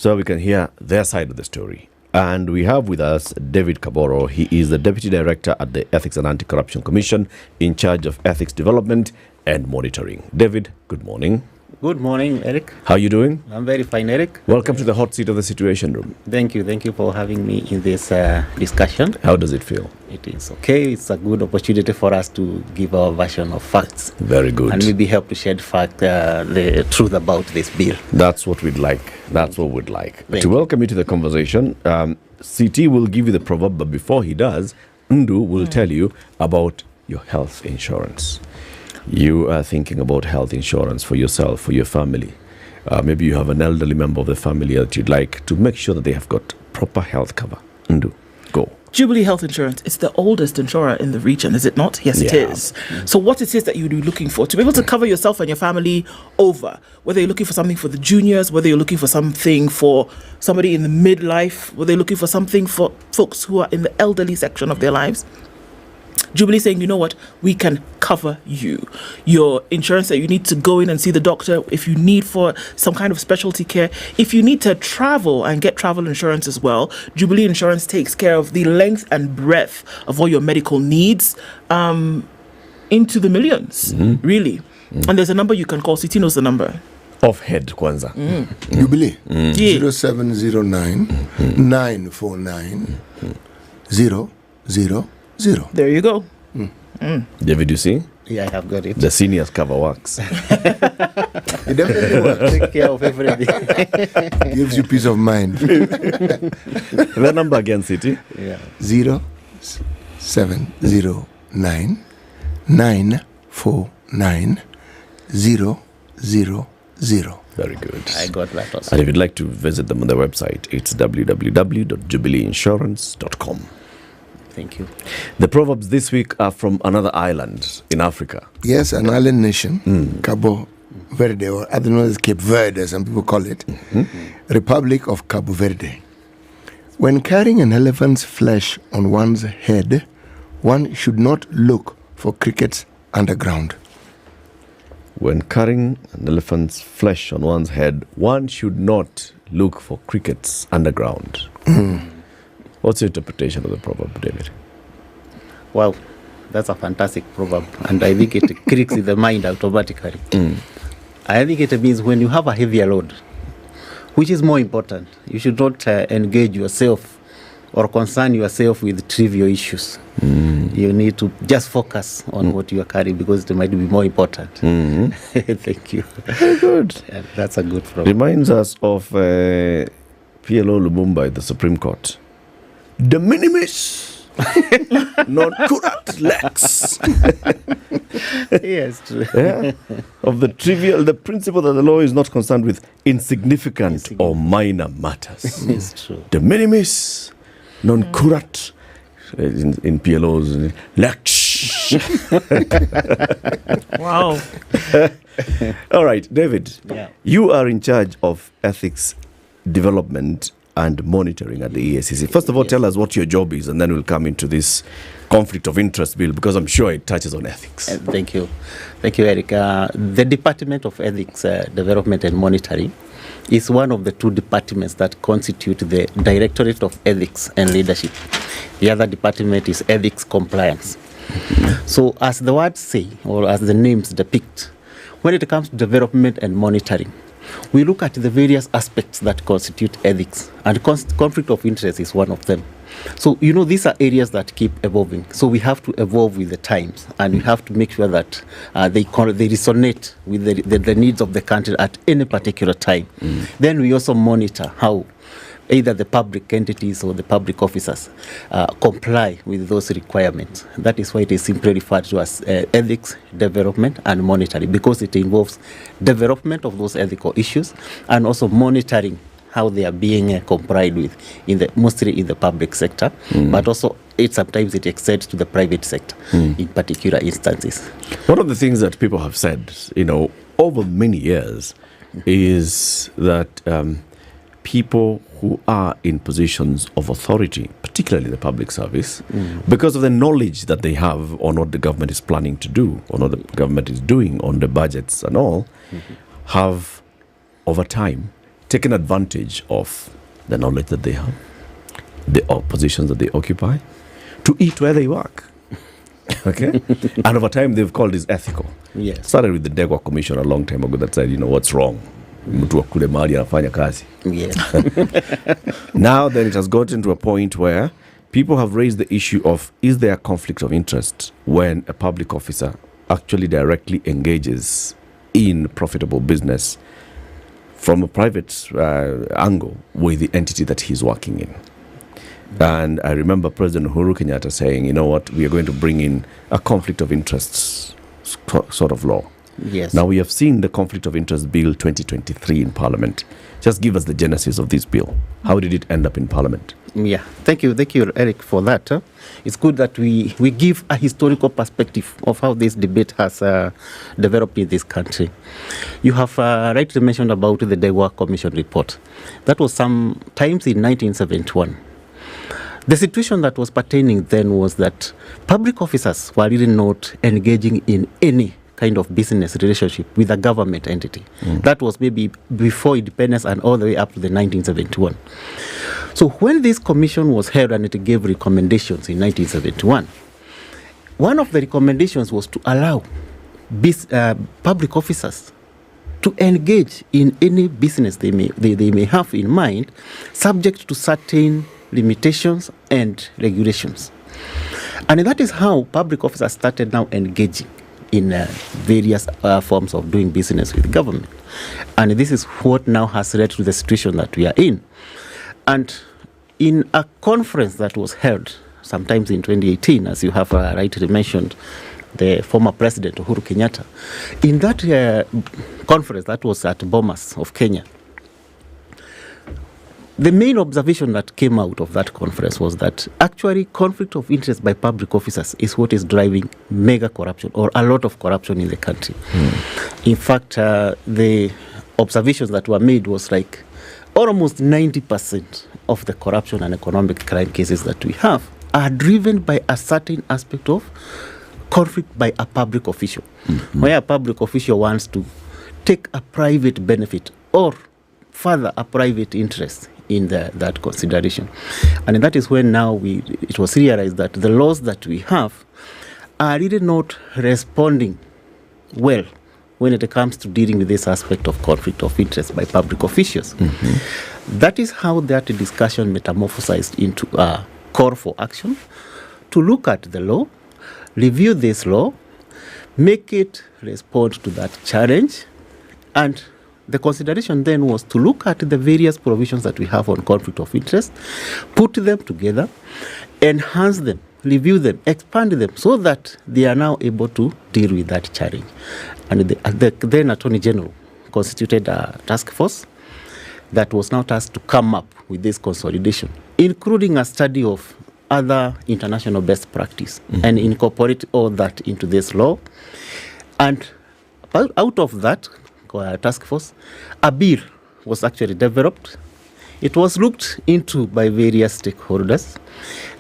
so we can hear their side of the story. And we have with us David Kaboro. He is the Deputy Director at the Ethics and Anti-Corruption Commission in charge of ethics development and monitoring. David, good morning.
Good morning, Eric.
How are you doing?
I'm very fine, Eric.
Welcome to the hot seat of the Situation Room.
Thank you for having me in this discussion.
How does it feel?
It is okay. It's a good opportunity for us to give our version of facts.
Very good.
And maybe help to shed the truth about this bill.
That's what we'd like. That's what we'd like.
Thank
to
you.
welcome you to the conversation, CT will give you the proverb, but before he does, Ndu will tell you about your health insurance. You are thinking about health insurance for yourself, for your family. Maybe you have an elderly member of the family that you'd like to make sure that they have got proper health cover. Ndu, go.
Jubilee Health Insurance, it's the oldest insurer in the region, is it not? Yes, it is. So what it is that you'd be looking for, to be able to cover yourself and your family over, whether you're looking for something for the juniors, whether you're looking for something for somebody in the midlife, whether you're looking for something for folks who are in the elderly section of their lives, Jubilee saying, you know what, we can cover you. Your insurance that you need to go in and see the doctor, if you need for some kind of specialty care, if you need to travel and get travel insurance as well, Jubilee Insurance takes care of the length and breadth of all your medical needs into the millions, really. And there's a number you can call. Citi knows the number.
Off head, Kwanza.
Jubilee.
Yeah.
0709 949 000.
There you go.
David, you see?
Yeah, I have got it.
The seniors cover works.
It definitely works.
Take care of everything.
Gives you peace of mind.
The number again, Citi?
Yeah.
0709 949 000.
Very good.
I got that also.
And if you'd like to visit them on their website, it's www.jubileeinsurance.com.
Thank you.
The proverbs this week are from another island in Africa.
Yes, an island nation, Cabo Verde, or otherwise Cape Verde, some people call it, Republic of Cabo Verde. When carrying an elephant's flesh on one's head, one should not look for crickets underground.
When carrying an elephant's flesh on one's head, one should not look for crickets underground. What's your interpretation of the proverb, David?
Wow, that's a fantastic proverb. And I think it clicks in the mind automatically. I think it means when you have a heavier load, which is more important, you should not engage yourself or concern yourself with trivial issues. You need to just focus on what you are carrying because it might be more important. Thank you.
Very good.
Yeah, that's a good proverb.
Reminds us of PLO Lumumba at the Supreme Court. De minimis non curat lex.
Yes, true.
Yeah? Of the trivial, the principle that the law is not concerned with insignificant or minor matters.
It's true.
De minimis non curat in PLO's lex.
Wow.
All right, David,
Yeah.
you are in charge of ethics development and monitoring at the EACC. First of all, tell us what your job is, and then we'll come into this conflict of interest bill, because I'm sure it touches on ethics.
Thank you. Thank you, Eric. The Department of Ethics Development and Monitoring is one of the two departments that constitute the Directorate of Ethics and Leadership. The other department is Ethics Compliance. So as the words say, or as the names depict, when it comes to development and monitoring, we look at the various aspects that constitute ethics, and conflict of interest is one of them. So, these are areas that keep evolving. So we have to evolve with the times, and we have to make sure that they resonate with the needs of the country at any particular time. Then we also monitor how either the public entities or the public officers comply with those requirements. That is why it is simply referred to as ethics, development, and monitoring, because it involves development of those ethical issues and also monitoring how they are being complied with, mostly in the public sector, but also sometimes it extends to the private sector in particular instances.
One of the things that people have said, over many years, is that people who are in positions of authority, particularly the public service, because of the knowledge that they have on what the government is planning to do, on what the government is doing on the budgets and all, have, over time, taken advantage of the knowledge that they have, the positions that they occupy, to eat where they work. Okay? And over time, they've called this ethical.
Yes.
Started with the Degwa Commission a long time ago that said, what's wrong? Mtu akule mahali anafanya kazi.
Yes.
Now then it has gotten to a point where people have raised the issue of, is there a conflict of interest when a public officer actually directly engages in profitable business from a private angle with the entity that he's working in? And I remember President Uhuru Kenyatta saying, you know what, we are going to bring in a conflict of interests sort of law.
Yes.
Now we have seen the conflict of interest bill 2023 in Parliament. Just give us the genesis of this bill. How did it end up in Parliament?
Yeah, thank you, Eric, for that. It's good that we give a historical perspective of how this debate has developed in this country. You have rightly mentioned about the Degwa Commission report. That was sometimes in 1971. The situation that was pertaining then was that public officers were really not engaging in any kind of business relationship with a government entity. That was maybe before independence and all the way up to the 1971. So when this commission was held and it gave recommendations in 1971, one of the recommendations was to allow public officers to engage in any business they may have in mind, subject to certain limitations and regulations. And that is how public officers started now engaging in various forms of doing business with government. And this is what now has led to the situation that we are in. And in a conference that was held sometimes in 2018, as you have rightly mentioned, the former president Uhuru Kenyatta, in that conference that was at Bomas of Kenya, the main observation that came out of that conference was that actually conflict of interest by public officers is what is driving mega corruption or a lot of corruption in the country. In fact, the observations that were made was like almost 90% of the corruption and economic crime cases that we have are driven by a certain aspect of conflict by a public official, where a public official wants to take a private benefit or further a private interest in that consideration. And that is when now it was realized that the laws that we have are really not responding well when it comes to dealing with this aspect of conflict of interest by public officials. That is how that discussion metamorphosized into a call for action to look at the law, review this law, make it respond to that challenge, and the consideration then was to look at the various provisions that we have on conflict of interest, put them together, enhance them, review them, expand them so that they are now able to deal with that challenge. And the then Attorney General constituted a task force that was now tasked to come up with this consolidation, including a study of other international best practice and incorporate all that into this law. And out of that task force, a bill was actually developed. It was looked into by various stakeholders.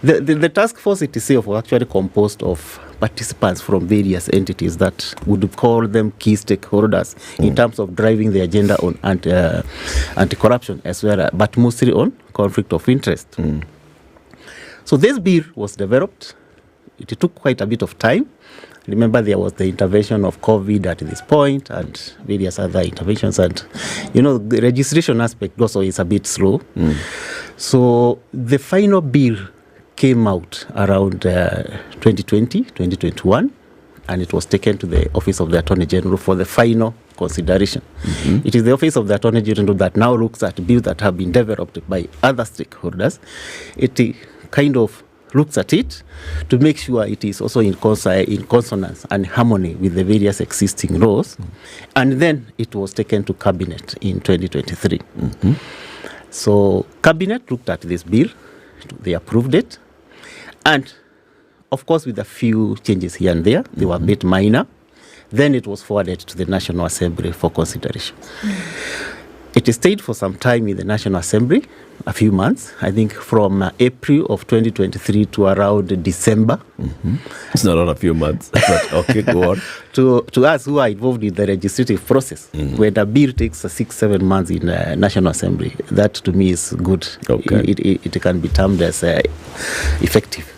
The task force itself was actually composed of participants from various entities that would call them key stakeholders in terms of driving the agenda on anti-corruption as well, but mostly on conflict of interest. So this bill was developed. It took quite a bit of time. Remember, there was the intervention of COVID at this point and various other interventions. And, the registration aspect also is a bit slow. So the final bill came out around 2020, 2021, and it was taken to the Office of the Attorney General for the final consideration. It is the Office of the Attorney General that now looks at bills that have been developed by other stakeholders. It kind of looks at it to make sure it is also in consonance and harmony with the various existing laws. And then it was taken to Cabinet in 2023. So Cabinet looked at this bill, they approved it, and of course with a few changes here and there, they were a bit minor. Then it was forwarded to the National Assembly for consideration. It stayed for some time in the National Assembly, a few months, I think from April of 2023 to around December.
It's not a few months, but okay, go on.
To us who are involved in the legislative process, when a bill takes 6-7 months in National Assembly, that to me is good.
Okay.
It can be termed as effective.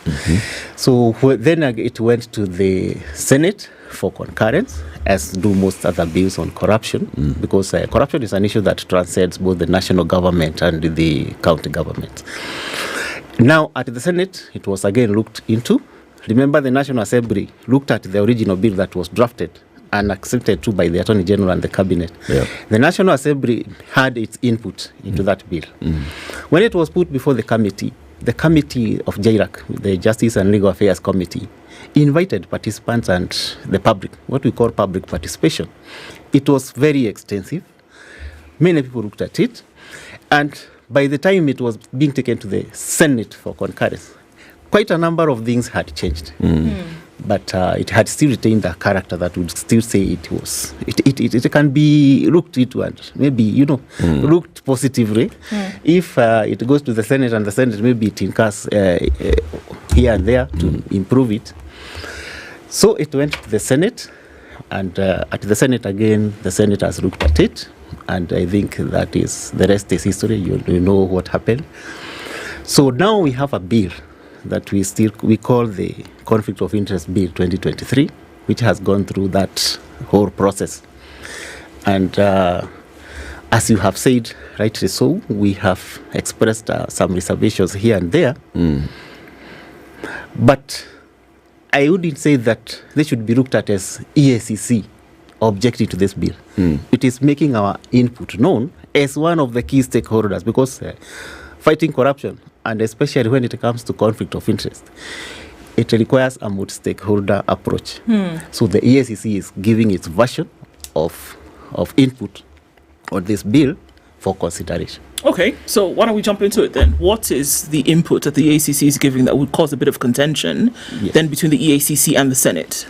So then it went to the Senate for concurrence, as do most other bills on corruption, because corruption is an issue that transcends both the national government and the county government. Now, at the Senate, it was again looked into. Remember, the National Assembly looked at the original bill that was drafted and accepted to by the Attorney General and the Cabinet.
Yeah.
The National Assembly had its input into that bill. When it was put before the committee of JIRAC, the Justice and Legal Affairs Committee, invited participants and the public, what we call public participation. It was very extensive. Many people looked at it. And by the time it was being taken to the Senate for concurrence, quite a number of things had changed. But it had still retained the character that would still say it can be looked into and maybe, looked positively. If it goes to the Senate and the Senate maybe it incurs here and there to improve it. So it went to the Senate, and at the Senate again, the Senate has looked at it, and I think that is, the rest is history. You know what happened. So now we have a bill that we call the Conflict of Interest Bill 2023, which has gone through that whole process. And as you have said, rightly so, we have expressed some reservations here and there. But I wouldn't say that they should be looked at as EACC objecting to this bill. It is making our input known as one of the key stakeholders, because fighting corruption, and especially when it comes to conflict of interest, it requires a multi-stakeholder approach. So the EACC is giving its version of input on this bill for consideration.
Okay, so why don't we jump into it then? What is the input that the EACC is giving that would cause a bit of contention then between the EACC and the Senate?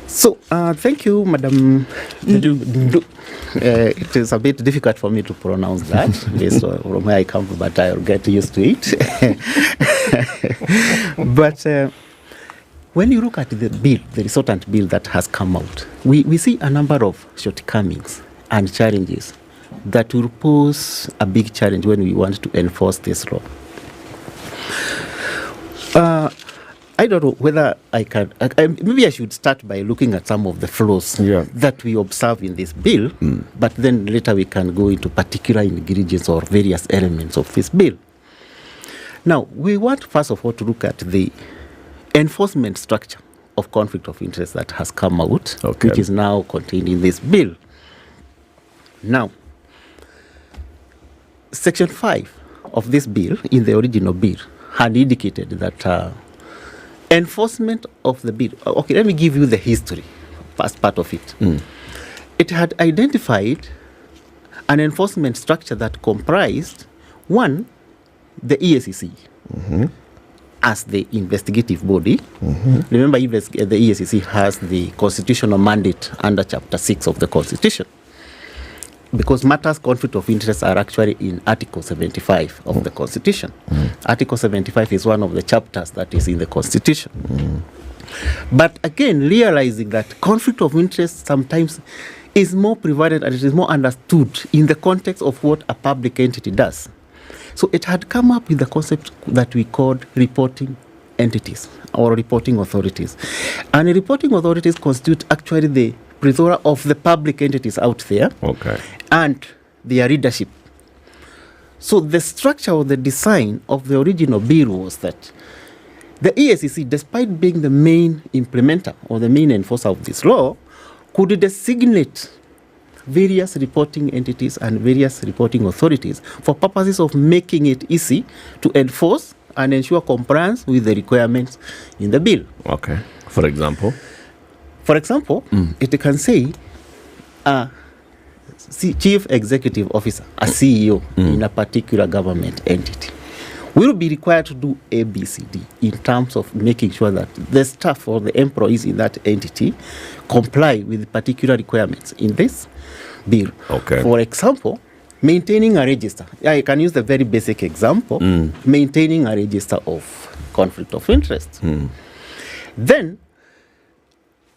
So, thank you, Madam Ndu. It is a bit difficult for me to pronounce that based on from where I come from, but I'll get used to it. But when you look at the bill, the resultant bill that has come out, we see a number of shortcomings and challenges that will pose a big challenge when we want to enforce this law. I don't know whether I can. Maybe I should start by looking at some of the flaws that we observe in this bill, but then later we can go into particular ingredients or various elements of this bill. Now, we want first of all to look at the enforcement structure of conflict of interest that has come out, which is now contained in this bill. Now, Section 5 of this bill, in the original bill, had indicated that enforcement of the bill. Okay, let me give you the history, first part of it. It had identified an enforcement structure that comprised, one, the EACC as the investigative body. Remember, the EACC has the constitutional mandate under Chapter 6 of the Constitution, because matters conflict of interest are actually in Article 75 of the Constitution. Article 75 is one of the chapters that is in the Constitution. But again, realizing that conflict of interest sometimes is more prevalent and it is more understood in the context of what a public entity does. So it had come up with the concept that we called reporting entities or reporting authorities. And reporting authorities constitute actually the plethora of the public entities out there and their leadership. So the structure or the design of the original bill was that the EACC, despite being the main implementer or the main enforcer of this law, could designate various reporting entities and various reporting authorities for purposes of making it easy to enforce and ensure compliance with the requirements in the bill.
For example?
For example, it can say chief executive officer, a CEO in a particular government entity, will be required to do A, B, C, D in terms of making sure that the staff or the employees in that entity comply with particular requirements in this. bill.
Okay.
For example, maintaining a register. I can use the very basic example, maintaining a register of conflict of interest. Then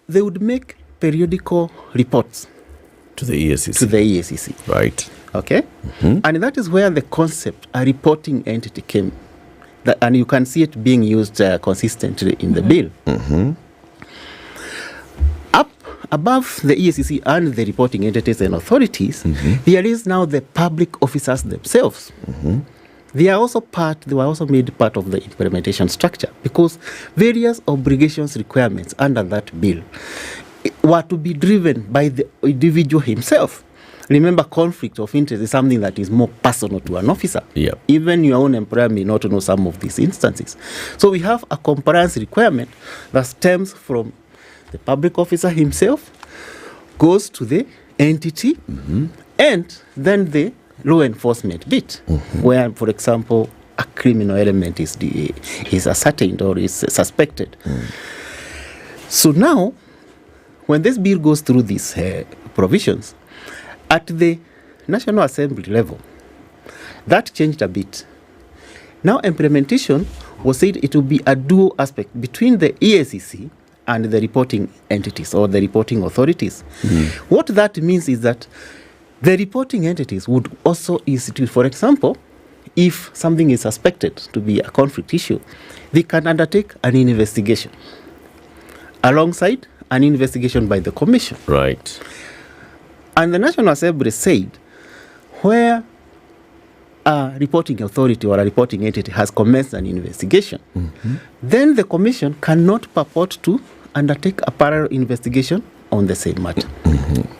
they would make periodical reports
to the EACC.
To the EACC.
Right.
Okay. And that is where the concept, a reporting entity, came. And you can see it being used consistently in the bill. Up above the EACC and the reporting entities and authorities, there is now the public officers themselves. They were also made part of the implementation structure, because various obligations, requirements under that bill were to be driven by the individual himself. Remember, conflict of interest is something that is more personal to an officer.
Yeah.
Even your own employer may not know some of these instances. So we have a compliance requirement that stems from the public officer himself, goes to the entity, and then the law enforcement bit, where, for example, a criminal element is ascertained or is suspected. So now, when this bill goes through these provisions, at the National Assembly level, that changed a bit. Now implementation was said it will be a dual aspect between the EACC and the reporting entities or the reporting authorities. What that means is that the reporting entities would also institute, for example, if something is suspected to be a conflict issue, they can undertake an investigation alongside an investigation by the Commission.
Right.
And the National Assembly said, where a reporting authority or a reporting entity has commenced an investigation, then the Commission cannot purport to undertake a parallel investigation on the same matter.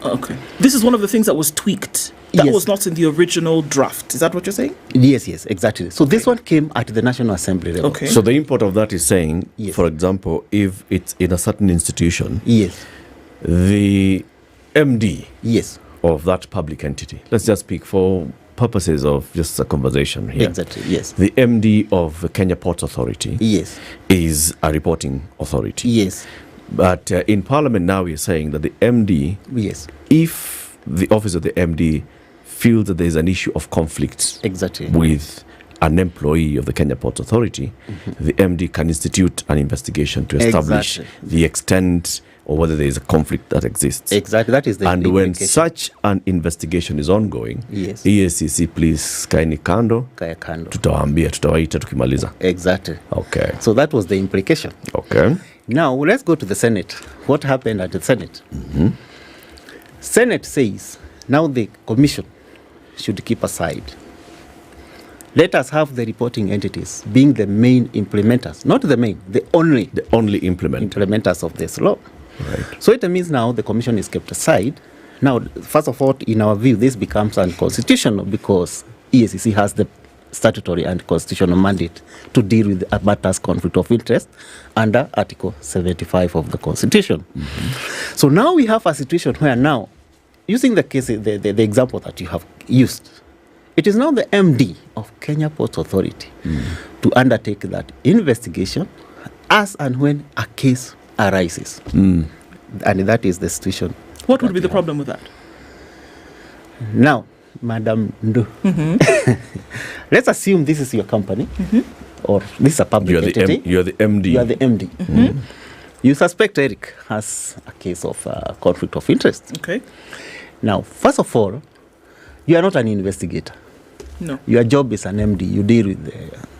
Okay. This is one of the things that was tweaked. That was not in the original draft. Is that what you're saying?
Yes, exactly. So this one came at the National Assembly level.
Okay.
So the import of that is saying, for example, if it's in a certain institution, the MD of that public entity, let's just speak for purposes of just a conversation here.
Exactly, yes.
The MD of the Kenya Ports Authority is a reporting authority.
Yes.
But in Parliament now we're saying that the MD, if the office of the MD feels that there is an issue of conflict with an employee of the Kenya Ports Authority, the MD can institute an investigation to establish the extent or whether there is a conflict that exists.
Exactly, that is the
And when such an investigation is ongoing, EACC, please kaini kando, tutawaambia, tutawaita tukimaliza.
Exactly.
Okay.
So that was the implication.
Okay.
Now let's go to the Senate. What happened at the Senate? Senate says now the Commission should keep aside. Let us have the reporting entities being the main implementers, not the main, the only implementers of this law.
Right.
So it means now the Commission is kept aside. Now, first of all, in our view, this becomes unconstitutional because EACC has the statutory and constitutional mandate to deal with the matters conflict of interest under Article 75 of the Constitution. So now we have a situation where now, using the case, the example that you have used, it is now the MD of Kenya Ports Authority to undertake that investigation as and when a case arises. And that is the situation.
What would be the problem with that?
Now, Madam Ndu, let's assume this is your company or this is a public entity.
You're the MD.
You are the MD. You suspect Eric has a case of conflict of interest.
Okay.
Now, first of all, you are not an investigator.
No.
Your job is an MD. You deal with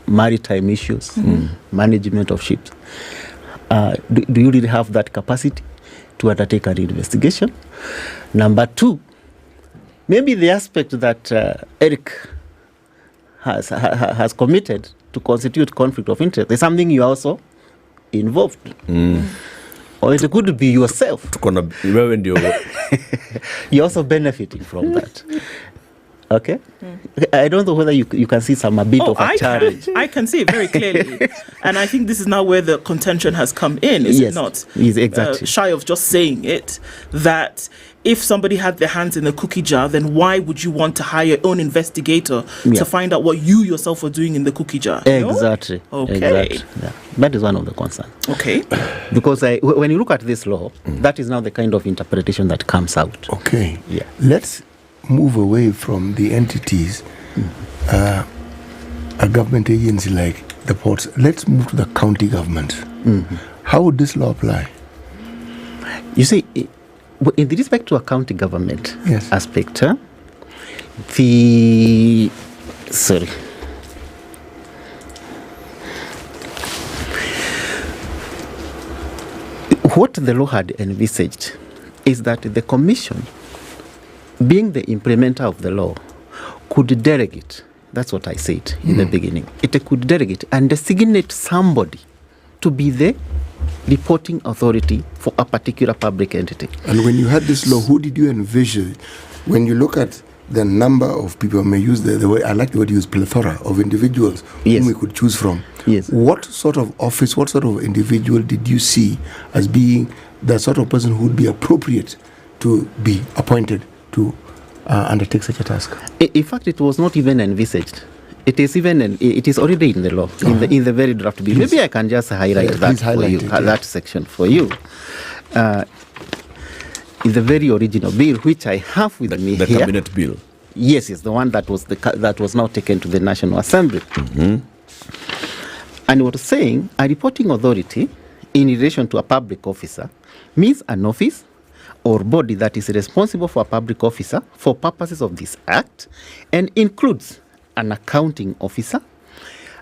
maritime issues, management of ships. Do you really have that capacity to undertake an investigation? Number two, maybe the aspect that Eric has committed to constitute conflict of interest is something you are also involved. Or it could be yourself. You're also benefiting from that. Okay. I don't know whether you can see a bit of a challenge.
I can see it very clearly. And I think this is now where the contention has come in, is it not?
Yes, exactly.
Shy of just saying it, that if somebody had their hands in the cookie jar, then why would you want to hire your own investigator to find out what you yourself were doing in the cookie jar?
Exactly.
No? Okay.
Exactly. Yeah. That is one of the concerns.
Okay.
Because when you look at this law, that is now the kind of interpretation that comes out.
Okay.
Yeah.
Let's move away from the entities, a government agency like the ports. Let's move to the county government. How would this law apply?
You see, in respect to a county government aspect, what the law had envisaged is that the commission, being the implementer of the law, could delegate. That's what I said in the beginning. It could delegate and designate somebody to be the reporting authority for a particular public entity.
And when you had this law, who did you envision? When you look at the number of people, I may use the word, I like the word you use, plethora of individuals whom we could choose from.
Yes.
What sort of office, what sort of individual did you see as being the sort of person who would be appropriate to be appointed to undertake such a task?
In fact, it was not even envisaged. It is already in the law, in the very draft bill. Maybe I can just highlight that section for you. In the very original bill, which I have with me here.
The cabinet bill.
Yes, the one that was now taken to the National Assembly. And it was saying a reporting authority in relation to a public officer means an office or body that is responsible for a public officer for purposes of this act, and includes an accounting officer,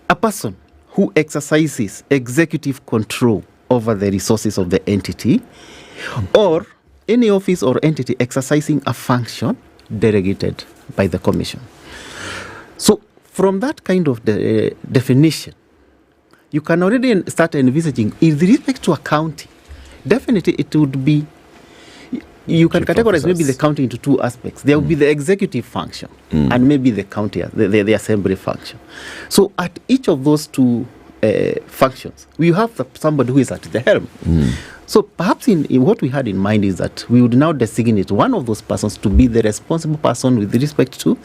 a person who exercises executive control over the resources of the entity, or any office or entity exercising a function delegated by the commission. So from that kind of definition, you can already start envisaging, with respect to accounting, definitely it would be, you can categorize maybe the county into two aspects. There will be the executive function and maybe the county, the assembly function. So at each of those two functions, we have somebody who is at the helm. So perhaps in what we had in mind is that we would now designate one of those persons to be the responsible person with respect to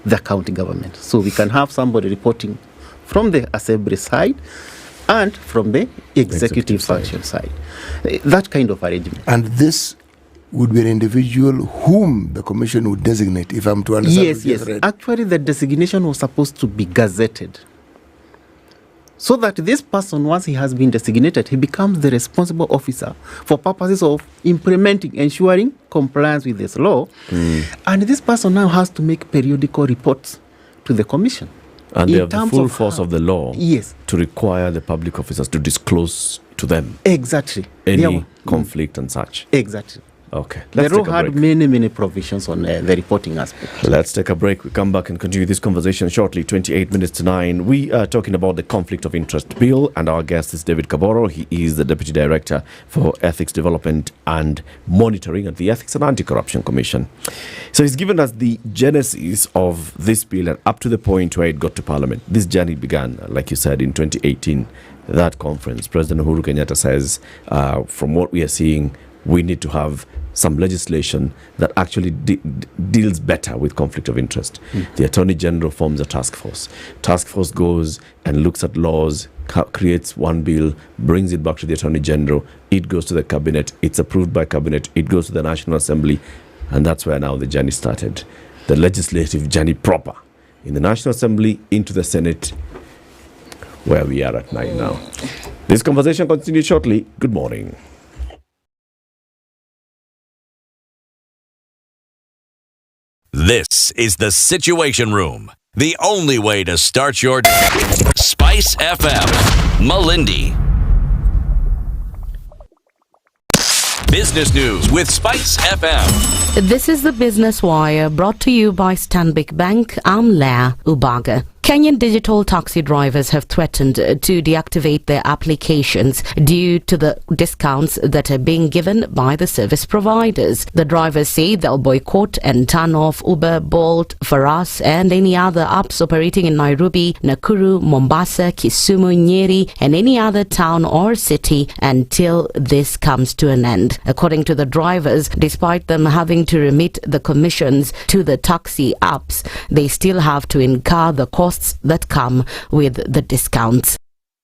the county government. So we can have somebody reporting from the assembly side and from the executive function side. That kind of arrangement.
And this would be an individual whom the commission would designate, if I'm to understand.
Yes. Actually, the designation was supposed to be gazetted, so that this person, once he has been designated, he becomes the responsible officer for purposes of implementing, ensuring compliance with this law. And this person now has to make periodical reports to the commission.
And they have the full force of the law to require the public officers to disclose to them any conflict and such.
Exactly.
Okay.
The law had many provisions on the reporting aspect.
Let's take a break. We come back and continue this conversation shortly. 28 minutes to 9. We are talking about the conflict of interest bill, and our guest is David Kaboro. He is the Deputy Director for Ethics Development and Monitoring at the Ethics and Anti-Corruption Commission. So he's given us the genesis of this bill and up to the point where it got to Parliament. This journey began, like you said, in 2018. That conference, President Uhuru Kenyatta says, from what we are seeing, we need to have some legislation that actually deals better with conflict of interest. The Attorney General forms a task force. Task force goes and looks at laws, creates one bill, brings it back to the Attorney General. It goes to the Cabinet. It's approved by Cabinet. It goes to the National Assembly. And that's where now the journey started. The legislative journey proper. In the National Assembly, into the Senate, where we are at now. This conversation continues shortly. Good morning.
This is the Situation Room, the only way to start your day. Spice FM, Malindi. Business news with Spice FM.
This is the Business Wire, brought to you by Stanbic Bank. I'm Leah Ubaga. Kenyan digital taxi drivers have threatened to deactivate their applications due to the discounts that are being given by the service providers. The drivers say they'll boycott and turn off Uber, Bolt, Faras and any other apps operating in Nairobi, Nakuru, Mombasa, Kisumu, Nyeri and any other town or city until this comes to an end. According to the drivers, despite them having to remit the commissions to the taxi apps, they still have to incur the costs that come with the discounts.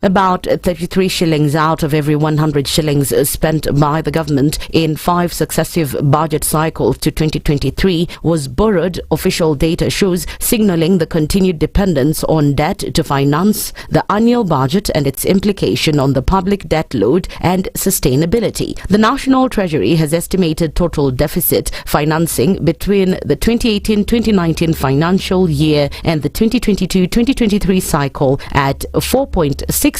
About 33 shillings out of every 100 shillings spent by the government in 5 successive budget cycles to 2023 was borrowed, official data shows, signalling the continued dependence on debt to finance the annual budget and its implication on the public debt load and sustainability. The National Treasury has estimated total deficit financing between the 2018-2019 financial year and the 2022-2023 cycle at 4.691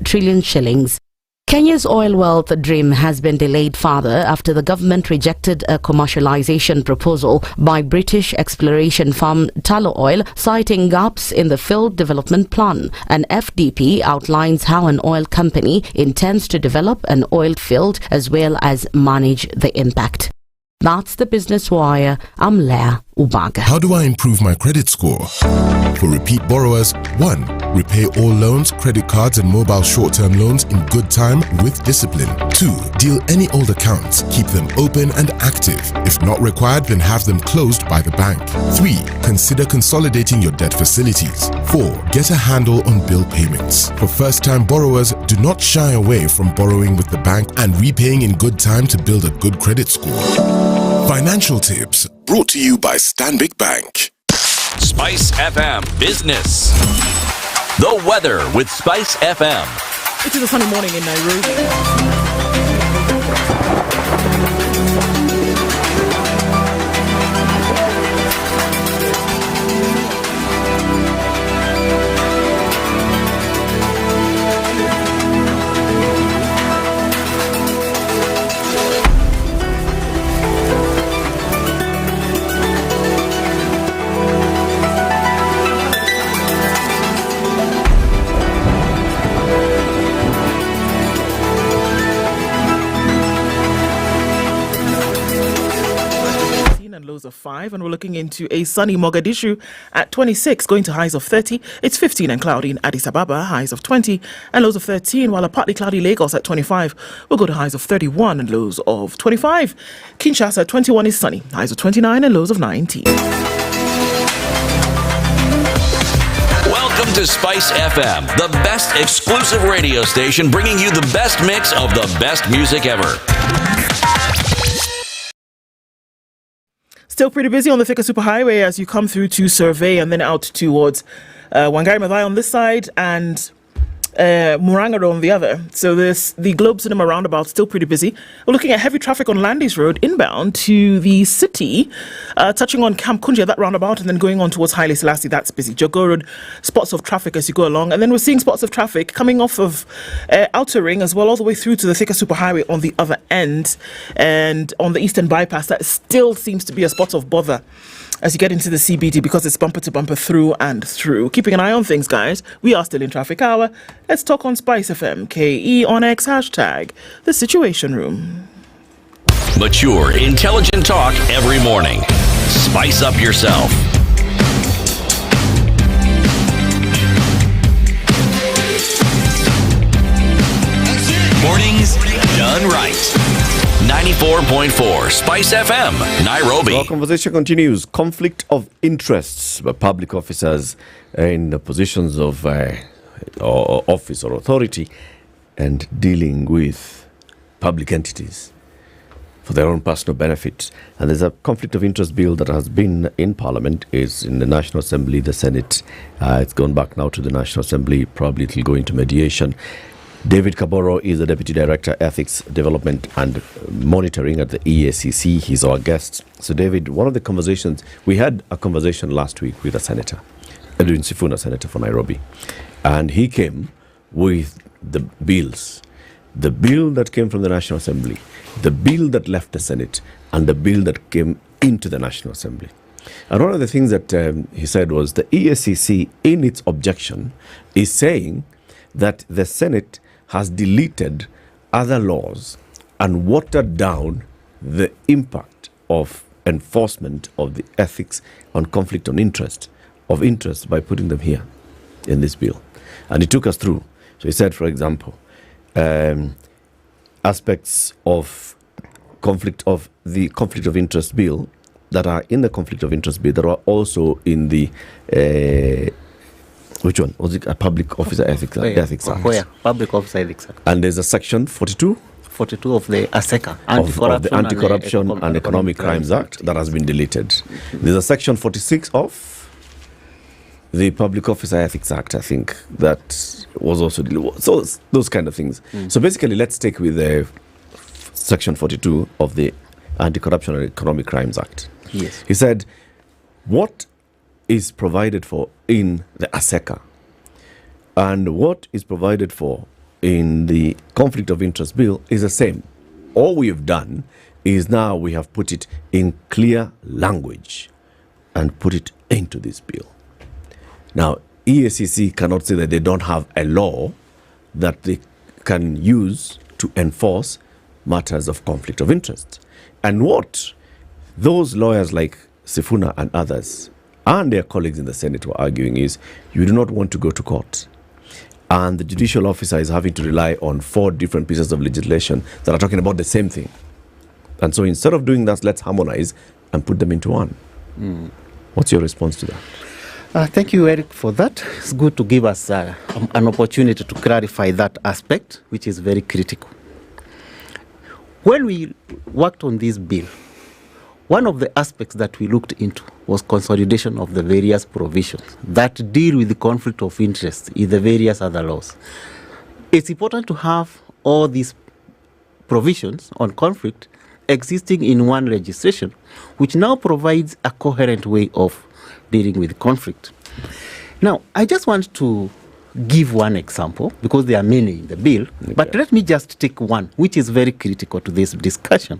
trillion shillings. Kenya's oil wealth dream has been delayed further after the government rejected a commercialization proposal by British exploration firm Tullow Oil, citing gaps in the field development plan. An FDP outlines how an oil company intends to develop an oil field as well as manage the impact. That's the Business Wire. I'm Leah Ubaga.
How do I improve my credit score? For repeat borrowers, 1. Repay all loans, credit cards and mobile short-term loans in good time with discipline. 2. Deal any old accounts. Keep them open and active. If not required, then have them closed by the bank. 3. Consider consolidating your debt facilities. 4. Get a handle on bill payments. For first-time borrowers, do not shy away from borrowing with the bank and repaying in good time to build a good credit score. Financial tips brought to you by Stanbic Bank.
SpiceFM Business. The weather with SpiceFM.
It is a sunny morning in Nairobi. Lows of 5, and we're looking into a sunny Mogadishu at 26, going to highs of 30. It's 15 and cloudy in Addis Ababa, highs of 20 and lows of 13, while a partly cloudy Lagos at 25 will go to highs of 31 and lows of 25. Kinshasa at 21 is sunny, highs of 29 and lows of 19.
Welcome to SpiceFM, the best exclusive radio station bringing you the best mix of the best music ever.
Still pretty busy on the Thika Superhighway as you come through to Survey and then out towards Wangari Maathai on this side and Murangaro on the other. So the Globe Cinema roundabout still pretty busy. We're looking at heavy traffic on Landis Road inbound to the city, touching on Camp Kunja, that roundabout, and then going on towards Haile Selassie. That's busy. Jogo Road, spots of traffic as you go along. And then we're seeing spots of traffic coming off of Outer Ring as well, all the way through to the Thika Superhighway on the other end. And on the Eastern Bypass, that still seems to be a spot of bother as you get into the CBD because it's bumper to bumper through and through. Keeping an eye on things, guys. We are still in Traffic Hour. Let's talk on SpiceFM, KE on X, hashtag The Situation Room.
Mature, intelligent talk every morning. Spice up yourself. Mornings done right. 94.4 Spice FM, Nairobi.
Our conversation continues. Conflict of interests by public officers in the positions of office or authority and dealing with public entities for their own personal benefit. And there's a conflict of interest bill that has been in Parliament, is in the National Assembly, the Senate. It's gone back now to the National Assembly. Probably it will go into mediation. David Kaboro is the Deputy Director, Ethics, Development and Monitoring at the EACC. He's our guest. So, David, one of the conversations, we had a conversation last week with a senator, Edwin Sifuna, senator for Nairobi. And he came with the bills. The bill that came from the National Assembly, the bill that left the Senate, and the bill that came into the National Assembly. And one of the things that he said was the EACC, in its objection, is saying that the Senate has deleted other laws and watered down the impact of enforcement of the ethics on conflict of interest by putting them here in this bill. And he took us through. So he said, for example, aspects of the conflict of interest bill that are in the conflict of interest bill that are also in the which one was it? A public officer ethics act.
Where? Public officer ethics act.
And there's a section 42
of the ASECA,
of the Anti-Corruption and Economic Crimes Act that has been deleted. There's a section 46 of the Public Officer Ethics Act, I think, that was also deleted. So those kind of things. So basically, let's take with the section 42 of the Anti-Corruption and Economic Crimes Act.
Yes.
He said, what is provided for in the ASECA and what is provided for in the conflict of interest bill is the same. All we have done is now we have put it in clear language and put it into this bill. Now, EACC cannot say that they don't have a law that they can use to enforce matters of conflict of interest. And what those lawyers like Sifuna and others and their colleagues in the Senate were arguing is you do not want to go to court. And the judicial officer is having to rely on 4 different pieces of legislation that are talking about the same thing. And so instead of doing that, let's harmonize and put them into one. What's your response to that?
Thank you, Eric, for that. It's good to give us an opportunity to clarify that aspect, which is very critical. When we worked on this bill, one of the aspects that we looked into was consolidation of the various provisions that deal with the conflict of interest in the various other laws. It's important to have all these provisions on conflict existing in one legislation, which now provides a coherent way of dealing with conflict. Now, I just want to give one example because there are many in the bill, but let me just take one which is very critical to this discussion.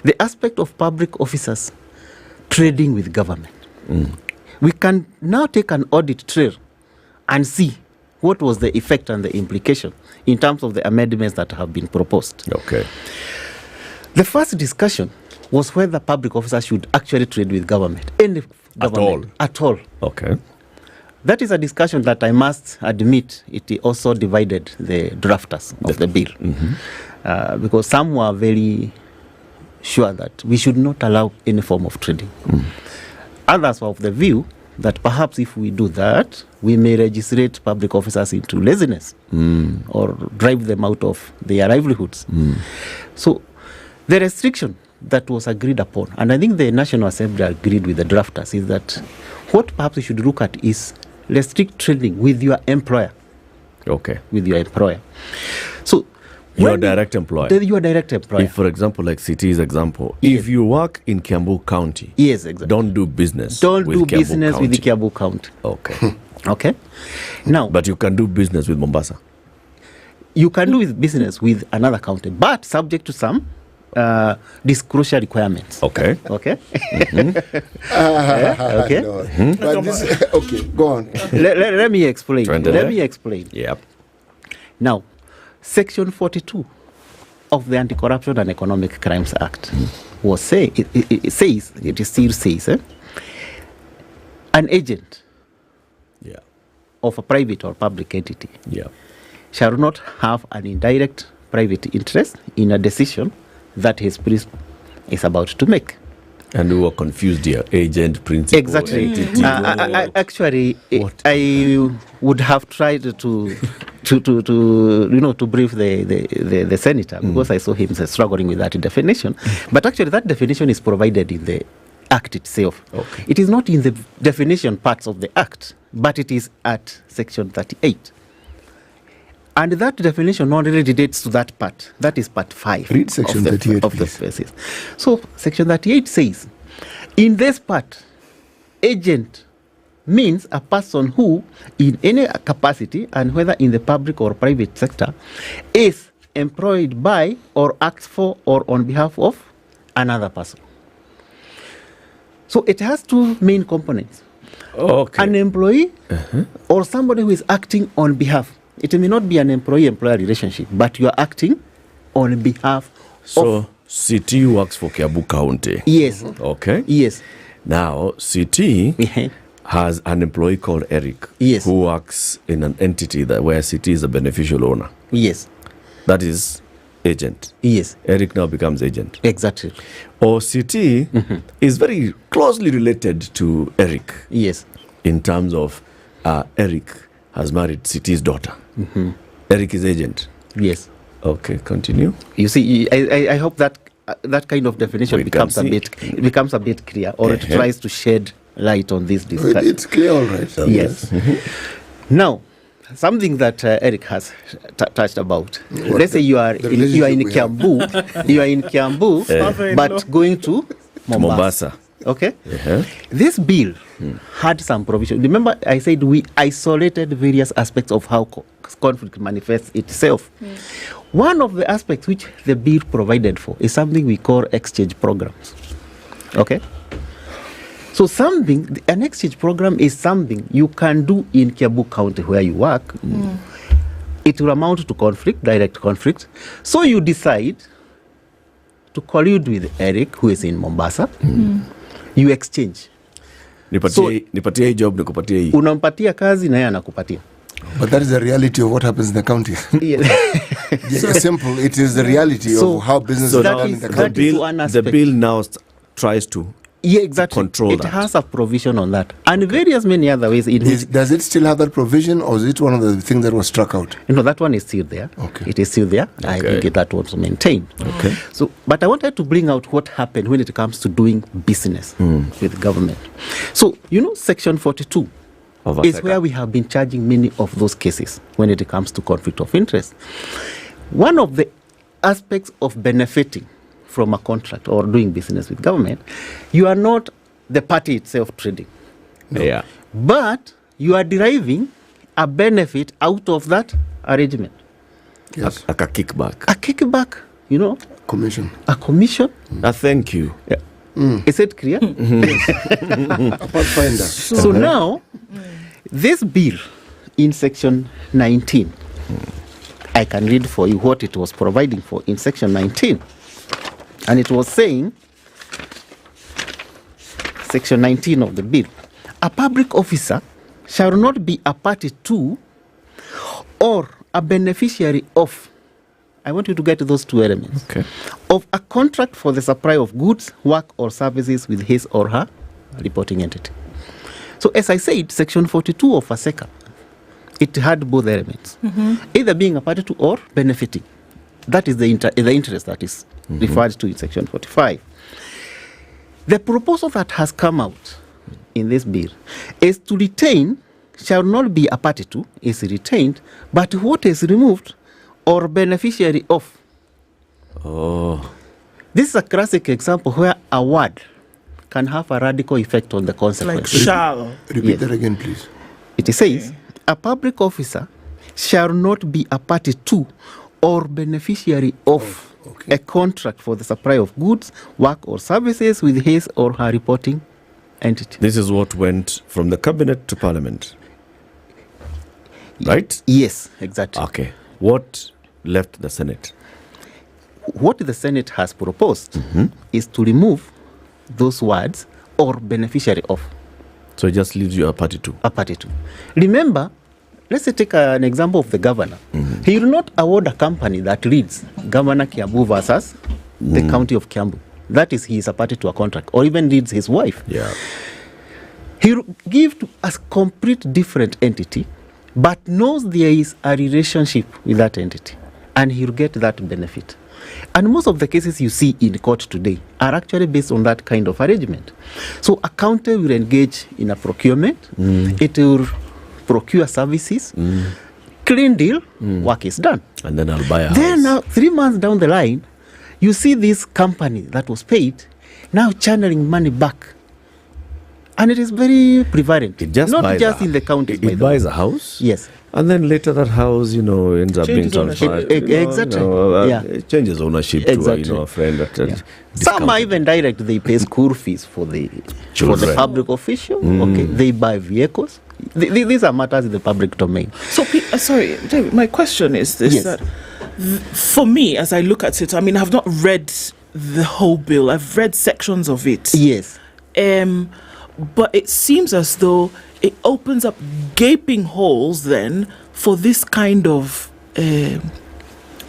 The aspect of public officers trading with government. We can now take an audit trail and see what was the effect and the implication in terms of the amendments that have been proposed.
Okay.
The first discussion was whether public officers should actually trade with government. Any government. At all.
Okay.
That is a discussion that I must admit it also divided the drafters of the bill. Because some were very sure that we should not allow any form of trading. Others were of the view that perhaps if we do that, we may legislate public officers into laziness or drive them out of their livelihoods. So the restriction that was agreed upon, and I think the National Assembly agreed with the drafters, is that what perhaps we should look at is restrict trading with your employer.
Okay.
With your employer. So
your direct employer.
Your direct employer.
If, for example, like City's example, if you work in Kiambu County,
yes, exactly.
Don't do business.
Don't
with
do
Kiambu
business
County.
with the Kiambu County.
Okay.
Okay. Now,
but you can do business with Mombasa.
You can do business with another county, but subject to some disclosure requirements.
Okay.
Okay.
Okay. But this, okay, go on.
Let me explain. Let me explain.
Yep.
Now, Section 42 of the Anti-Corruption and Economic Crimes Act was say it still says an agent of a private or public entity shall not have an indirect private interest in a decision that his priest is about to make.
And we were confused here. Agent, principal,
exactly.
entity.
Actually, I would have tried to brief the senator because I saw him struggling with that definition. But actually, that definition is provided in the Act itself.
Okay.
It is not in the definition parts of the Act, but it is at Section 38. And that definition not really relates to that part. That is part 5.
Read Section 38,
of the phases. So Section 38 says, in this part, agent means a person who, in any capacity, and whether in the public or private sector, is employed by or acts for or on behalf of another person. So it has two main components.
Okay.
An employee or somebody who is acting on behalf. It may not be an employee-employer relationship, but you are acting on behalf of...
CT works for Kiambu County.
Yes.
Okay.
Yes.
Now, CT has an employee called Eric.
Yes.
Who works in an entity where CT is a beneficial owner.
Yes.
That is agent.
Yes.
Eric now becomes agent.
Exactly.
Or CT is very closely related to Eric.
Yes.
In terms of Eric has married CT's daughter. Eric is agent.
Yes.
Okay, continue.
You see, I hope that that kind of definition becomes a bit clear, or it tries to shed light on this discussion.
It's clear, all right.
Yes. Now, something that Eric has touched about. Let's say you are in Kiambu, but going to Mombasa. Okay. This bill had some provision. Remember, I said we isolated various aspects of how conflict manifests itself. One of the aspects which the bill provided for is something we call exchange programs. Okay. So an exchange program is something you can do in Kiambu County where you work. It will amount to conflict, direct conflict. So you decide to collude with Eric, who is in Mombasa. You exchange.
Nipatie hii job, nikupatie hii.
Unampatia kazi na yeye anakupatia.
But that is the reality of what happens in the county. It's simple. It is the reality of how business is done in the county.
The bill now tries to control
it has a provision on that, and various many other ways.
Does it still have that provision, or is it one of the things that was struck out?
No, that one is still there. Okay. It is still there. I think that was maintained.
Okay.
So, but I wanted to bring out what happened when it comes to doing business with government. So, Section 42 is where we have been charging many of those cases when it comes to conflict of interest. One of the aspects of benefiting from a contract or doing business with government, you are not the party itself trading.
No. Yeah.
But you are deriving a benefit out of that arrangement.
Yes. Like a kickback.
A kickback,
Commission.
A commission.
A thank you.
Yeah. Is it clear?
A pathfinder.
So now, this bill in section 19, I can read for you what it was providing for in section 19. And it was saying, section 19 of the bill, a public officer shall not be a party to or a beneficiary of, I want you to get those two elements, of a contract for the supply of goods, work, or services with his or her reporting entity. So as I said, section 42 of ASECA, it had both elements, either being a party to or benefiting. That is the interest that is referred to in section 45. The proposal that has come out in this bill is to retain, shall not be a party to, is retained, but what is removed or beneficiary of.
Oh.
This is a classic example where a word can have a radical effect on the consequence.
Like shall.
Repeat that again, please.
It says, a public officer shall not be a party to or beneficiary of a contract for the supply of goods, work, or services with his or her reporting entity.
This is what went from the cabinet to parliament, right?
Yes, exactly.
Okay. What left the Senate?
What the Senate has proposed is to remove those words or beneficiary of.
So it just leaves you a party to.
A party to. Remember, let's say take an example of the governor. He will not award a company that reads Governor Kiambu versus the county of Kiambu. That is, he is a party to a contract, or even reads his wife.
Yeah.
He will give to a complete different entity, but knows there is a relationship with that entity, and he will get that benefit. And most of the cases you see in court today are actually based on that kind of arrangement. So a county will engage in a procurement. It will procure services. Clean deal, work is done.
And then I'll buy a
Then
house.
now, 3 months down the line, you see this company that was paid now channeling money back. And it is very prevalent.
It just
not
buys
just in the counties.
It buys a house?
Yes.
And then later that house, ends up being
Changes
transferred.
Exactly.
It changes ownership
Exactly.
to a friend.
Some are even direct. They pay school fees for the public official. Okay, they buy vehicles. These are matters in the public domain.
So, sorry, David, my question is this:
Yes.
that for me, as I look at it, I mean, I've not read the whole bill. I've read sections of it.
Yes.
But it seems as though it opens up gaping holes then for this kind of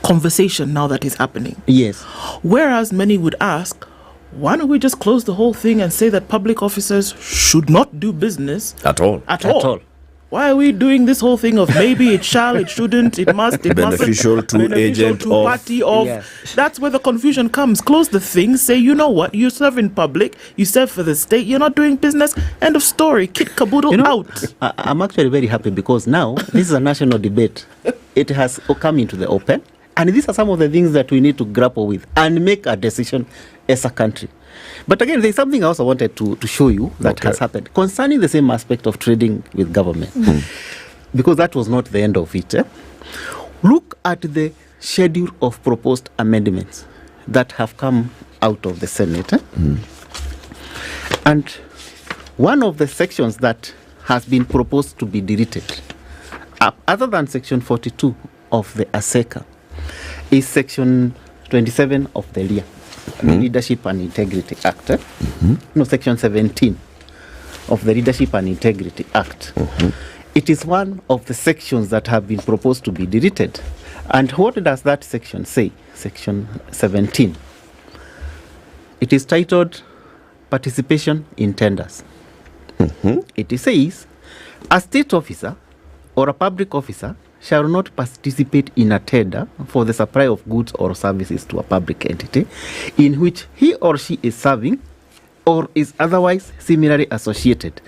conversation now that is happening.
Yes.
Whereas many would ask, why don't we just close the whole thing and say that public officers should not do business
At all.
At all. Why are we doing this whole thing of maybe it shall, it shouldn't, it must, it
Beneficial
mustn't,
to agent
to
of.
party of?
Yes.
That's where the confusion comes. Close the thing, say, you know what, you serve in public, you serve for the state, you're not doing business, end of story, kick caboodle out.
I'm actually very happy because now this is a national debate. It has come into the open, and these are some of the things that we need to grapple with and make a decision as a country. But again, there's something else I wanted to show you that has happened concerning the same aspect of trading with government, because that was not the end of it. Look at the schedule of proposed amendments that have come out of the Senate. And one of the sections that has been proposed to be deleted, other than Section 42 of the ASECA, is Section 27 of the LEA. The Leadership and Integrity Act. Section 17 of the Leadership and Integrity Act. It is one of the sections that have been proposed to be deleted. And what does that section say? Section 17. It is titled Participation in Tenders. It says, a state officer or a public officer shall not participate in a tender for the supply of goods or services to a public entity in which he or she is serving or is otherwise similarly associated.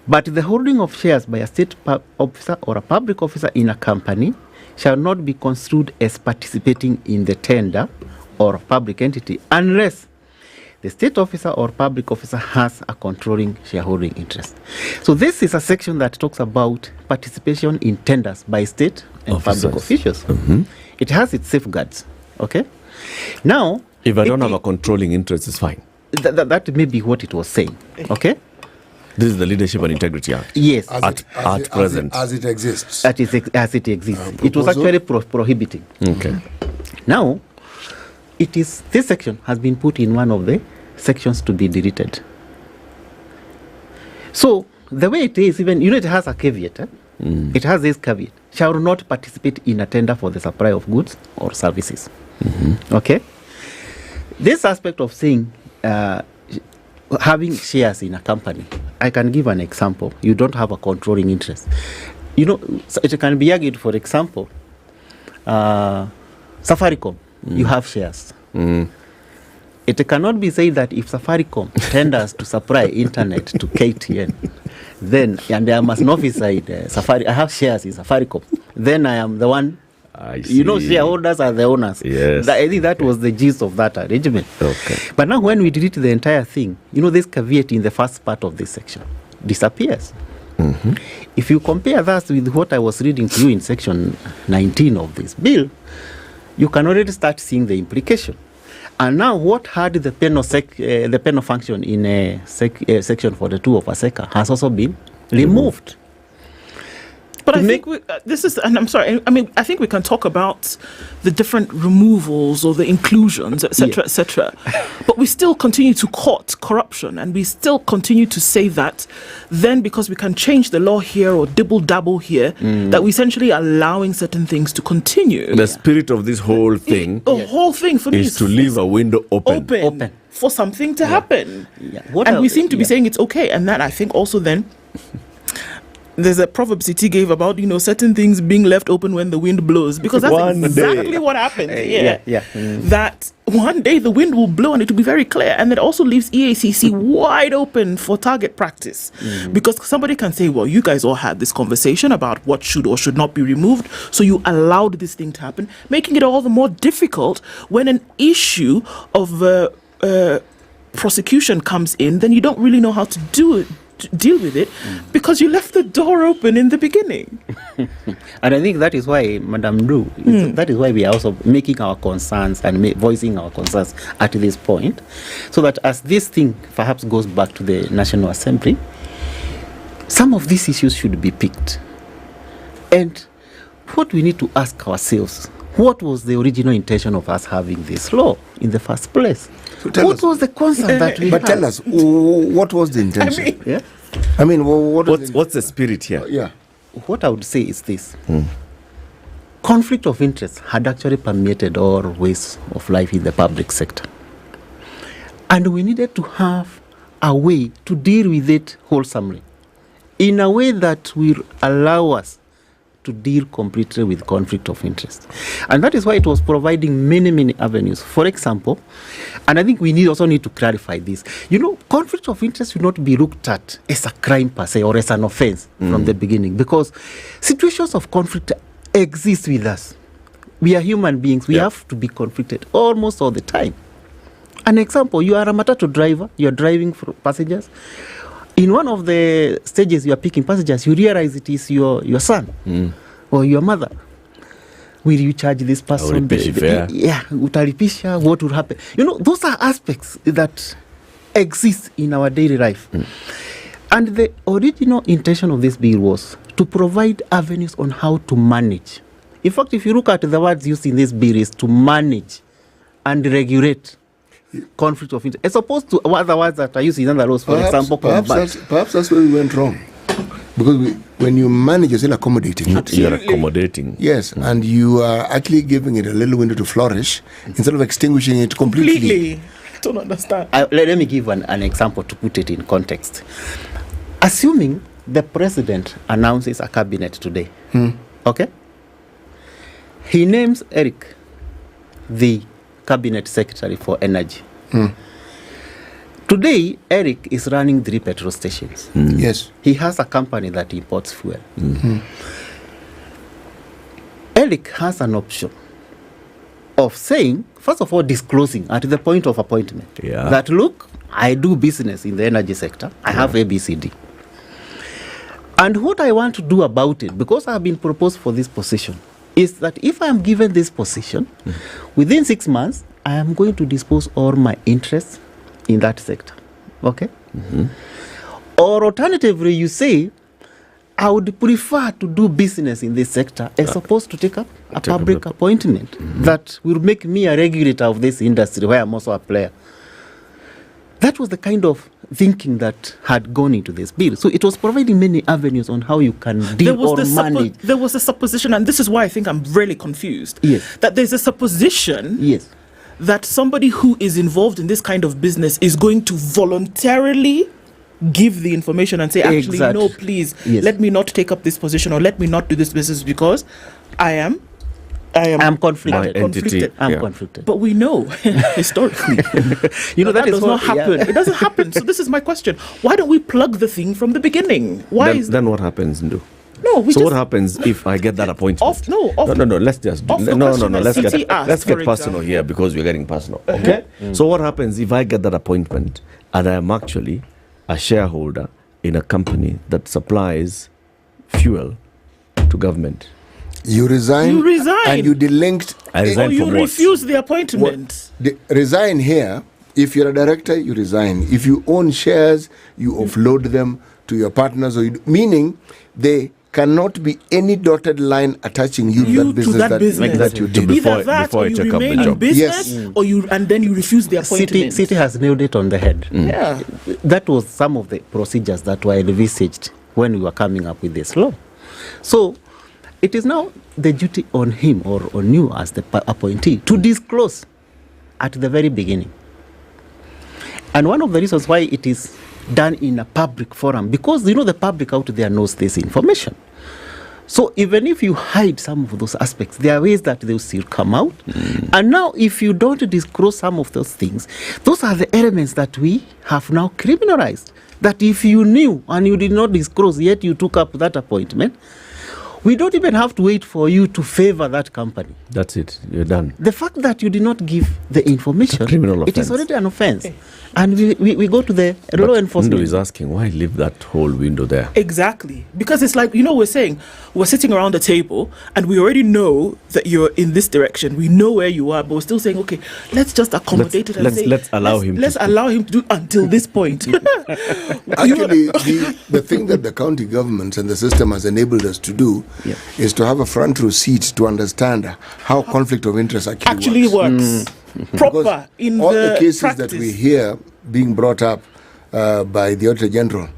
But the holding of shares by a state officer or a public officer in a company shall not be construed as participating in the tender or public entity unless the state officer or public officer has a controlling shareholding interest. So this is a section that talks about participation in tenders by state and public officials. It has its safeguards. Okay. Now,
if I don't have a controlling interest, it's fine.
That may be what it was saying. Okay.
This is the Leadership and Integrity Act.
Yes.
At present.
As it exists.
As it exists. It was actually prohibiting.
Okay.
Now, this section has been put in one of the sections to be deleted. So the way it is, even it has a caveat. It has this caveat: shall not participate in a tender for the supply of goods or services. Okay. This aspect of saying having shares in a company, I can give an example. You don't have a controlling interest. So it can be argued, for example, Safaricom. You have shares. It cannot be said that if Safaricom tenders to supply internet to KTN, then, and I am an officer in I have shares in Safaricom, then I am the one. Shareholders are the owners.
Yes.
I think that was the gist of that arrangement.
Okay.
But now when we delete the entire thing, this caveat in the first part of this section disappears. If you compare that with what I was reading to you in Section 19 of this bill, you can already start seeing the implication. And now what had the penal function in Section 42 of ASECA has also been removed.
But I think and I'm sorry, I think we can talk about the different removals or the inclusions, etc., etc. But we still continue to court corruption, and we still continue to say that then because we can change the law here or dibble-dabble here, that we're essentially allowing certain things to continue.
The spirit of this whole thing,
the whole thing for me
is to leave a window open
for something to happen. And we seem to be saying it's okay, and that I think also then there's a Proverbs CT gave about certain things being left open when the wind blows, because that's exactly what happened here. That one day the wind will blow and it will be very clear, and that also leaves EACC wide open for target practice, because somebody can say, well, you guys all had this conversation about what should or should not be removed, so you allowed this thing to happen, making it all the more difficult when an issue of prosecution comes in. Then you don't really know how to deal with it, because you left the door open in the beginning.
And I think that is why, Madam Drew, that is why we are also making our concerns and voicing our concerns at this point, so that as this thing perhaps goes back to the National Assembly, some of these issues should be picked. And what we need to ask ourselves, what was the original intention of us having this law in the first place? So what was the concern that we had?
But tell us, what was the intention? What's
the spirit here?
Yeah.
What I would say is this. Conflict of interest had actually permeated all ways of life in the public sector. And we needed to have a way to deal with it wholesomely, in a way that will allow us to deal completely with conflict of interest. And that is why it was providing many, many avenues. For example, and I think we also need to clarify this, conflict of interest should not be looked at as a crime per se or as an offense from the beginning, because situations of conflict exist with us. We are human beings. We have to be conflicted almost all the time. An example, you are a matatu driver, you are driving for passengers. In one of the stages you are picking passengers, you realize it is your son or your mother. Will you charge this person? Utalipisha, what will happen? Those are aspects that exist in our daily life. And the original intention of this bill was to provide avenues on how to manage. In fact, if you look at the words used in this bill, is to manage and regulate conflict of interest, as opposed to other words that are used in other laws, for example,
perhaps that's where we went wrong. Because when you manage, you're still accommodating it.
You're accommodating.
Yes, and you are actually giving it a little window to flourish instead of extinguishing it completely.
I don't understand.
Let me give an example to put it in context. Assuming the president announces a cabinet today, okay? He names Eric the Cabinet Secretary for Energy. Today, Eric is running 3 petrol stations.
Yes.
He has a company that imports fuel. Eric has an option of saying, first of all, disclosing at the point of appointment that, look, I do business in the energy sector. I have ABCD. And what I want to do about it, because I have been proposed for this position, is that if I am given this position, within 6 months, I am going to dispose all my interests in that sector. Okay? Or alternatively, you say, I would prefer to do business in this sector as opposed to take up a public appointment that will make me a regulator of this industry where I'm also a player. That was the kind of thinking that had gone into this bill. So it was providing many avenues on how you can deal or manage.
There was a supposition, and this is why I think I'm really confused.
Yes.
That there's a supposition that somebody who is involved in this kind of business is going to voluntarily give the information and say, actually, no, please, let me not take up this position or let me not do this business because I am
conflicted.
I'm conflicted. But we know historically, that does not happen. It doesn't happen. So this is my question: why don't we plug the thing from the beginning?
Then what happens, Ndu?
No,
what happens if I get that appointment? No. Let's just let's get personal here because we're getting personal. Okay. So what happens if I get that appointment and I am actually a shareholder in a company that supplies fuel to government?
You resign. And you delinked.
I resign
you refuse the appointment.
Resign here. If you're a director, you resign. If you own shares, you offload them to your partners, meaning they cannot be any dotted line attaching you to that business that you did.
Either that or you remain in business, or and then you refuse the appointment.
City has nailed it on the head.
Yeah.
That was some of the procedures that were envisaged when we were coming up with this law. So it is now the duty on him or on you as the appointee to disclose at the very beginning. And one of the reasons why it is done in a public forum, because the public out there knows this information. So even if you hide some of those aspects, there are ways that they will still come out. And now if you don't disclose some of those things, those are the elements that we have now criminalized. That if you knew and you did not disclose, yet you took up that appointment, We don't even have to wait for you to favor that company.
That's it. You're done.
The fact that you did not give the information,
criminal
it is
offense.
already an offense. And we go to the law enforcement.
Ndo is asking, why leave that whole window there?
Exactly. Because it's like, we're saying, we're sitting around the table and we already know that you're in this direction. We know where you are, but we're still saying, okay, let's just accommodate it and
let's allow him
to do until this point.
Actually, the thing that the county governments and the system has enabled us to do is to have a front row seat to understand how conflict of interest actually works.
Proper in
all
the
cases
practice.
that we hear being brought up by the Auditor General,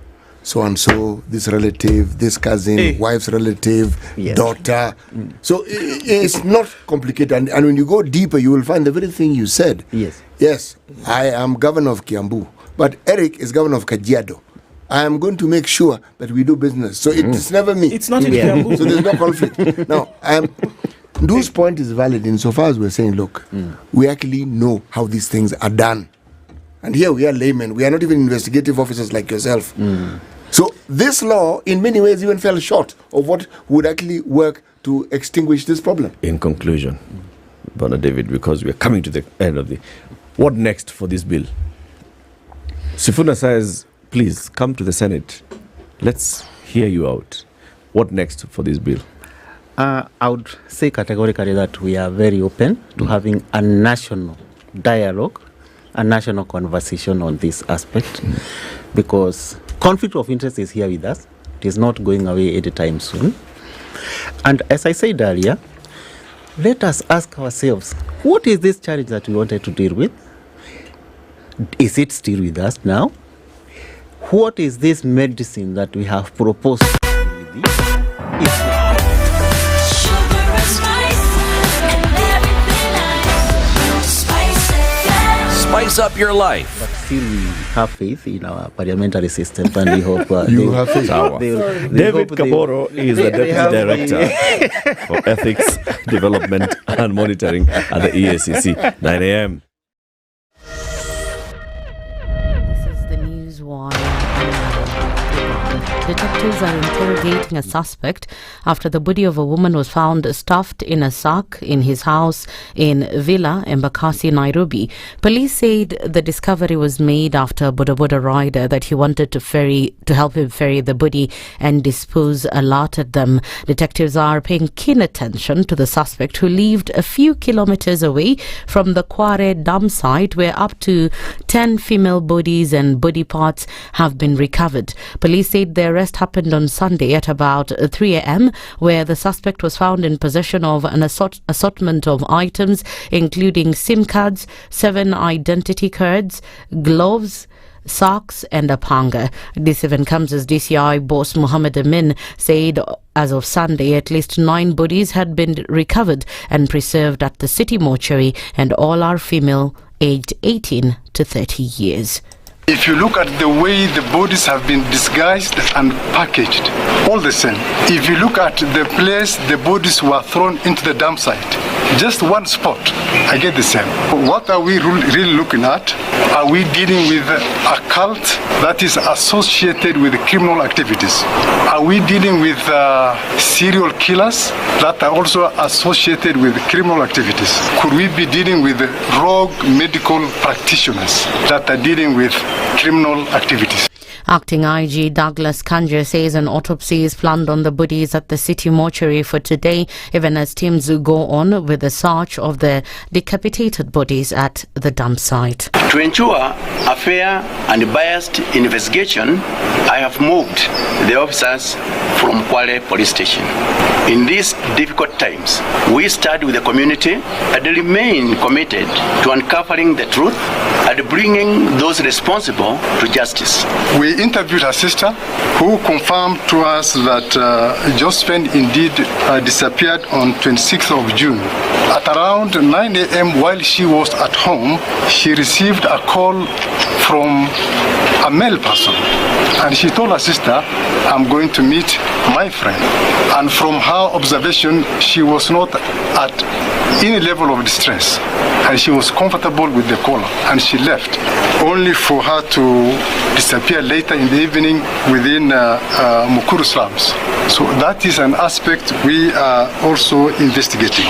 so and so, this relative, this cousin, wife's relative, daughter. So it's not complicated. And when you go deeper, you will find the very thing you said. Yes, I am governor of Kiambu, but Eric is governor of Kajiado. I am going to make sure that we do business. So it's never me.
It's not in Kiambu.
So there's no conflict. Now, Ndu's point is valid insofar as we're saying, look, we actually know how these things are done. And here we are laymen. We are not even investigative officers like yourself. So this law, in many ways, even fell short of what would actually work to extinguish this problem.
In conclusion, Brother David, because we are coming to the end of what next for this bill? Sifuna says, please come to the Senate. Let's hear you out. What next for this bill?
I would say categorically that we are very open to having a national dialogue, a national conversation on this aspect, because conflict of interest is here with us. It is not going away anytime soon. And as I said earlier, let us ask ourselves, what is this challenge that we wanted to deal with? Is it still with us now? What is this medicine that we have proposed to deal with this?
Spice up your life.
But still we have faith in our parliamentary system, and we hope
you have faith. David Kaboro is the Deputy Director for Ethics, Development and Monitoring at the EACC. 9 a.m.
This is the news wire. Detectives are interrogating a suspect after the body of a woman was found stuffed in a sack in his house in Villa, Embakasi, Nairobi. Police said the discovery was made after a Boda Boda rider that he wanted to help him ferry the body and dispose alerted them. Detectives are paying keen attention to the suspect, who lived a few kilometers away from the Quarry dump site, where up to 10 female bodies and body parts have been recovered. Police said the arrest happened on Sunday at about 3 a.m., where the suspect was found in possession of an assortment of items, including SIM cards, 7 identity cards, gloves, socks and a panga. This event comes as DCI boss Muhammad Amin said as of Sunday at least 9 bodies had been recovered and preserved at the city mortuary, and all are female aged 18 to 30 years.
If you look at the way the bodies have been disguised and packaged, all the same. If you look at the place the bodies were thrown into the dump site, just one spot, I get the same. What are we really looking at? Are we dealing with a cult that is associated with criminal activities? Are we dealing with serial killers that are also associated with criminal activities? Could we be dealing with rogue medical practitioners that are dealing with criminal activities?
Acting IG Douglas Kanja says an autopsy is planned on the bodies at the city mortuary for today, even as teams go on with the search of the decapitated bodies at the dump site.
To ensure a fair and biased investigation, I have moved the officers from Quarry Police Station. In these difficult times, we stand with the community and remain committed to uncovering the truth and bringing those responsible to justice.
We interviewed her sister, who confirmed to us that Josephine indeed disappeared on 26th of June. At around 9 a.m. while she was at home, she received a call from a male person. And she told her sister, I'm going to meet my friend. And from her observation, she was not at any level of distress, and she was comfortable with the caller, and she left, only for her to disappear later in the evening within Nakuru slums. So that is an aspect we are also investigating.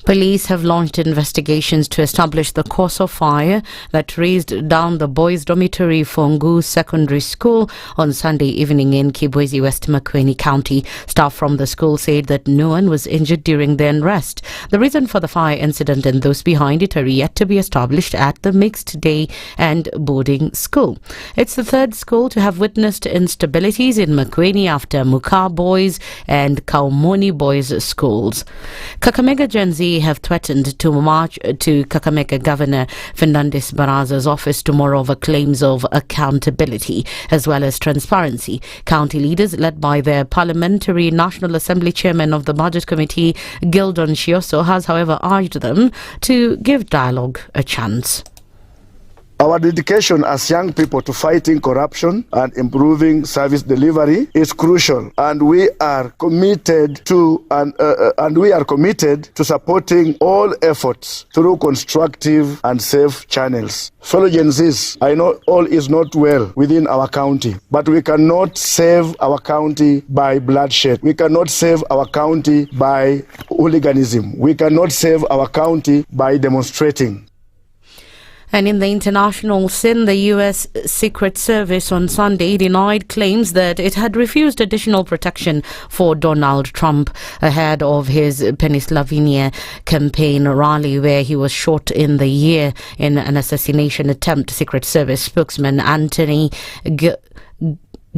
Police have launched investigations to establish the cause of fire that razed down the boys' dormitory for Ngu Secondary School on Sunday evening in Kibwezi, West Makueni County. Staff from the school said that no one was injured during the unrest. The reason for the fire incident and those behind it are yet to be established at the mixed day and boarding school. It's the third school to have witnessed instabilities in Makueni after Muga boys and Kaumoni boys schools. Kakamega Gen Z have threatened to march to Kakamega Governor Fernandes Baraza's office tomorrow over claims of accountability as well as transparency. County leaders led by their Parliamentary National Assembly Chairman of the Budget Committee, Gildon Shioso, has however urged them to give dialogue a chance.
Our dedication as young people to fighting corruption and improving service delivery is crucial, and we are committed to supporting all efforts through constructive and safe channels. Fellow Gen Zs, I know all is not well within our county, but we cannot save our county by bloodshed. We cannot save our county by hooliganism. We cannot save our county by demonstrating.
And in the international scene, the U.S. Secret Service on Sunday denied claims that it had refused additional protection for Donald Trump ahead of his Pennsylvania campaign rally where he was shot in the ear in an assassination attempt. Secret Service spokesman Anthony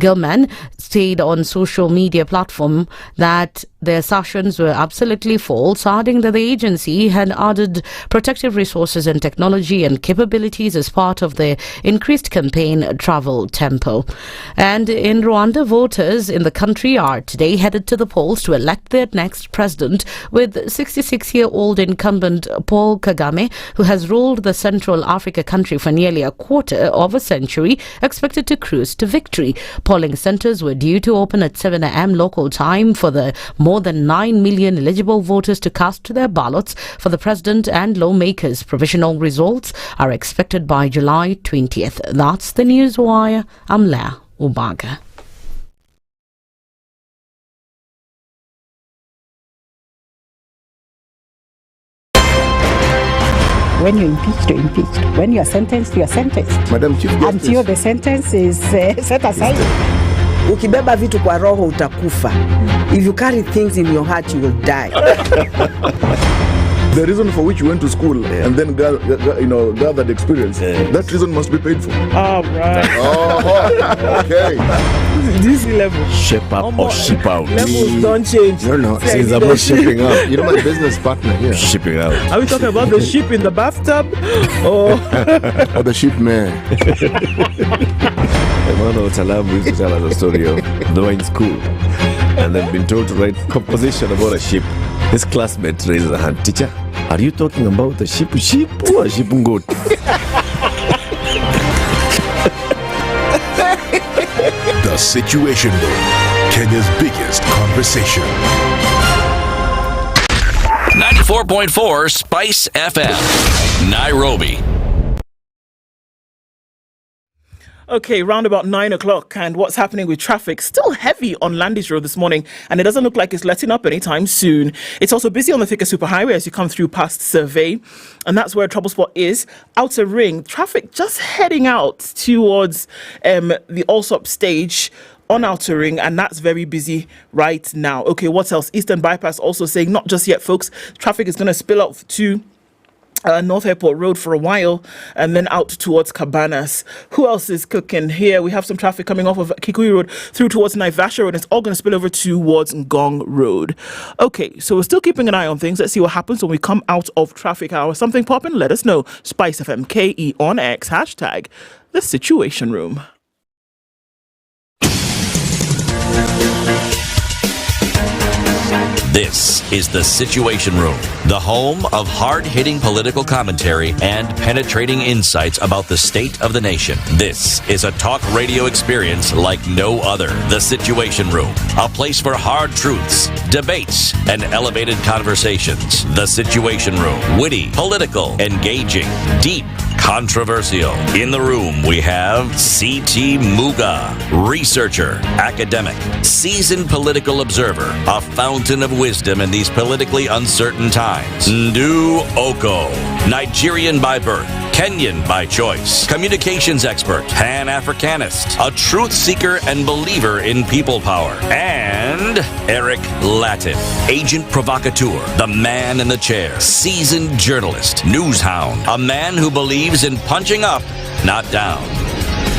Gilman said on social media platform that the assertions were absolutely false, adding that the agency had added protective resources and technology and capabilities as part of the increased campaign travel tempo. And in Rwanda, voters in the country are today headed to the polls to elect their next president, with 66-year-old incumbent Paul Kagame, who has ruled the Central Africa country for nearly a quarter of a century, expected to cruise to victory. Polling centres were due to open at 7 a.m. local time for the more than 9 million eligible voters to cast their ballots for the president and lawmakers. Provisional results are expected by July 20th. That's the Newswire. I'm Leah Ubaga.
When you're impeached, you're impeached. When you're sentenced, you're sentenced.
Madam Chief Justice.
Until the sentence is set aside.
Ukibeba vitu kwa roho utakufa. If you carry things in your heart, you will die.
The reason for which you went to school and then gathered experience, that reason must be paid for.
Oh, right.
Oh, okay.
This level.
Shape up or ship out.
Levels don't change.
No. Since I'm not shipping out. You know my business partner here.
Shipping out.
Are we talking about the ship in the bathtub? Or
the ship man?
Emmanuel Talabu used to tell us a story of they were in school and they've been told to write composition about a ship. His classmate raises a hand. Teacher, are you talking about the ship or ship goat?
The Situation Room, Kenya's biggest conversation.
94.4 Spice FM, Nairobi.
Okay, round about 9 o'clock, and what's happening with traffic? Still heavy on Landis Road this morning, and it doesn't look like it's letting up anytime soon. It's also busy on the Thika Superhighway as you come through past Survey, and that's where a trouble spot is. Outer Ring, traffic just heading out towards the Allsop stage on Outer Ring, and that's very busy right now. Okay, what else? Eastern Bypass also saying not just yet, folks. Traffic is going to spill out to North Airport Road for a while and then out towards Cabanas. Who else is cooking here? We have some traffic coming off of Kikuyu Road through towards Naivasha Road. It's all going to spill over towards Ngong Road. Okay, so we're still keeping an eye on things. Let's see what happens when we come out of traffic hour. Something popping? Let us know. SpiceFM KE on X, hashtag The Situation Room.
This is The Situation Room, the home of hard-hitting political commentary and penetrating insights about the state of the nation. This is a talk radio experience like no other. The Situation Room, a place for hard truths, debates, and elevated conversations. The Situation Room, witty, political, engaging, deep, controversial. In the room, we have C.T. Muga, researcher, academic, seasoned political observer, a fountain of wisdom in these politically uncertain times. Ndu Okoh, Nigerian by birth, Kenyan by choice, communications expert, Pan-Africanist, a truth seeker and believer in people power, and Eric Latiff, agent provocateur, the man in the chair, seasoned journalist, news hound, a man who believes in punching up, not down.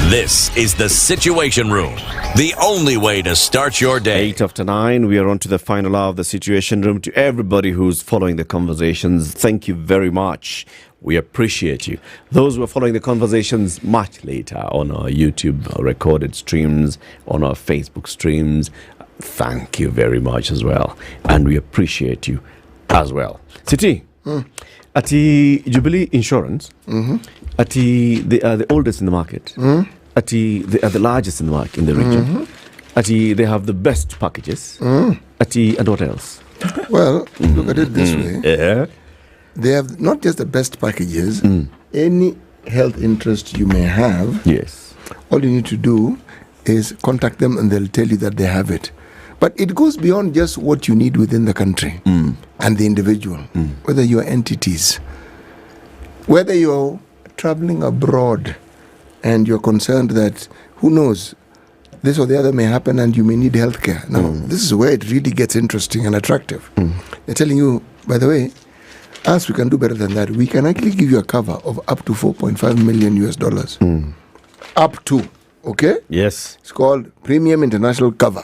This is The Situation Room, the only way to start your day.
8:09, we are on to the final hour of The Situation Room. To everybody who's following the conversations, thank you very much. We appreciate you. Those who are following the conversations much later on our YouTube recorded streams, on our Facebook streams, thank you very much as well. And we appreciate you as well. Siti, Ati Jubilee Insurance, Ati they are the oldest in the market. Ati they are the largest in the market in the region. Ati they have the best packages. Ati and what else?
Well, look at it this way. They have not just the best packages. Any health interest you may have, all you need to do is contact them and they'll tell you that they have it. But it goes beyond just what you need within the country and the individual, whether you're entities, whether you're traveling abroad and you're concerned that, who knows, this or the other may happen and you may need healthcare. Now, this is where it really gets interesting and attractive. They're telling you, by the way, us, we can do better than that. We can actually give you a cover of up to $4.5 million US. Up to, okay?
Yes.
It's called Premium International Cover.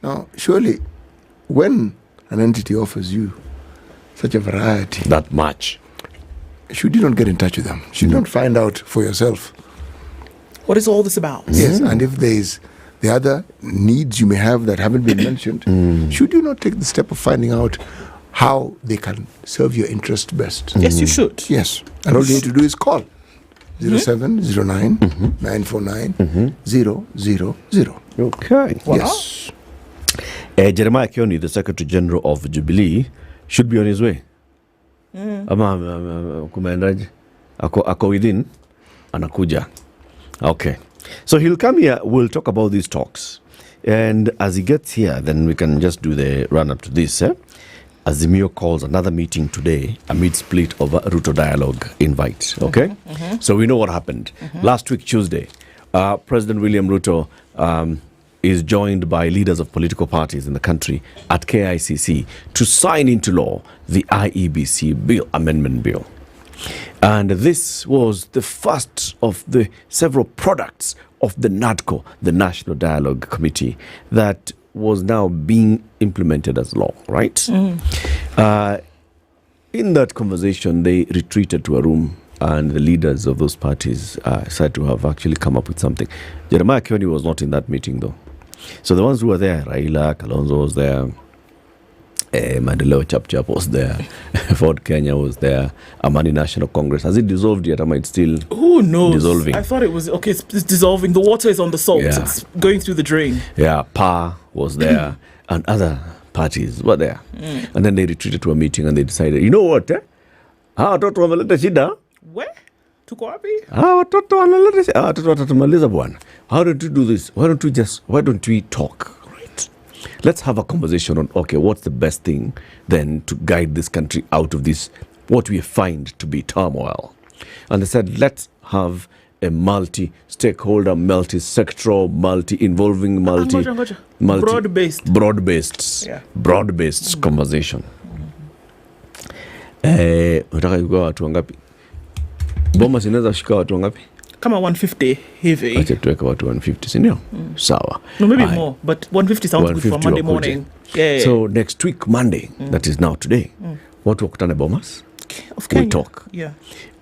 Now, surely, when an entity offers you such a variety,
that much,
should you not get in touch with them? Should you not find out for yourself?
What is all this about?
Yes, and if there is the other needs you may have that haven't been mentioned, should you not take the step of finding out how they can serve your interest best?
Yes, you should.
Yes, and all you need to do is call 0709 949 000.
Okay.
Yes.
Jeremiah Kioni, the Secretary General of Jubilee, should be on his way. Kumendaje? Ako within, anakuja. Okay. So he'll come here, we'll talk about these talks. And as he gets here, then we can just do the run-up to this. Azimio calls another meeting today amid split over Ruto dialogue invite. Okay? So we know what happened. Last week, Tuesday, President William Ruto is joined by leaders of political parties in the country at KICC to sign into law the IEBC bill, amendment bill. And this was the first of the several products of the NADCO, the National Dialogue Committee, that was now being implemented as law, right? In that conversation, they retreated to a room and the leaders of those parties said to have actually come up with something. Jeremiah Kioni was not in that meeting, though. So the ones who were there, Raila, Kalonzo was there, Maendeleo Chap was there, Ford Kenya was there, Amani National Congress. Has it dissolved yet? Am I still
Who knows?
dissolving?
I thought it was, okay, it's dissolving. The water is on the salt.
Yeah.
It's going through the drain.
Yeah, PA was there, and other parties were there. And then they retreated to a meeting and they decided, you know what? Watoto wameleta shida.
Where? Tuko wapi?
Watoto wanaleta shida. Watoto watatumaliza bwana. How don't we do this? Why don't we talk? Right. Let's have a conversation on, okay, what's the best thing then to guide this country out of this, what we find to be turmoil. And they said, let's have a multi-stakeholder, multi-sectoral, multi-involving, broad-based conversation. Unataka yuko watu wangapi? Bomba zinaweza shika watu wangapi?
Kama 150 hivi.
Acha tuweke watu 150, si ndio? Sawa.
No, maybe more, but 150 sounds good for Monday morning. Yeah.
So next week, Monday, that is now today, watu wakutane Bomas.
Of Kenya.
We talk.
Yeah.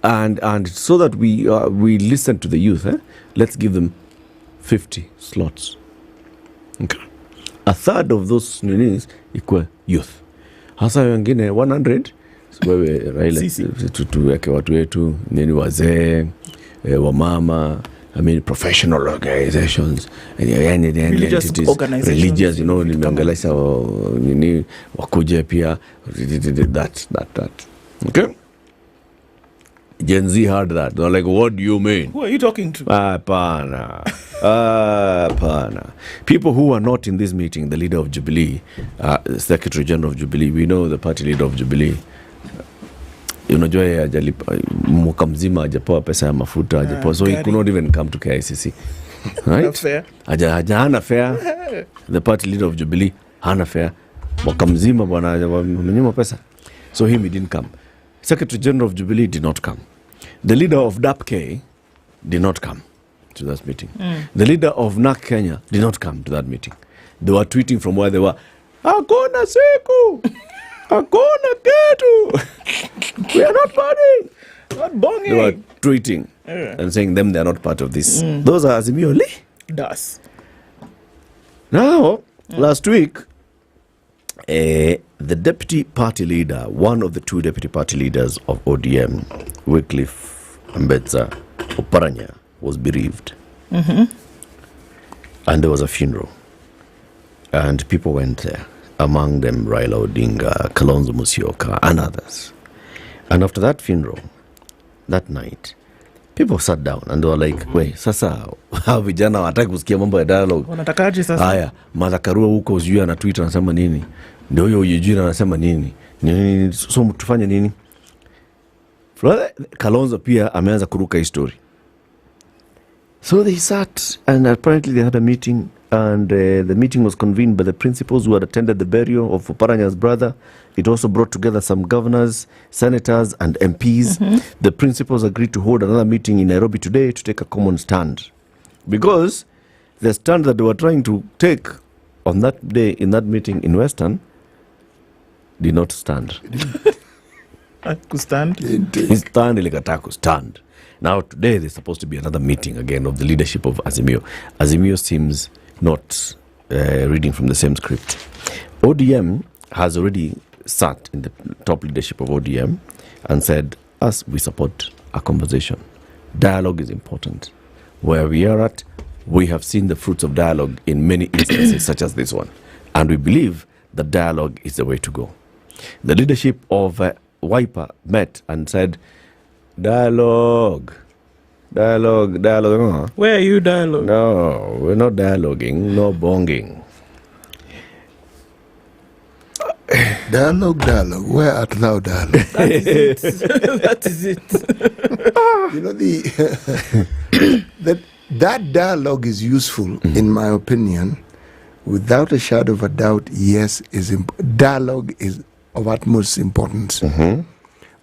And so that we listen to the youth, let's give them 50 slots. Okay. A third of those equal youth. hasa wengine 100 wewe Raila tuweke watu wetu nini wazee wamama professional organizations and religious nimeongelesha nini wakuje pia that okay. Gen Z heard that. They're like, what do you mean?
Who are you talking to?
Pana. People who are not in this meeting, the leader of Jubilee, Secretary General of Jubilee, we know the party leader of Jubilee. Unajua mwaka mzima hajapewa pesa ya mafuta, hajapewa, so he could not even come to KICC. Right?
Fair.
Hana fair. The party leader of Jubilee, hana fair. Mwaka mzima bwana amenyima pesa. So he didn't come. Secretary General of Jubilee did not come. The leader of DAP-K did not come to that meeting. The leader of NAC Kenya did not come to that meeting. They were tweeting from where they were. Hakuna siku. Hakuna ketu. We are not partying.
Not bonging.
They were tweeting and saying they are not part of this. Those are Azimio Li.
Das.
Now, last week, the deputy party leader, one of the two deputy party leaders of ODM, Wycliffe Ambetsa Oparanya, was bereaved. And there was a funeral. And people went there. Among them, Raila Odinga, Kalonzo Musyoka, and others. And after that funeral, that night, people sat down and they were like, wait, sasa, vijana wataki kusikia mambo ya dialogue.
Wanatakaje sasa?
Haya, Malakaru huko sijui ana Twitter anasema nini? Ndio huyo Eugene anasema nini? So tufanye nini? Kalonzo pia ameanza kuruka history. So they sat and apparently they had a meeting and the meeting was convened by the principals who had attended the burial of Oparanya's brother. It also brought together some governors, senators and MPs. The principals agreed to hold another meeting in Nairobi today to take a common stand. Because the stand that they were trying to take on that day in that meeting in Western did not stand.
Stand?
Stand. Now today there's supposed to be another meeting again of the leadership of Azimio. Azimio seems not reading from the same script. ODM has already sat in the top leadership of ODM and said, us, we support a conversation. Dialogue is important. Where we are at, we have seen the fruits of dialogue in many instances such as this one. And we believe that dialogue is the way to go. The leadership of Wiper met and said, dialogue.
Where are you dialogue?
No, we're not dialoguing, no bonging.
Dialogue. Where art thou, dialogue?
That is it.
You know, that dialogue is useful, in my opinion. Without a shadow of a doubt, yes, dialogue is of utmost importance.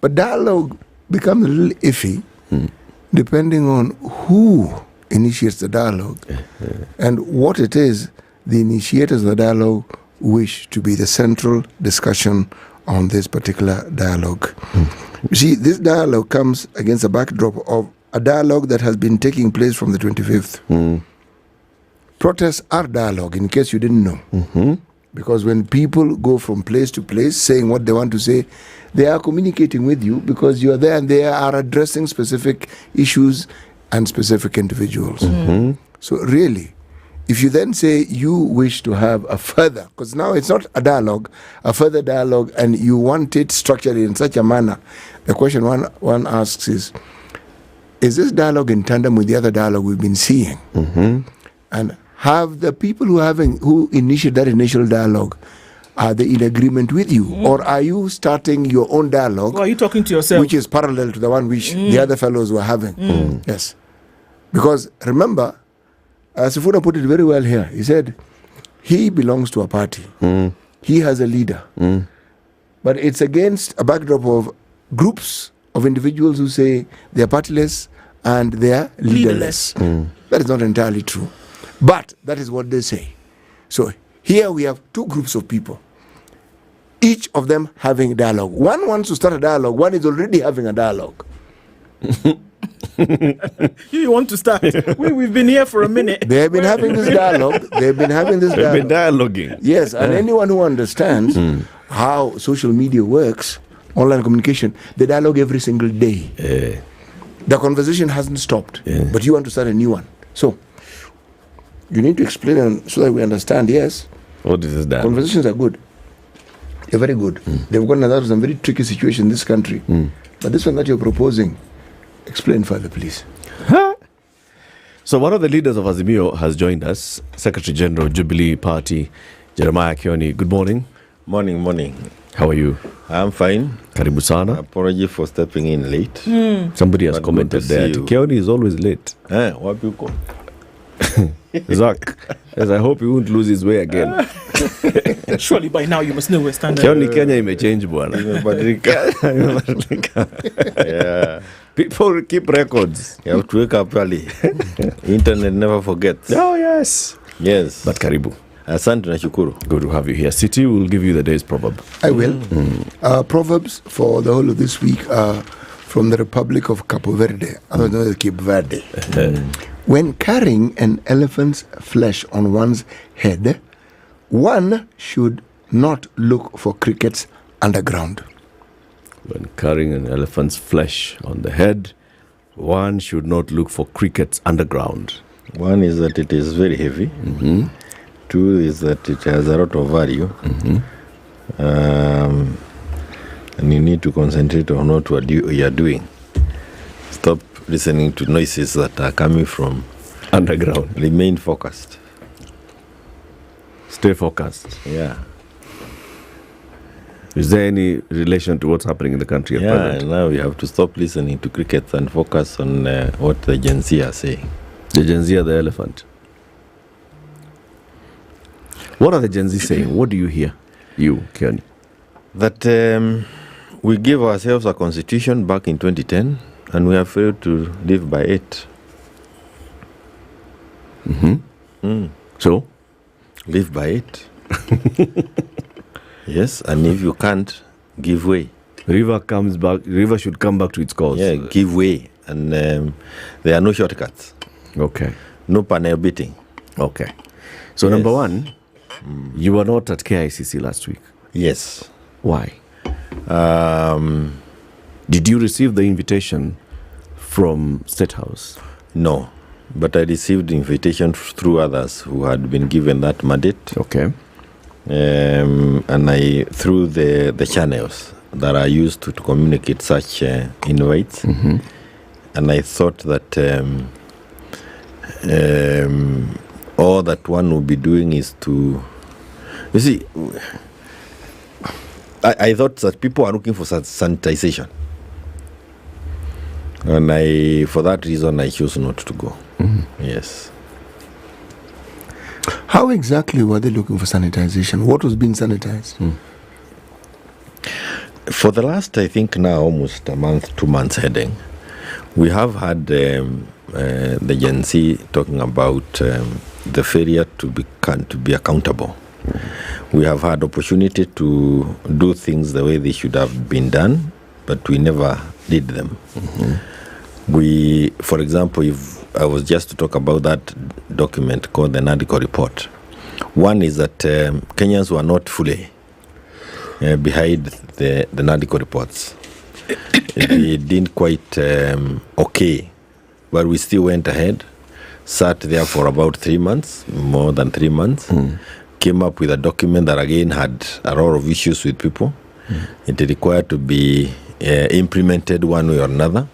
But dialogue becomes a little iffy depending on who initiates the dialogue and what it is the initiators of the dialogue wish to be the central discussion on this particular dialogue. You see, this dialogue comes against a backdrop of a dialogue that has been taking place from the 25th. Protests are dialogue, in case you didn't know. Because when people go from place to place saying what they want to say, they are communicating with you because you are there and they are addressing specific issues and specific individuals. So really, if you then say you wish to have a further, because now it's not a dialogue, a further dialogue, and you want it structured in such a manner, the question one asks is this dialogue in tandem with the other dialogue we've been seeing? And have the people who initiate that initial dialogue, are they in agreement with you? Or are you starting your own dialogue?
Or are you talking to yourself?
Which is parallel to the one which the other fellows were having. Yes. Because remember, Sifuna put it very well here. He said, he belongs to a party. He has a leader. But it's against a backdrop of groups of individuals who say they are partyless and they are leaderless. That is not entirely true. But that is what they say. So here we have two groups of people, each of them having dialogue. One wants to start a dialogue, one is already having a dialogue.
You want to start? We've been here for a minute.
They have been having this dialogue. They've been having this dialogue.
They've been dialoguing.
Yes, and anyone who understands how social media works, online communication, the dialogue every single day. The conversation hasn't stopped, but you want to start a new one. So, you need to explain so that we understand, yes.
What is that?
Conversations are good. They're very good. They've gotten out of some very tricky situation in this country. But this one that you're proposing, explain further, please.
So one of the leaders of Azimio has joined us, Secretary General Jubilee Party, Jeremiah Kioni. Good morning.
Morning.
How are you?
I'm fine.
Karibu sana.
Apology for stepping in late.
Somebody has commented there. Kioni is always late.
What you call?
Zach, yes, I hope he won't lose his way again.
Surely by now you must know where Standard.
Kioni Kenya imechange bwana.
Yeah.
People keep records.
You have to wake up early. Internet never forgets.
Oh, yes.
Yes.
But karibu.
Asante na shukuru.
Good to have you here. City will give you the day's proverb.
I will. Proverbs for the whole of this week are from the Republic of Cape Verde. Cape Verde. When carrying an elephant's flesh on one's head, one should not look for crickets underground.
When carrying an elephant's flesh on the head, one should not look for crickets underground.
One is that it is very heavy. Two is that it has a lot of value. And you need to concentrate on what you are doing. Stop listening to noises that are coming from
underground.
Remain focused.
Stay focused.
Yeah.
Is there any relation to what's happening in the country at present?
Now we have to stop listening to crickets and focus on what the Gen Z are saying.
The Gen Z are the elephant. What are the Gen Z saying? What do you hear, you, Kioni?
That we gave ourselves a constitution back in 2010 and we have failed to live by it.
So?
Live by it. Yes, and if you can't, give way.
River should come back to its cause.
Yeah, give way. And there are no shortcuts.
Okay.
No panel beating.
Okay. So number one, you were not at KICC last week.
Yes.
Why? Did you receive the invitation from State House?
No, but I received the invitation through others who had been given that mandate.
Okay.
And I through the channels that are used to communicate such invites. And I thought that all that one will be doing is to, you see, I thought that people are looking for sanitization. And for that reason, I chose not to go. Yes.
How exactly were they looking for sanitization? What was being sanitized?
For the last, I think now, almost a month, 2 months heading, we have had the Gen Z talking about the failure to be accountable. We have had opportunity to do things the way they should have been done, but we never did them. We, for example, if I was just to talk about that document called the NADICO report, one is that Kenyans were not fully behind the NADICO reports. They didn't quite okay, but we still went ahead, sat there for about 3 months, more than 3 months, came up with a document that again had a lot of issues with people. It required to be implemented one way or another.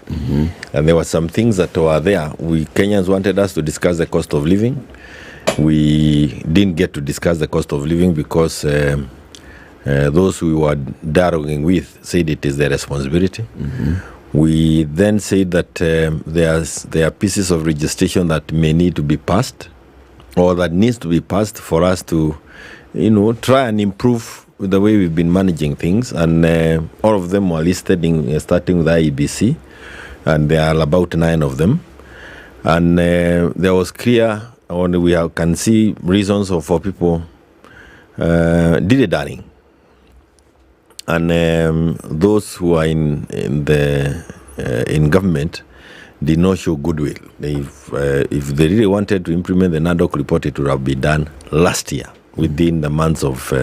And there were some things that were there. Kenyans wanted us to discuss the cost of living. We didn't get to discuss the cost of living because those we were dialoguing with said it is their responsibility. We then said that there are pieces of legislation that may need to be passed or that needs to be passed for us to, try and improve the way we've been managing things. And all of them were listed starting with IEBC, and there are about 9 of them. And there was clear, we can see reasons for people dilly-dallying. And those who are in government did not show goodwill. If they really wanted to implement the NADOC report, it would have been done last year, within the months of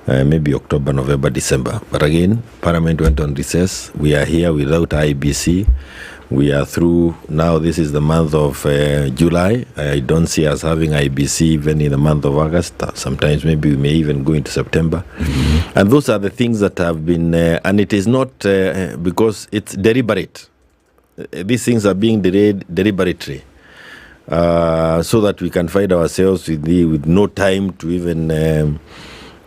maybe October, November, December. But again, Parliament went on recess. We are here without IBC. We are through now. This is the month of July. I don't see us having IBC even in the month of August. Sometimes maybe we may even go into September. And those are the things that have been, and it is not because it's deliberate. These things are being delayed deliberately so that we can find ourselves with no time to even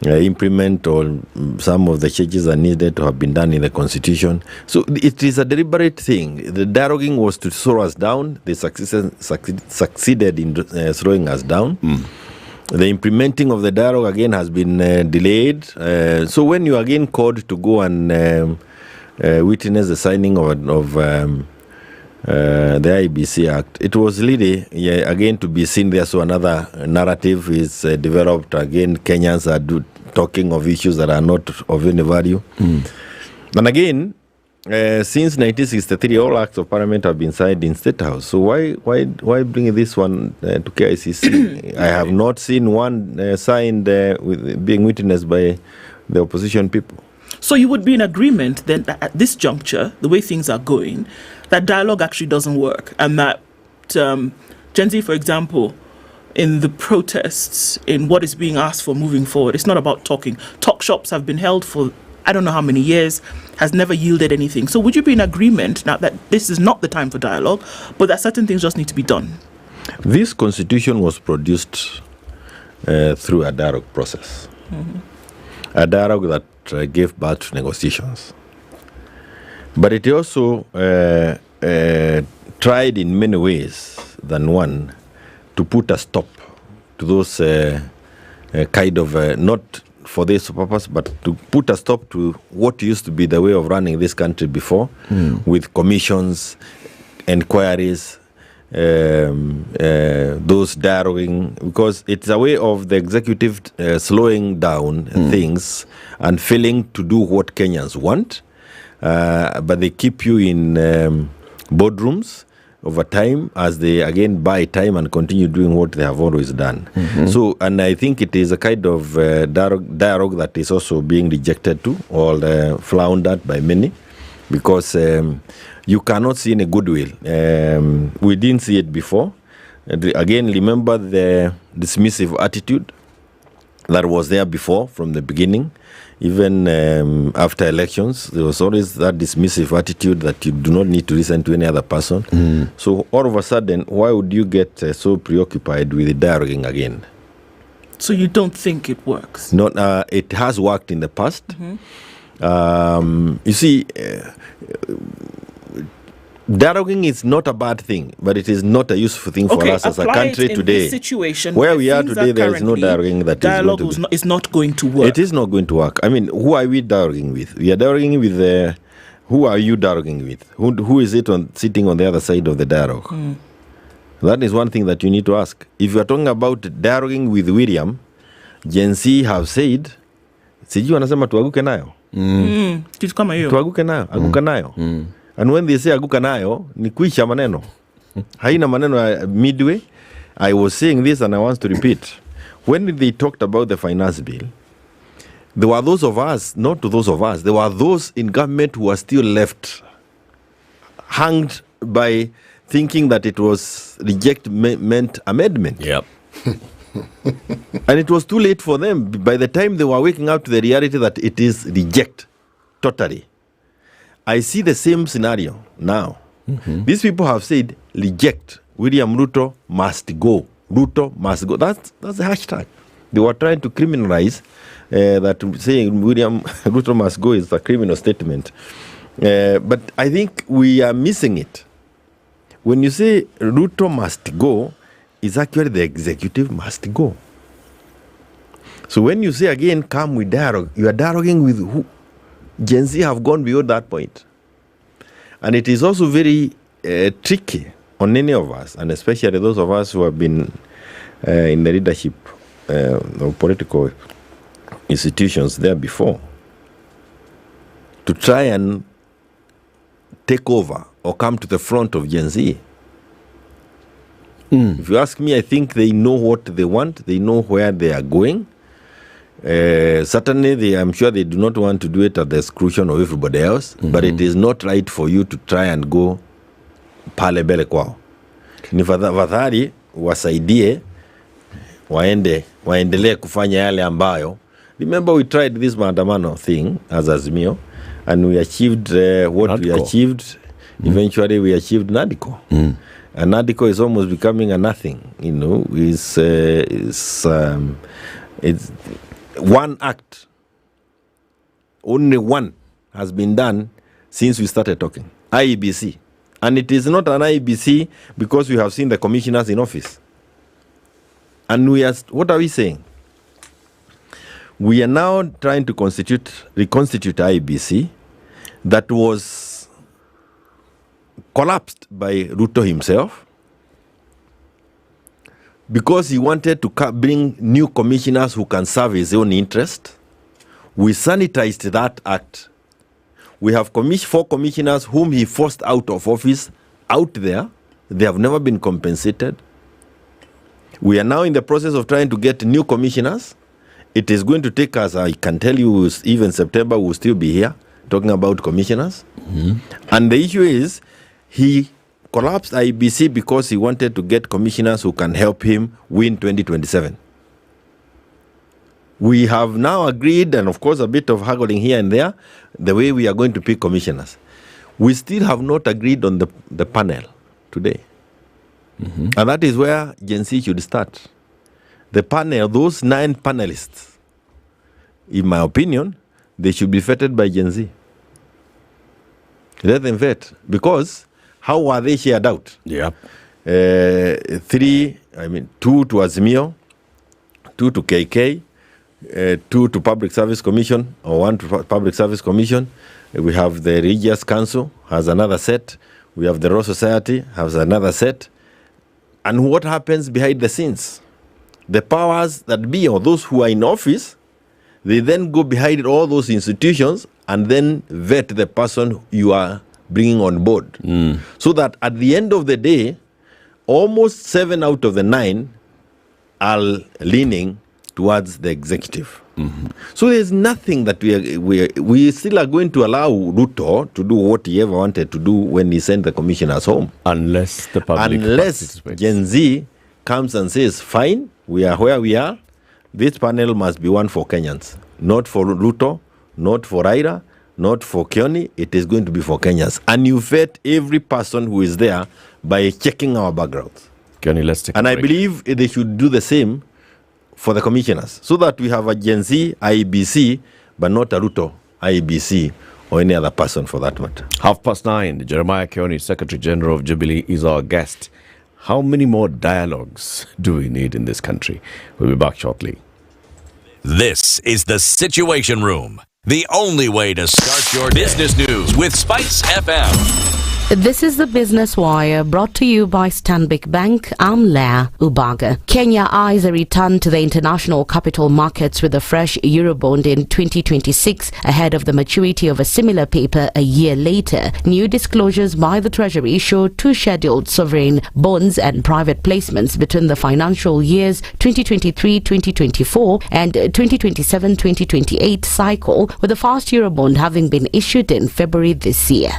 implement or some of the changes that needed to have been done in the constitution. So it is a deliberate thing. The dialoguing was to slow us down. They succeeded in slowing us down. The implementing of the dialogue again has been delayed. So when you again called to go and witness the signing of the IBC Act, it was really again to be seen there. So another narrative is developed again. Kenyans are talking of issues that are not of any value. And again, since 1963, all acts of parliament have been signed in State House. So why bring this one to KICC? I have not seen one signed being witnessed by the opposition people.
So you would be in agreement then that at this juncture, the way things are going, that dialogue actually doesn't work, and that Gen Z, for example, in the protests, in what is being asked for moving forward, it's not about talking. Talk shops have been held for I don't know how many years, has never yielded anything. So would you be in agreement now that this is not the time for dialogue, but that certain things just need to be done?
This constitution was produced through a dialogue process. A dialogue that gave birth to negotiations. But it also tried in many ways than one to put a stop to those kind of, not for this purpose, but to put a stop to what used to be the way of running this country before, with commissions, inquiries, those dialoguing, because it's a way of the executive slowing down things and failing to do what Kenyans want, but they keep you in boardrooms over time as they again buy time and continue doing what they have always done. So, and I think it is a kind of dialogue that is also being rejected too, or floundered by many, because you cannot see any goodwill. We didn't see it before. Again, remember the dismissive attitude that was there before from the beginning. Even after elections, there was always that dismissive attitude that you do not need to listen to any other person. So all of a sudden, why would you get so preoccupied with the dialoguing again?
So you don't think it works?
No, it has worked in the past. You see, dialoguing is not a bad thing, but it is not a useful thing for us as a country today.
Situation
where we are today, there is no dialoguing that
is not going to work.
It is not going to work. I mean, who are we dialoguing with? We are dialoguing with who are you dialoguing with? Who is it sitting on the other side of the dialogue? That is one thing that you need to ask. If you are talking about dialoguing with William, Gen Z have said, sijui wanasema tuaguke nayo.
Kitu kama hiyo.
Tuaguke nayo, aguka nayo. And when they say aguka nayo, ni kuisha maneno. Haina maneno midway. I was saying this and I want to repeat. When they talked about the finance bill, there were those of us, not those of us, there were those in government who were still left hanged by thinking that it was meant amendment.
Yep.
And it was too late for them. By the time they were waking up to the reality that it is reject totally. I see the same scenario now. These people have said, reject. William Ruto must go. Ruto must go. That's the hashtag. They were trying to criminalize that saying William Ruto must go is a criminal statement. But I think we are missing it. When you say Ruto must go, it's actually the executive must go. So when you say again, come with dialogue, you are dialoguing with who? Gen Z have gone beyond that point. And it is also very tricky on any of us, and especially those of us who have been in the leadership of political institutions there before, to try and take over or come to the front of Gen Z. If you ask me, I think they know what they want, they know where they are going. Certainly, I'm sure they do not want to do it at the exclusion of everybody else, but it is not right for you to try and go pale bele kwao. Ni fadhali wasaidie waendelee kufanya yale ambayo. Remember, we tried this maandamano thing as Azimio, and we achieved what Nadiko. We achieved. Eventually, we achieved Nadiko. And Nadiko is almost becoming a nothing. You know, it's one act. Only one has been done since we started talking. IEBC. And it is not an IEBC because we have seen the commissioners in office. And what are we saying? We are now trying to reconstitute IEBC that was collapsed by Ruto himself because he wanted to bring new commissioners who can serve his own interest. We sanitized that act. We have 4 commissioners whom he forced out of office out there. They have never been compensated. We are now in the process of trying to get new commissioners. It is going to take us, I can tell you, even September we'll still be here talking about commissioners. And the issue is, he collapsed IEBC because he wanted to get commissioners who can help him win 2027. We have now agreed, and of course a bit of haggling here and there, the way we are going to pick commissioners. We still have not agreed on the panel today. And that is where Gen Z should start. The panel, those 9 panelists, in my opinion, they should be vetted by Gen Z. Let them vet. Because how are they shared out? 2 to Azimio, 2 to KK, 2 to Public Service Commission, or 1 to Public Service Commission. We have the Religious Council, has another set. We have the Royal Society, has another set. And what happens behind the scenes? The powers that be, or those who are in office, they then go behind all those institutions and then vet the person you are bringing on board. So that at the end of the day, almost 7 out of the 9 are leaning towards the executive. So there's nothing that we still are going to allow Ruto to do what he ever wanted to do when he sent the commissioners home.
Unless the public
Gen Z comes and says, fine, we are where we are. This panel must be one for Kenyans. Not for Ruto, not for Raila, not for Kioni. It is going to be for Kenyans. And you vet every person who is there by checking our backgrounds.
Kioni, let's take a
break. I believe they should do the same for the commissioners, so that we have a Gen Z IEBC, but not a Ruto IEBC or any other person for that matter.
9:30, Jeremiah Kioni, Secretary General of Jubilee, is our guest. How many more dialogues do we need in this country? We'll be back shortly.
This is the Situation Room, the only way to start your business news with SpiceFM.
This is the Business Wire, brought to you by Stanbic Bank. I'm Leah Ubaga. Kenya eyes a return to the international capital markets with a fresh Eurobond in 2026 ahead of the maturity of a similar paper a year later. New disclosures by the Treasury show 2 scheduled sovereign bonds and private placements between the financial years 2023-2024 and 2027-2028 cycle, with the first Eurobond having been issued in February this year.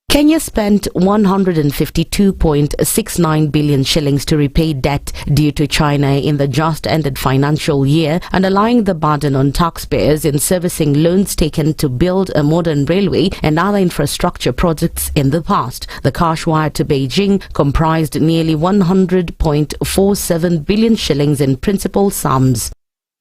Kenya spent 152.69 billion shillings to repay debt due to China in the just-ended financial year, underlying the burden on taxpayers in servicing loans taken to build a modern railway and other infrastructure projects in the past. The cash wired to Beijing comprised nearly 100.47 billion shillings in principal sums.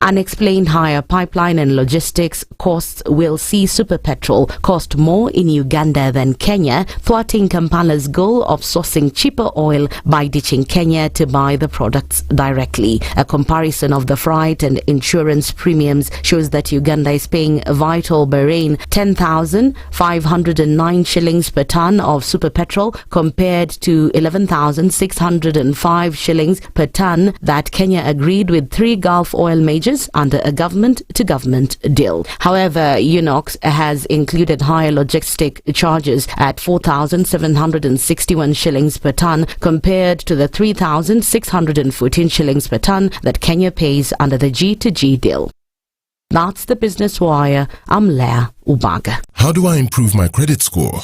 Unexplained higher pipeline and logistics costs will see super petrol cost more in Uganda than Kenya, thwarting Kampala's goal of sourcing cheaper oil by ditching Kenya to buy the products directly. A comparison of the freight and insurance premiums shows that Uganda is paying Vital Bahrain 10,509 shillings per ton of super petrol compared to 11,605 shillings per ton that Kenya agreed with 3 Gulf oil majors under a government-to-government deal. However, UNOX has included higher logistic charges at 4,761 shillings per ton compared to the 3,614 shillings per ton that Kenya pays under the G2G deal. That's the Business Wire. I'm Leah Ubaga.
How do I improve my credit score?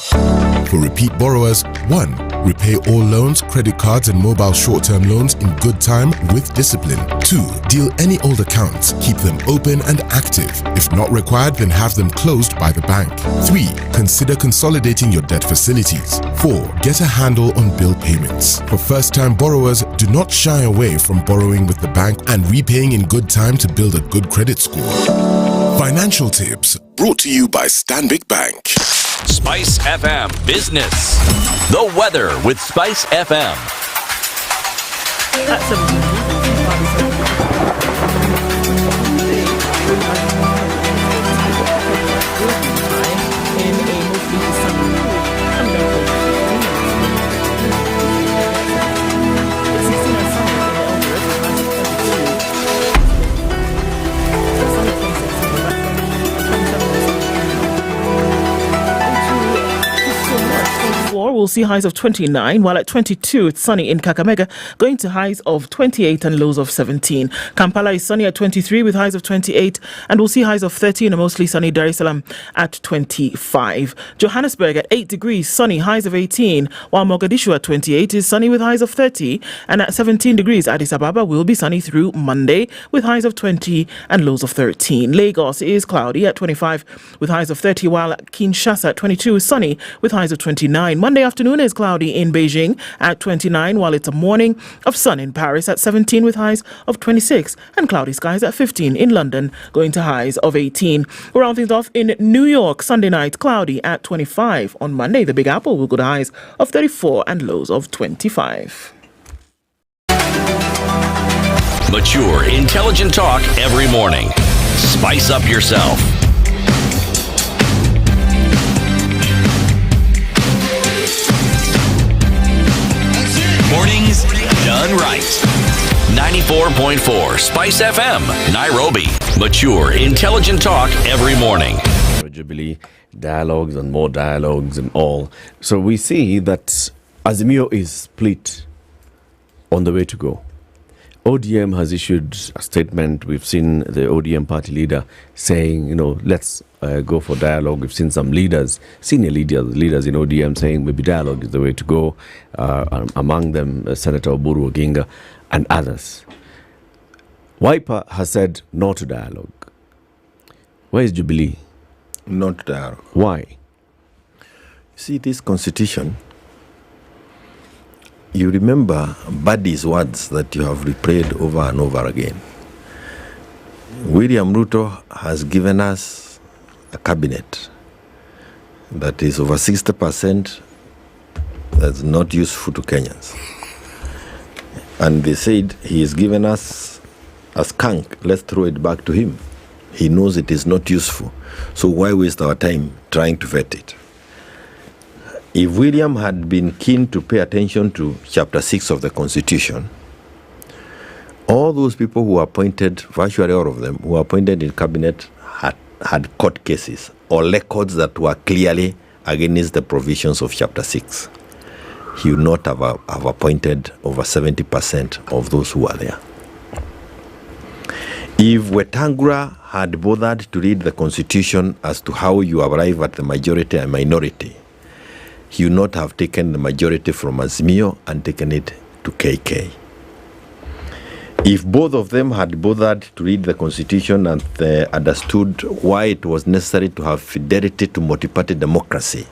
For repeat borrowers, 1. Repay all loans, credit cards and mobile short-term loans in good time with discipline. 2. Deal any old accounts. Keep them open and active. If not required, then have them closed by the bank. 3. Consider consolidating your debt facilities. 4. Get a handle on bill payments. For first-time borrowers, do not shy away from borrowing with the bank and repaying in good time to build a good credit score. Financial tips brought to you by Stanbic Bank.
SpiceFM Business. The weather with SpiceFM.
We'll see highs of 29, while at 22 it's sunny in Kakamega, going to highs of 28 and lows of 17. Kampala is sunny at 23 with highs of 28, and we'll see highs of 30 in a mostly sunny Dar es Salaam at 25. Johannesburg at 8 degrees, sunny, highs of 18, while Mogadishu at 28 is sunny with highs of 30, and at 17 degrees Addis Ababa will be sunny through Monday with highs of 20 and lows of 13. Lagos is cloudy at 25 with highs of 30, while Kinshasa at 22 is sunny with highs of 29. Monday afternoon is cloudy in Beijing at 29, while it's a morning of sun in Paris at 17 with highs of 26, and cloudy skies at 15 in London, going to highs of 18. We'll round things off in New York, Sunday night cloudy at 25. On Monday, the Big Apple will go to highs of 34 and lows of 25.
Mature, intelligent talk every morning. Spice up yourself. Mornings done right. 94.4 Spice FM, Nairobi. Mature, intelligent talk every morning.
Jubilee dialogues and more dialogues and all. So we see that Azimio is split on the way to go. ODM has issued a statement. We've seen the ODM party leader saying, let's go for dialogue. We've seen some leaders, senior leaders in ODM saying maybe dialogue is the way to go. Among them, Senator Oburu Oginga and others. Wiper has said no to dialogue. Where is Jubilee?
Not to dialogue.
Why?
See, this constitution, you remember Buddy's words that you have replayed over and over again. William Ruto has given us a cabinet that is over 60% that's not useful to Kenyans. And they said he has given us a skunk, let's throw it back to him. He knows it is not useful. So why waste our time trying to vet it? If William had been keen to pay attention to Chapter 6 of the Constitution, all those people who were appointed, virtually all of them, who were appointed in cabinet had court cases or records that were clearly against the provisions of Chapter 6. He would not have appointed over 70% of those who were there. If Wetangula had bothered to read the Constitution as to how you arrive at the majority and minority, he would not have taken the majority from Azimio and taken it to KK. If both of them had bothered to read the Constitution and understood why it was necessary to have fidelity to multi-party democracy,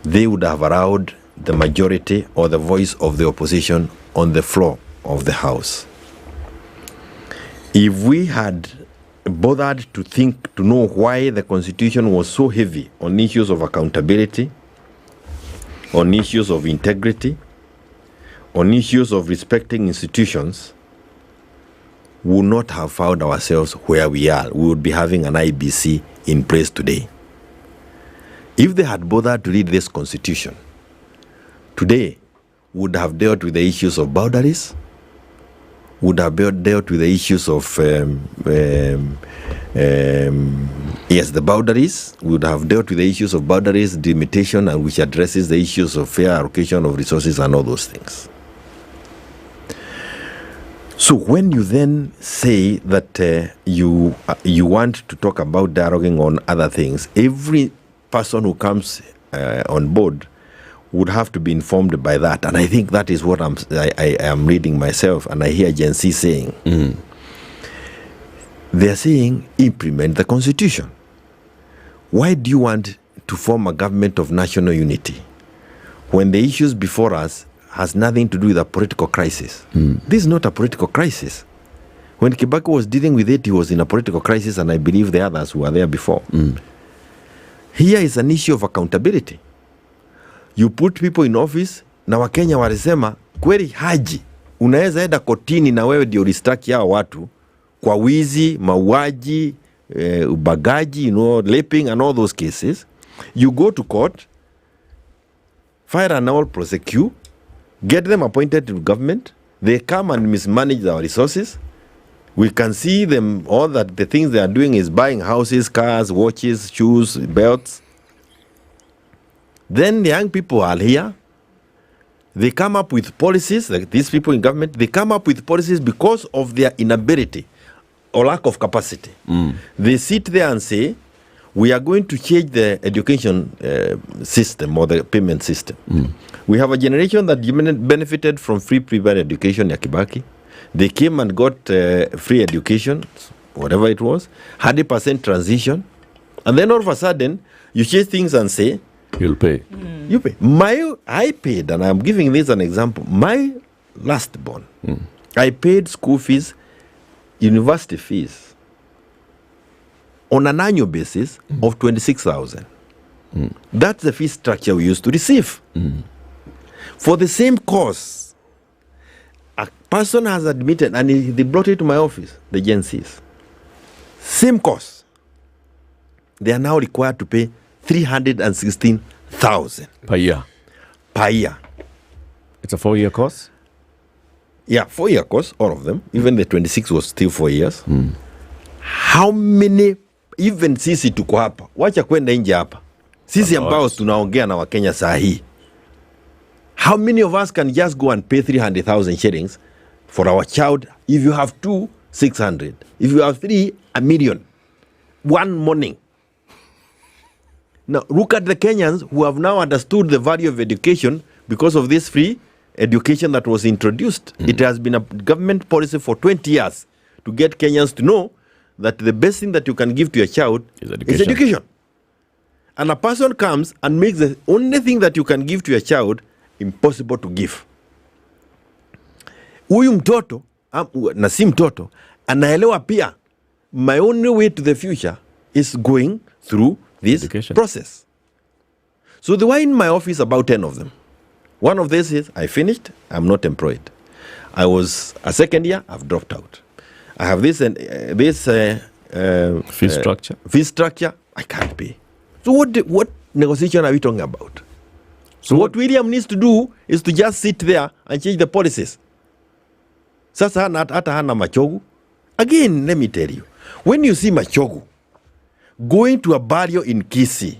they would have allowed the majority or the voice of the opposition on the floor of the House. If we had bothered to know why the Constitution was so heavy on issues of accountability, on issues of integrity, on issues of respecting institutions, we would not have found ourselves where we are. We would be having an IBC in place today. If they had bothered to read this Constitution, today would have dealt with the issues of boundaries, would have dealt with the issues of the boundaries, would have dealt with the issues of boundaries delimitation, and which addresses the issues of fair allocation of resources and all those things. So when you then say that you want to talk about dialoguing on other things, every person who comes on board would have to be informed by that. And I think that is what I am reading myself, and I hear Gen Z saying. They are saying, implement the constitution. Why do you want to form a government of national unity when the issues before us has nothing to do with a political crisis? This is not a political crisis. When Kibaki was dealing with it, he was in a political crisis, and I believe the others who were there before. Here is an issue of accountability. You put people in office, na Wakenya walisema, kweli Haji, unaweza enda kotini na wewe ndio ulistaki hao watu kwa wizi, mauaji, ubagaji, raping and all those cases. You go to court, fire and all, prosecute, get them appointed to government. They come and mismanage our resources. We can see them, all that the things they are doing is buying houses, cars, watches, shoes, belts. Then the young people are here. They come up with policies, like these people in government, they come up with policies because of their inability or lack of capacity. They sit there and say, we are going to change the education system or the payment system. We have a generation that benefited from free private education, Kibaki. They came and got free education, whatever it was, 100% transition. And then all of a sudden, you change things and say,
you'll pay.
You pay. I paid, and I'm giving this an example. My last born, I paid school fees, university fees, on an annual basis of 26,000. That's the fee structure we used to receive. For the same course, a person has admitted, and they brought it to my office, the Gen Zs. Same course. They are now required to pay 316,000
per year.
Per year.
It's a 4-year course?
Yeah, 4-year course, all of them. Even the 26 was still 4 years. How many, even sisi tuko hapa, wacha kwenda nje hapa, sisi ambao tunaongea na Wakenya saa hii, how many of us can just go and pay 300,000 shillings for our child? If you have 2, 600. If you have 3, 1,000,000. One morning. Now, look at the Kenyans who have now understood the value of education because of this free education that was introduced. It has been a government policy for 20 years to get Kenyans to know that the best thing that you can give to your child is education. And a person comes and makes the only thing that you can give to your child impossible to give. Huyu mtoto, na si mtoto, anaelewa pia, my only way to the future is going through this process. So there were in my office about 10 of them. One of these is, I finished, I'm not employed. I was a second year, I've dropped out. I have this
fee structure.
Fee structure, I can't pay. So what negotiation are we talking about? So what William needs to do is to just sit there and change the policies. Sasa hata hana Machogu. Again, let me tell you, when you see Machogu going to a burial in Kisii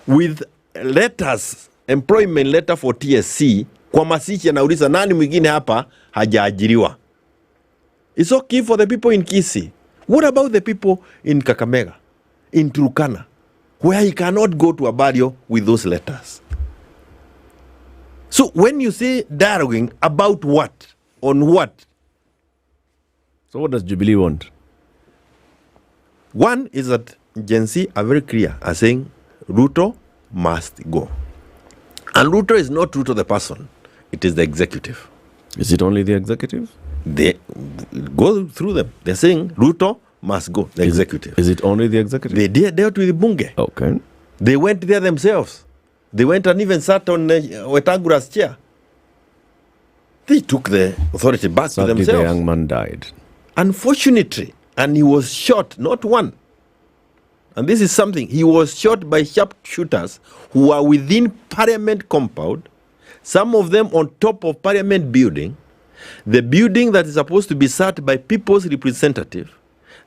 with letters, employment letter for TSC, kwa masichi anauliza nani mwingine hapa hajaajiriwa. It's okay for the people in Kisii. What about the people in Kakamega, in Turkana, where he cannot go to a burial with those letters? So when you say dialoguing, about what? On what?
So what does Jubilee want?
One is that Gen Z are very clear, are saying Ruto must go. And Ruto is not Ruto the person, it is the executive.
Is it only the executive?
They go through them. They're saying Ruto must go, the executive.
Is it only the executive?
They dealt with the Bunge.
Okay.
They went there themselves. They went and even sat on Wetangula's chair. They took the authority back to themselves.
The young man died.
Unfortunately, and he was shot, not one. And this is something, he was shot by sharpshooters who are within Parliament compound, some of them on top of Parliament building, the building that is supposed to be sat by people's representative.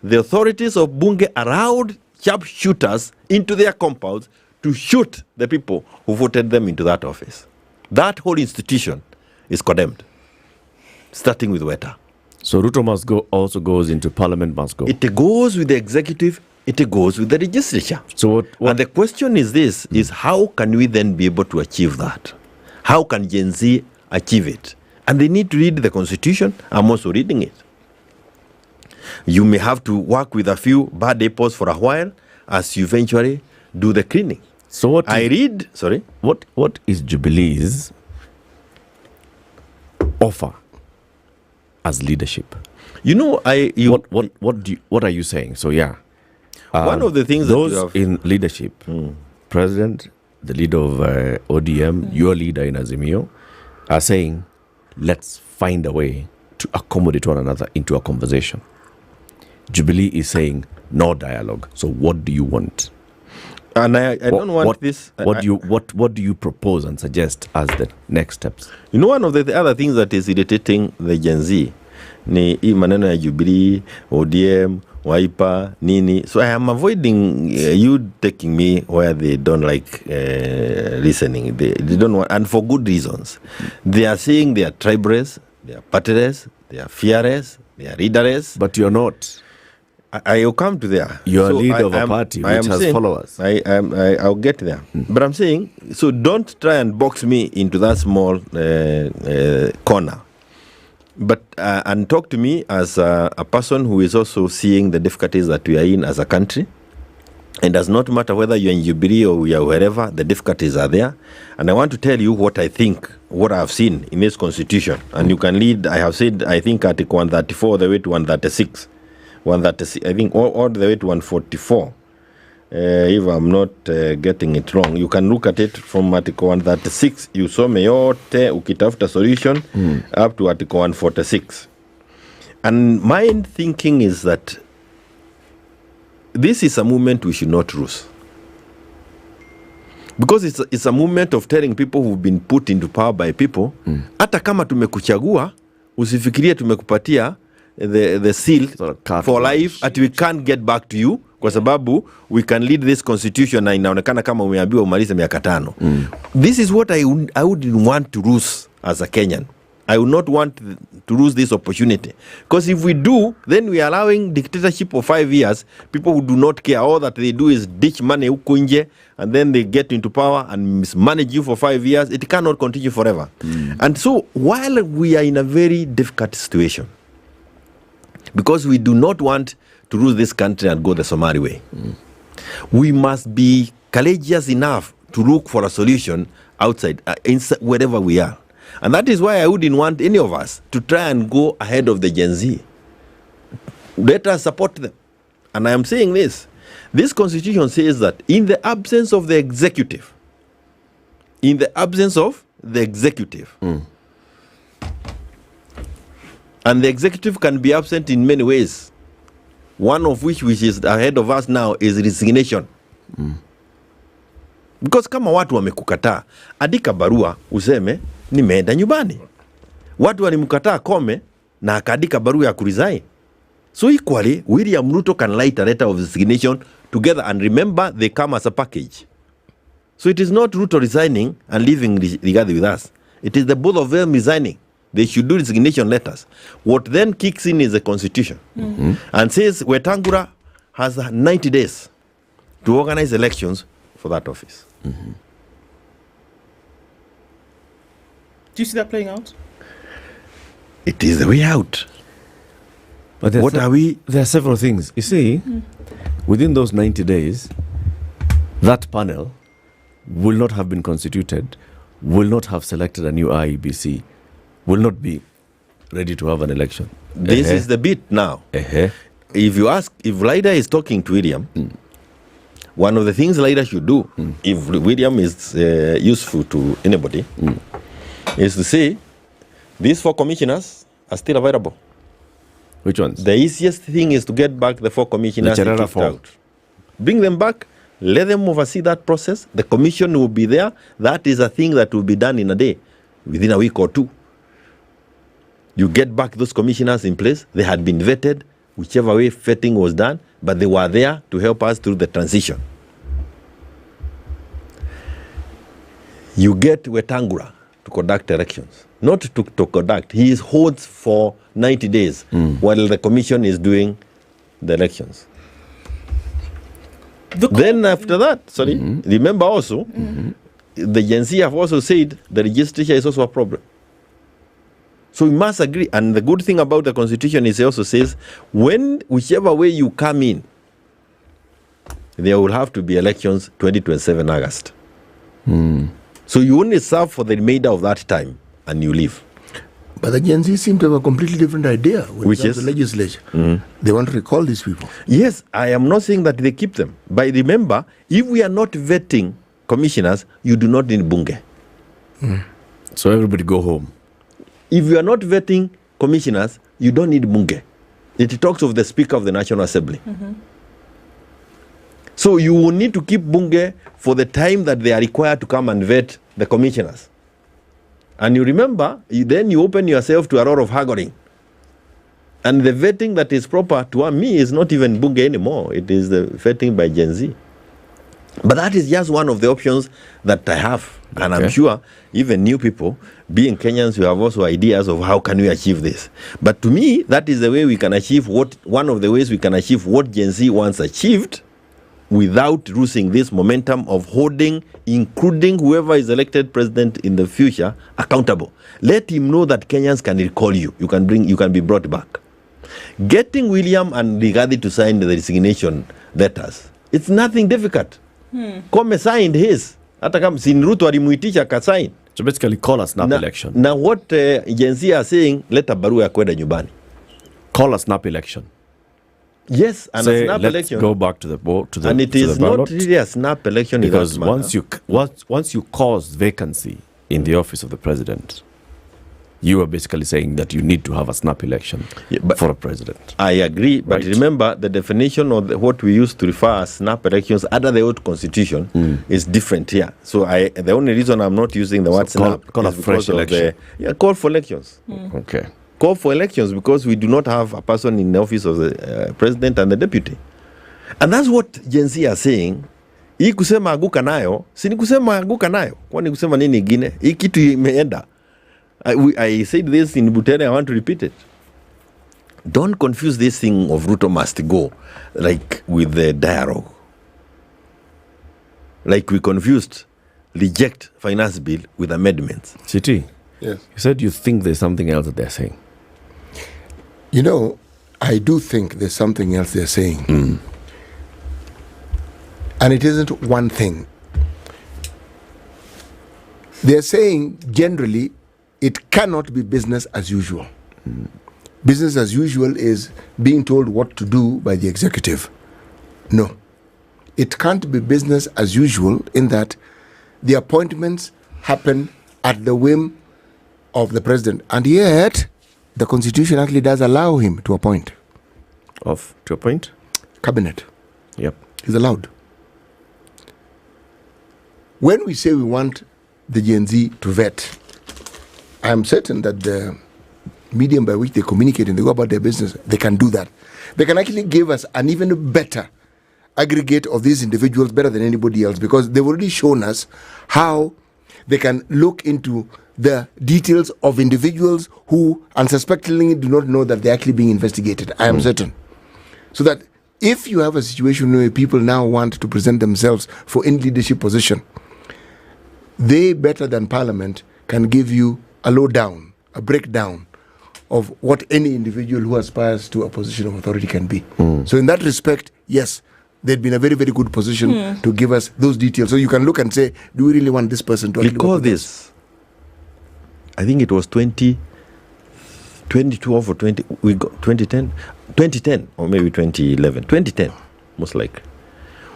The authorities of Bunge allowed sharpshooters into their compounds to shoot the people who voted them into that office. That whole institution is condemned, starting with Weta.
So Ruto must go, also goes into Parliament must go.
It goes with the executive, it goes with the legislature.
So what
and the question is this, is how can we then be able to achieve that? How can Gen Z achieve it? And they need to read the Constitution. I'm also reading it. You may have to work with a few bad apples for a while as you eventually do the cleaning.
So what
what
is Jubilee's offer as leadership? What are you saying? So
one of the things
those
that you have,
in leadership, President, the leader of ODM, your leader in Azimio, are saying, let's find a way to accommodate one another into a conversation. Jubilee is saying no dialogue. So what do you want?
And I don't want this.
What do you propose and suggest as the next steps?
One of the other things that is irritating the Gen Z ni hii maneno ya Jubilee, ODM, Wiper, Nini. So I am avoiding you taking me where they don't like listening. They don't want, and for good reasons. They are saying they are tribeless, they are partyless, they are fearless, they are leaderless.
But you're not.
I'll come to there.
You're a leader of a party which has followers.
I'll get there. But I'm saying, so don't try and box me into that small corner. But and talk to me as a person who is also seeing the difficulties that we are in as a country. It does not matter whether you're in Jubilee or we are wherever, the difficulties are there. And I want to tell you what I think, what I have seen in this constitution. And you can lead, I have said, I think Article 134 all the way to 136. 136, I think all the way to 144. If I'm not getting it wrong, you can look at it from Article 136. You saw yote ukitafuta solution up to Article 146. And my thinking is that this is a movement we should not lose. Because it's a movement of telling people who've been put into power by people, hata kama tumekuchagua, usifikirie tumekupatia the seal for life at we can't get back to you kwa sababu we can lead this constitution na inaonekana kama umeambiwa umalize miaka 5. This is what I wouldn't want to lose as a Kenyan. I would not want to lose this opportunity. Because if we do, then we are allowing dictatorship for 5 years. People who do not care. All that they do is ditch money huko nje, and then they get into power and mismanage you for 5 years. It cannot continue forever. And so while we are in a very difficult situation, because we do not want to lose this country and go the Somali way, we must be courageous enough to look for a solution outside, wherever we are. And that is why I wouldn't want any of us to try and go ahead of the Gen Z. Let us support them. And I am saying this. This constitution says that in the absence of the executive, and the executive can be absent in many ways, one of which is ahead of us now is resignation. Because kama watu wamekukataa, andika barua useme nimeenda nyumbani. Watu walimkataa Kome na akaandika barua ya kuresign. So equally, William Ruto can write a letter of resignation together, and remember, they come as a package. So it is not Ruto resigning and leaving Rigathi with us. It is the both of them resigning. They should do resignation letters. What then kicks in is the constitution and says Wetangula has 90 days to organize elections for that office.
Do you see that playing out?
It is the way out.
But there are several things. You see, within those 90 days, that panel will not have been constituted, will not have selected a new IEBC, will not be ready to have an election.
This is the bit now. If you ask, if Laida is talking to William, one of the things Laida should do, if William is useful to anybody, is to say, these 4 commissioners are still available.
Which ones?
The easiest thing is to get back the 4 commissioners out. Bring them back, let them oversee that process. The commission will be there. That is a thing that will be done in a day, within a week or 2. You get back those commissioners in place. They had been vetted, whichever way vetting was done, but they were there to help us through the transition. You get Wetangula to conduct elections. Not to conduct. He holds for 90 days while the commission is doing the elections. Then after that, remember also, the Gen Z have also said the registration is also a problem. So we must agree. And the good thing about the constitution is it also says when, whichever way you come in, there will have to be elections 2027 August. So you only serve for the remainder of that time and you leave.
But the Gen Z seem to have a completely different idea when it comes to the legislature. They want to recall these people.
Yes, I am not saying that they keep them. But remember, if we are not vetting commissioners, you do not need bunge.
So everybody go home.
If you are not vetting commissioners, you don't need bunge. It talks of the Speaker of the National Assembly. So you will need to keep bunge for the time that they are required to come and vet the commissioners. And you remember, then you open yourself to a lot of haggling. And the vetting that is proper to me is not even bunge anymore. It is the vetting by Gen Z. But that is just one of the options that I have. And I'm sure even new people, being Kenyans, you have also ideas of how can we achieve this. But to me, that is the way we can achieve one of the ways we can achieve what Gen Z once achieved without losing this momentum of holding, including whoever is elected president in the future, accountable. Let him know that Kenyans can recall you. You can be brought back. Getting William and Rigathi to sign the resignation letters, it's nothing difficult. Kome signed his. Hata kama si Ruto alimuitisha kasign.
So basically call a snap election.
Now what Gen Z are saying, leta barua ya kwenda nyumbani.
Call a snap election.
Yes, and
say,
a snap
let's
election.
Go back to the
and it is not really a snap election
because once you cause vacancy in the office of the president, you are basically saying that you need to have a snap election for a president.
I agree, but remember the definition of what we used to refer as snap elections under the old constitution is different here. So the only reason I'm not using the word snap
call
is
a fresh election.
Call for elections.
Okay.
Call for elections because we do not have a person in the office of the president and the deputy. And that's what Gen Z are saying. Hii kusema aguka nayo, si ni kusema aguka nayo. Kwani kusema nini ingine? Hii kitu imeenda. I said this in Butere, I want to repeat it. Don't confuse this thing of Ruto must go like with the dialogue. Like we confused reject finance bill with amendments.
Chiti,
yes.
You said you think there's something else that they're saying.
You know, I do think there's something else they're saying. And it isn't one thing. They're saying generally it cannot be business as usual. Business as usual is being told what to do by the executive. No. It can't be business as usual in that the appointments happen at the whim of the president. And yet, the constitution actually does allow him to appoint.
To appoint?
Cabinet.
Yep.
He's allowed. When we say we want the Gen Z to vet, I am certain that the medium by which they communicate and they go about their business, they can do that. They can actually give us an even better aggregate of these individuals, better than anybody else, because they've already shown us how they can look into the details of individuals who unsuspectingly do not know that they're actually being investigated. I am certain. So that if you have a situation where people now want to present themselves for any leadership position, they, better than Parliament, can give you a lowdown, a breakdown of what any individual who aspires to a position of authority can be. So in that respect, yes, they'd be in a very, very good position to give us those details. So you can look and say, do we really want this person to
recall this? I think it was 2012 or 2010 or maybe 2011. 2010, most likely.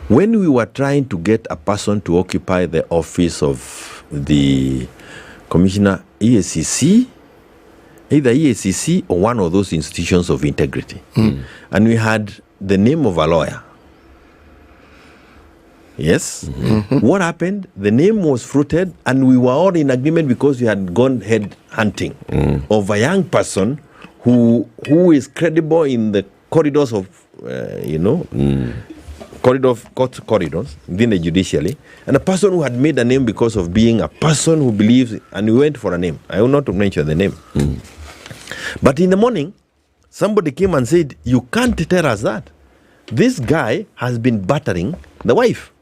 When we were trying to get a person to occupy the office of the Commissioner EACC, either EACC or one of those institutions of integrity. And we had the name of a lawyer. Yes. What happened? The name was fruited and we were all in agreement because we had gone head hunting of a young person who is credible in the corridors of, court corridors within the judiciary, and a person who had made a name because of being a person who believes, and we went for a name. I will not mention the name. But in the morning, somebody came and said, you can't tell us that. This guy has been battering the wife.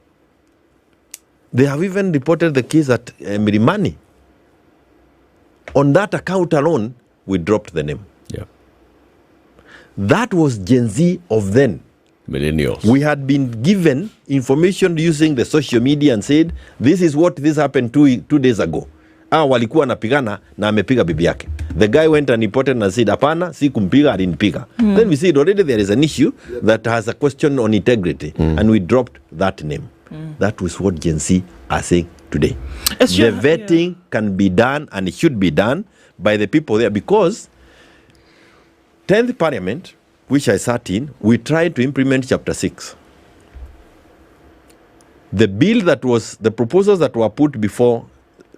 They have even reported the case at Mirimani. On that account alone, we dropped the name.
Yeah.
That was Gen Z of then.
Millennials.
We had been given information using the social media and said, this is what this happened 2 days ago. Walikuwa napigana na amepiga bibi yake. The guy went and reported and said, hapana, si kumpiga, alinipiga. Then we said, already there is an issue that has a question on integrity. And we dropped that name. That was what Gen Z are saying today. The vetting can be done and it should be done by the people there, because 10th Parliament, which I sat in, we tried to implement Chapter 6. The bill that was, the proposals that were put before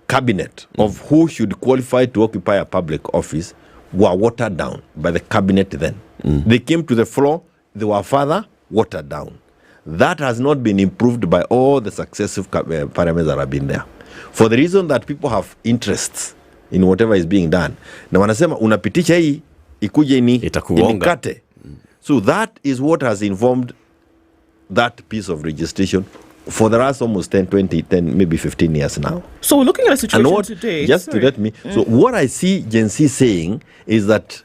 Cabinet of who should qualify to occupy a public office were watered down by the Cabinet then. They came to the floor, they were further watered down. That has not been improved by all the successive parliaments that have been there. For the reason that people have interests in whatever is being done. Na wanasema unapitisha hii ikuje inikate. So that is what has informed that piece of legislation for the last almost 10, 20, 10, maybe 15 years now.
So we're looking at a situation today.
Just to let me. So what I see Gen Z saying is that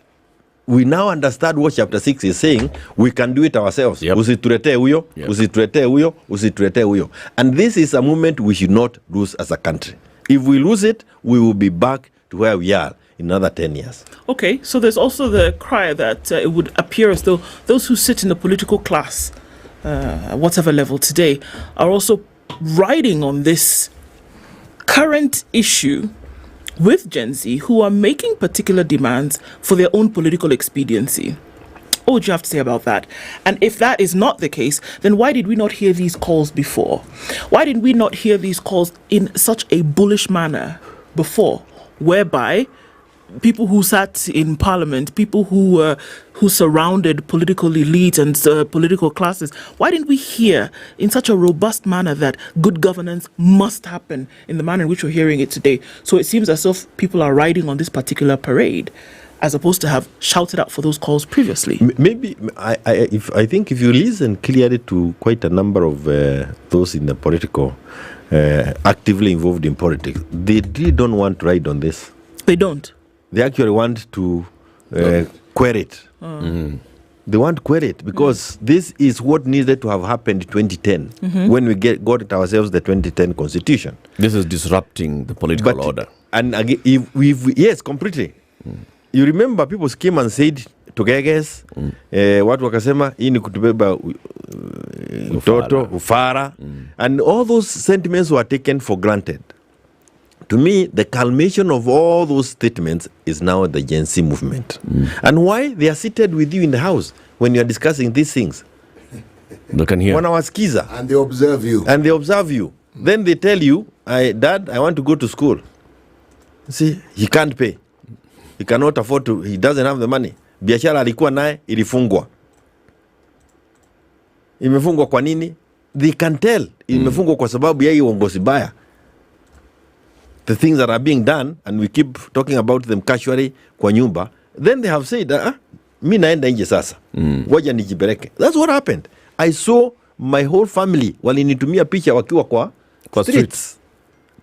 we now understand what Chapter 6 is saying. We can do it ourselves. Usituletee huyo, usituletee huyo, usituletee huyo. And this is a movement we should not lose as a country. If we lose it, we will be back to where we are in another 10 years.
Okay, so there's also the cry that it would appear as though those who sit in the political class, at whatever level today, are also riding on this current issue with Gen Z, who are making particular demands for their own political expediency. What would you have to say about that? And if that is not the case, then why did we not hear these calls before? Why did we not hear these calls in such a bullish manner before, whereby people who sat in parliament, people who surrounded political elites and political classes, why didn't we hear in such a robust manner that good governance must happen in the manner in which we're hearing it today? So it seems as if people are riding on this particular parade, as opposed to have shouted out for those calls previously.
Maybe, I think if you listen clearly to quite a number of those in the political, actively involved in politics, they really don't want to ride on this.
They don't.
They actually want to query it. They want to query it because this is what needed to have happened in 2010 when we got ourselves the 2010 constitution.
This is disrupting the political order.
And again, yes, completely. You remember people came and said Tugeges, watu wakasema hii ni kutubeba mtoto, ufara, and all those sentiments were taken for granted. To me, the culmination of all those statements is now the Gen Z movement. And why? They are seated with you in the house when you are discussing these things.
They can hear.
Wanawasikiza.
And they observe you.
And they observe you. Then they tell you, Dad, I want to go to school. See, he can't pay. He cannot afford to, he doesn't have the money. Biashara alikuwa naye ilifungwa. Imefungwa kwa nini? They can tell. Imefungwa kwa sababu ya hii uongozi baya. The things that are being done, and we keep talking about them casually kwa nyumba, then they have said, mi naenda nje sasa. Waja nijibeleke. That's what happened. I saw my whole family walinitumia picha wakiwa kwa streets.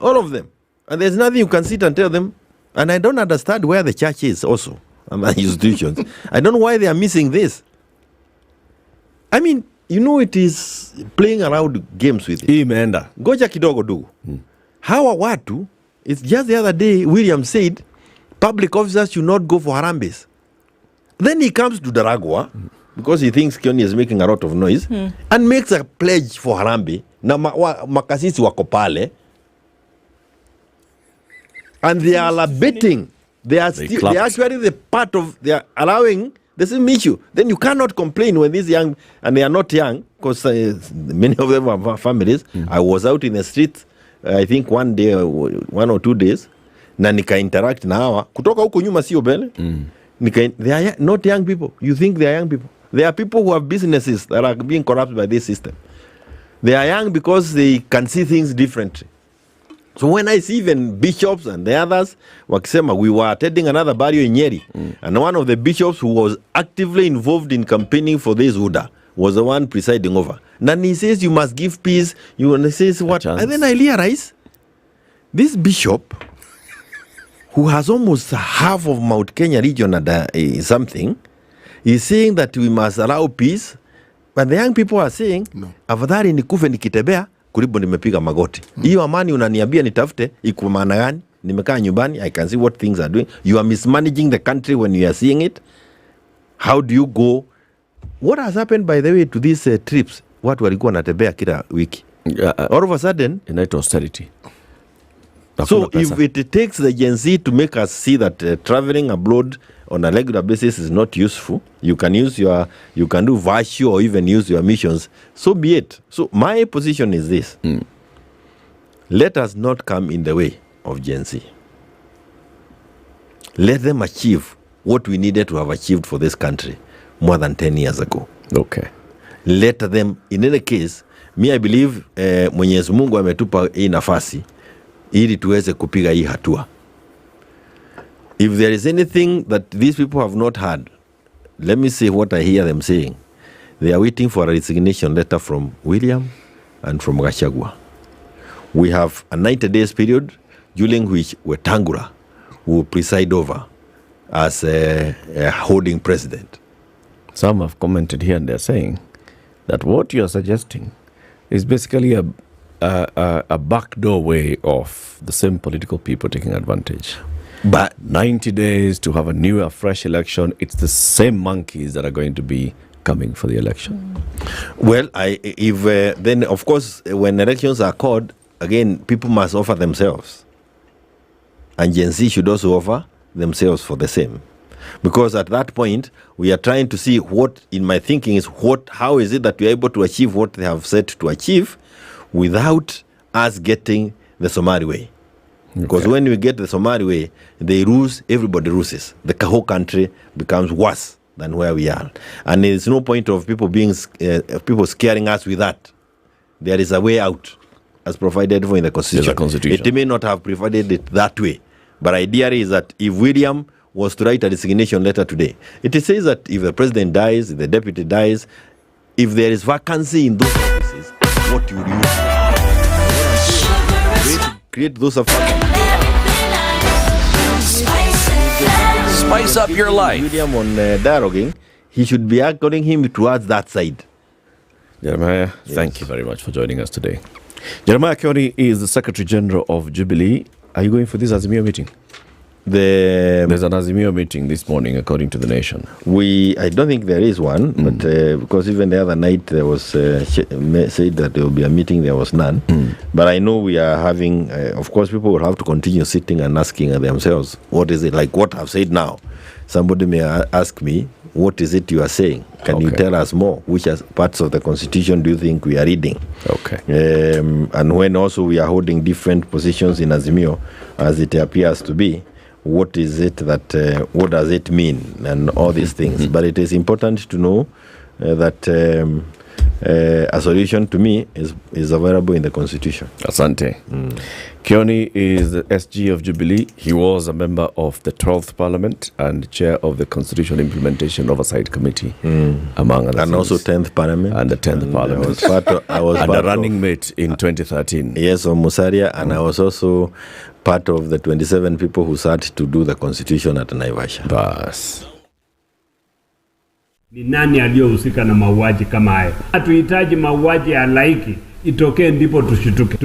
All of them. And there's nothing you can sit and tell them. And I don't understand where the church is also. And the institutions. I don't know why they are missing this. I mean, you know, it is playing around games with it.
Imeenda.
Goja kidogo du. Hawa watu, it's just the other day, William said, public officers should not go for harambes. Then he comes to Daragwa, because he thinks Kioni is making a lot of noise, and makes a pledge for harambe. Na makasisi wako pale. And they are labeting. They are actually the part of, they are allowing the same issue. Then you cannot complain when these young, and they are not young, because many of them have families. I was out in the street, I think one day, 1 or 2 days, na nika interact na hawa. Kutoka huko nyuma sio bele. They are not young people. You think they are young people. They are people who have businesses that are being corrupted by this system. They are young because they can see things differently. So when I see even bishops and the others, wakisema, we were attending another burial in Nyeri, and one of the bishops who was actively involved in campaigning for this UDA was the one presiding over. And he says, you must give peace. He says what? And then I realize, this bishop, who has almost half of Mount Kenya region and something, is saying that we must allow peace. But the young people are saying, afadhali nikufe nikitembea kulipo nimepiga magoti. Hiyo amani unaniambia nitafute iko maana gani? Nimekaa nyumbani, I can see what things are doing. You are mismanaging the country when you are seeing it. How do you go? What has happened, by the way, to these trips? Watu walikuwa wanatembea kila wiki. All of a sudden,
inaitwa austerity.
So if it takes the Gen Z to make us see that traveling abroad on a regular basis is not useful, you can do virtue or even use your missions, so be it. So my position is this. Let us not come in the way of Gen Z. Let them achieve what we needed to have achieved for this country more than 10 years ago.
Okay.
Let them, in any case, I believe Mwenyezi Mungu ametupa hii nafasi ili tuweze kupiga hii hatua. If there is anything that these people have not had, let me say what I hear them saying. They are waiting for a resignation letter from William and from Gachagua. We have a 90 days period during which Wetangula will preside over as a holding president.
Some have commented here and they're saying that what you are suggesting is basically a backdoor way of the same political people taking advantage.
But
90 days to have a new, a fresh election, it's the same monkeys that are going to be coming for the election.
Well, then of course, when elections are called, again, people must offer themselves. And Gen Z should also offer themselves for the same. Because at that point, we are trying to see what, in my thinking, is how is it that we are able to achieve what they have set to achieve without us getting the Somali way. Because when we get the Somali way, they lose, everybody loses. The whole country becomes worse than where we are. And there's no point of people scaring us with that. There is a way out, as provided for in the Constitution. It may not have provided it that way. But idea is that if William was to write a resignation letter today, it says that if the president dies, if the deputy dies, if there is vacancy in those offices, what you use? Create those of
Spice up your life.
William on dialoguing, he should be according him towards that side.
Jeremiah, thank you very much for joining us today. Jeremiah Quarry is the Secretary General of Jubilee. Are you going for this Azimio meeting? There's an Azimio meeting this morning, according to the Nation.
I don't think there is one, but because even the other night there was said that there will be a meeting, there was none. But I know we are having, of course, people will have to continue sitting and asking themselves, what is it? Like what I've said now. Somebody may ask me, what is it you are saying? Can you tell us more? Which parts of the Constitution do you think we are reading?
Okay.
And when also we are holding different positions in Azimio, as it appears to be, what is it that, what does it mean, and all these things. But it is important to know that a solution to me is available in the Constitution.
Asante. Kioni is the SG of Jubilee. He was a member of the 12th Parliament and chair of the Constitution Implementation Oversight Committee, among other things.
And also 10th Parliament.
And the 10th Parliament. I was a running mate in 2013.
Yes, on Musaria, and I was also part of the 27 people who sat to do the Constitution at Naivasha.
Bas.
Ni nani aliyohusika na mauaji kama haya? Hatuhitaji mauaji ya halaiki itokee ndipo tushituke.